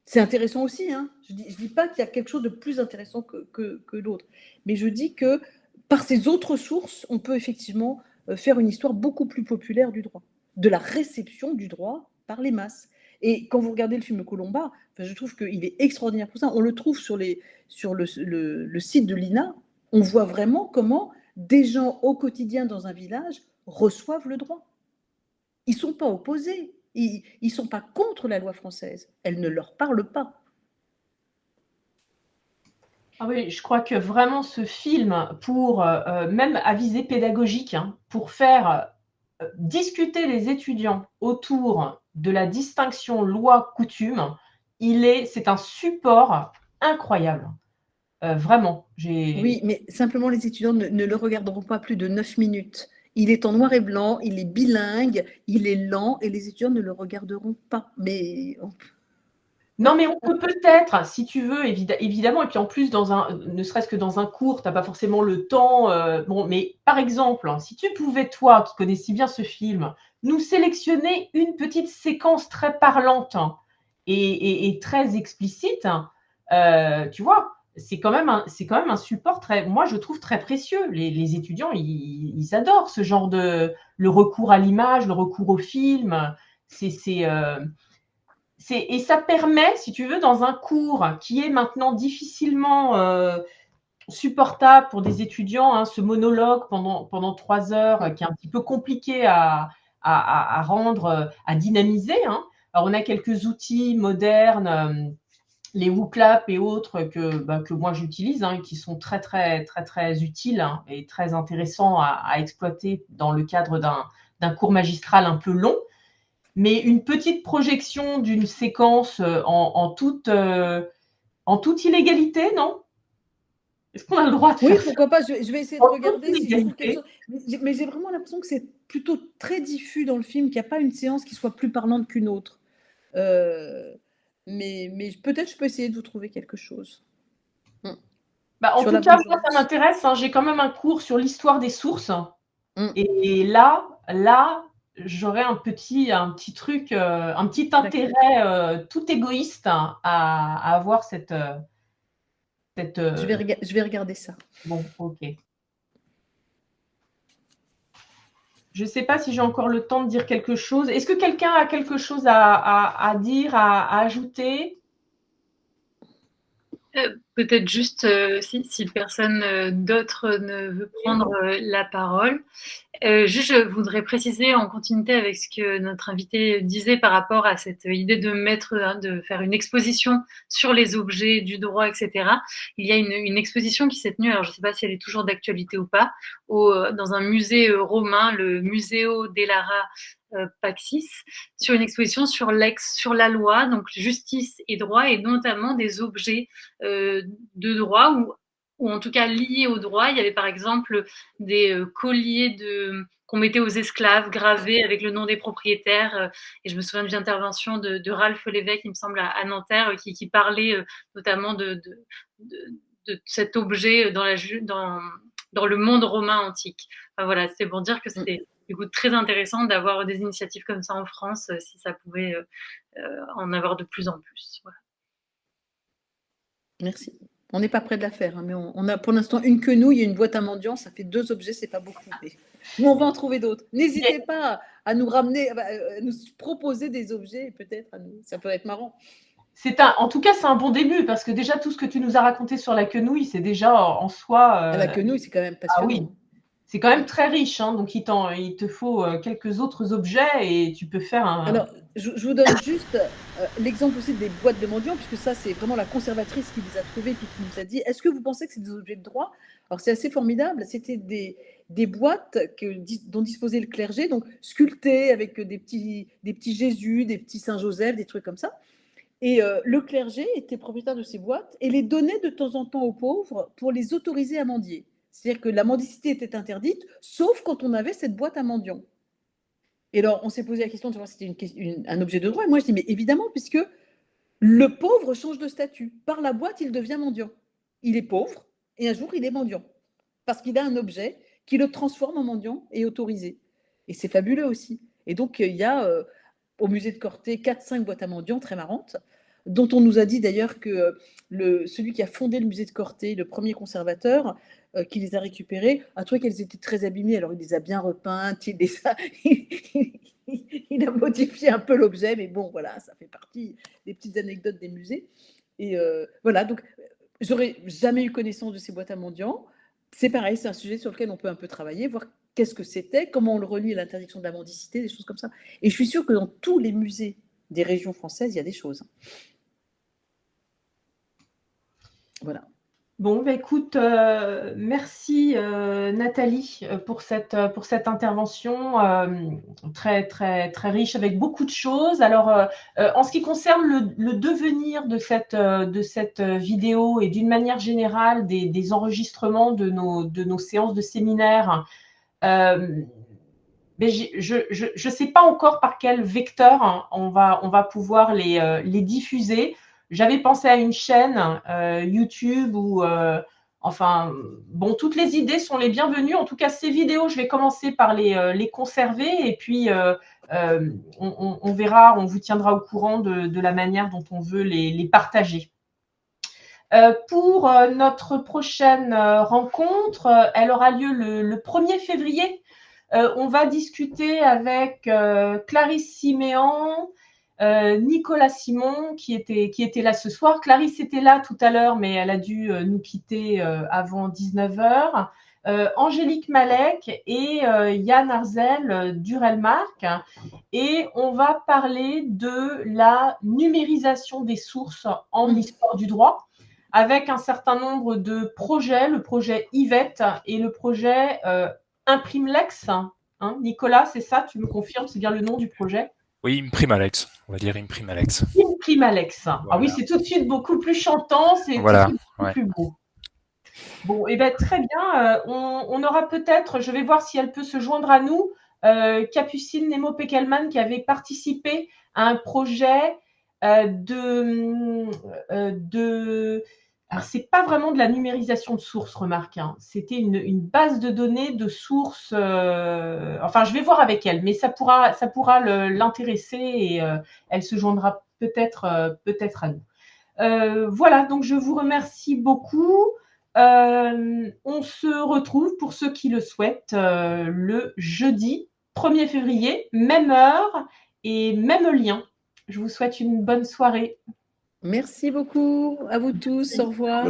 C'est intéressant aussi, hein. Je dis pas qu'il y a quelque chose de plus intéressant que l'autre, mais je dis que par ces autres sources, on peut effectivement faire une histoire beaucoup plus populaire du droit, de la réception du droit par les masses. Et quand vous regardez le film Colomba, je trouve qu'il est extraordinaire pour ça. On le trouve sur le site de l'INA. On voit vraiment comment des gens au quotidien dans un village reçoivent le droit. Ils ne sont pas opposés. Ils ne sont pas contre la loi française. Elle ne leur parle pas. Ah oui, je crois que vraiment ce film, pour même à visée pédagogique, hein, pour faire discuter les étudiants autour de la distinction loi-coutume, c'est un support incroyable. Vraiment. Oui, mais simplement les étudiants ne le regarderont pas plus de 9 minutes. Il est en noir et blanc, il est bilingue, il est lent, et les étudiants ne le regarderont pas. Mais non, mais on peut peut-être, si tu veux, évidemment, et puis en plus, ne serait-ce que dans un cours, tu n'as pas forcément le temps. Bon, mais par exemple, si tu pouvais, toi, qui connais si bien ce film, nous sélectionner une petite séquence très parlante et très explicite, tu vois, c'est quand même un support moi, je trouve très précieux. Les étudiants, ils adorent ce genre le recours à l'image, le recours au film. Et ça permet, si tu veux, dans un cours qui est maintenant difficilement supportable pour des étudiants, hein, ce monologue pendant 3 heures qui est un petit peu compliqué à rendre, à dynamiser, hein. Alors, on a quelques outils modernes, les WooClap et autres que moi j'utilise, hein, qui sont très, très, très, très utiles, hein, et très intéressants à exploiter dans le cadre d'un cours magistral un peu long. Mais une petite projection d'une séquence en toute illégalité, non? Est-ce qu'on a le droit de faire ça? Oui, pourquoi pas, je vais essayer de regarder si je trouve quelque chose. Mais j'ai vraiment l'impression que c'est plutôt très diffus dans le film, qu'il n'y a pas une séance qui soit plus parlante qu'une autre. Mais peut-être je peux essayer de vous trouver quelque chose. En tout cas, moi, ça m'intéresse, hein. J'ai quand même un cours sur l'histoire des sources. Et là, j'aurais un petit truc, un petit intérêt tout égoïste à avoir cette. Je vais regarder ça. Bon, ok. Je ne sais pas si j'ai encore le temps de dire quelque chose. Est-ce que quelqu'un a quelque chose à dire, à ajouter? peut-être juste, si personne d'autre ne veut prendre la parole, juste, je voudrais préciser en continuité avec ce que notre invité disait par rapport à cette idée de faire une exposition sur les objets du droit, etc. Il y a une exposition qui s'est tenue, alors je ne sais pas si elle est toujours d'actualité ou pas, dans un musée romain, le Museo dell'Ara Paxis, sur une exposition sur la loi, donc justice et droit, et notamment des objets de droit ou en tout cas liés au droit. Il y avait par exemple des colliers qu'on mettait aux esclaves gravés avec le nom des propriétaires. Et je me souviens d'une intervention de Ralph Lévesque, il me semble, à Nanterre, qui parlait notamment de cet objet dans le monde romain antique. Enfin, voilà, c'est pour dire que c'était du coup très intéressant d'avoir des initiatives comme ça en France, si ça pouvait en avoir de plus en plus. Voilà. Merci. On n'est pas près de la faire, hein, mais on a pour l'instant une quenouille et une boîte à mendiants. Ça fait 2 objets, c'est pas beaucoup. Mais on va en trouver d'autres. N'hésitez pas à nous ramener, à nous proposer des objets, peut-être. Ça peut être marrant. En tout cas, c'est un bon début parce que déjà, tout ce que tu nous as raconté sur la quenouille, c'est déjà en soi. La quenouille, c'est quand même passionnant. Ah oui. C'est quand même très riche, hein, donc il te faut quelques autres objets et tu peux faire un… Alors, je vous donne juste l'exemple aussi des boîtes de mendiants, puisque ça, c'est vraiment la conservatrice qui les a trouvées et qui nous a dit, est-ce que vous pensez que c'est des objets de droit? Alors, c'est assez formidable. C'était des boîtes dont disposait le clergé, donc sculptées avec des petits Jésus, des petits Saint-Joseph, des trucs comme ça. Et le clergé était propriétaire de ces boîtes et les donnait de temps en temps aux pauvres pour les autoriser à mendier. C'est-à-dire que la mendicité était interdite, sauf quand on avait cette boîte à mendiants. Et alors, on s'est posé la question de savoir si c'était un objet de droit. Et moi, je dis, mais évidemment, puisque le pauvre change de statut. Par la boîte, il devient mendiant. Il est pauvre et un jour, il est mendiant. Parce qu'il a un objet qui le transforme en mendiant et autorisé. Et c'est fabuleux aussi. Et donc, il y a au musée de Corté 4-5 boîtes à mendiants très marrantes, dont on nous a dit d'ailleurs que celui qui a fondé le musée de Corté, le premier conservateur, qui les a récupérées, a trouvé qu'elles étaient très abîmées. Alors, il les a bien repeintes, il a modifié un peu l'objet, mais bon, voilà, ça fait partie des petites anecdotes des musées. Et voilà, donc, j'aurais jamais eu connaissance de ces boîtes à mendiants. C'est pareil, c'est un sujet sur lequel on peut un peu travailler, voir qu'est-ce que c'était, comment on le relie à l'interdiction de la mendicité, des choses comme ça. Et je suis sûre que dans tous les musées des régions françaises, il y a des choses. Voilà. Bon, bah, écoute, merci Nathalie pour cette intervention très, très, très riche avec beaucoup de choses. Alors, en ce qui concerne le devenir de cette vidéo et d'une manière générale des enregistrements de nos séances de séminaire, mais je ne sais pas encore par quel vecteur hein, on va pouvoir les diffuser. J'avais pensé à une chaîne YouTube où, enfin, bon, toutes les idées sont les bienvenues. En tout cas, ces vidéos, je vais commencer par les conserver et puis on verra, on vous tiendra au courant de la manière dont on veut les partager. Pour notre prochaine rencontre, elle aura lieu le 1er février. On va discuter avec Clarisse Siméan, Nicolas Simon qui était là ce soir. Clarisse était là tout à l'heure, mais elle a dû nous quitter avant 19h. Angélique Malek et Yann Arzel d'Urelmark. Et on va parler de la numérisation des sources en histoire du droit avec un certain nombre de projets, le projet Yvette et le projet Imprimelex. Hein, Nicolas, c'est ça, tu me confirmes, c'est bien le nom du projet? Oui, Imprimalex, on va dire Imprimalex. Imprimalex. Voilà. Ah oui, c'est tout de suite beaucoup plus chantant, c'est voilà, tout de suite beaucoup plus beau. Bon, et bien très bien, on aura peut-être, je vais voir si elle peut se joindre à nous, Capucine Nemo-Peckelman qui avait participé à un projet alors, c'est pas vraiment de la numérisation de sources, remarque. Hein. C'était une base de données de sources. Enfin, je vais voir avec elle, mais ça pourra l'intéresser et elle se joindra peut-être à nous. Voilà, donc je vous remercie beaucoup. On se retrouve, pour ceux qui le souhaitent, le jeudi 1er février, même heure et même lien. Je vous souhaite une bonne soirée. Merci beaucoup à vous tous. Au revoir.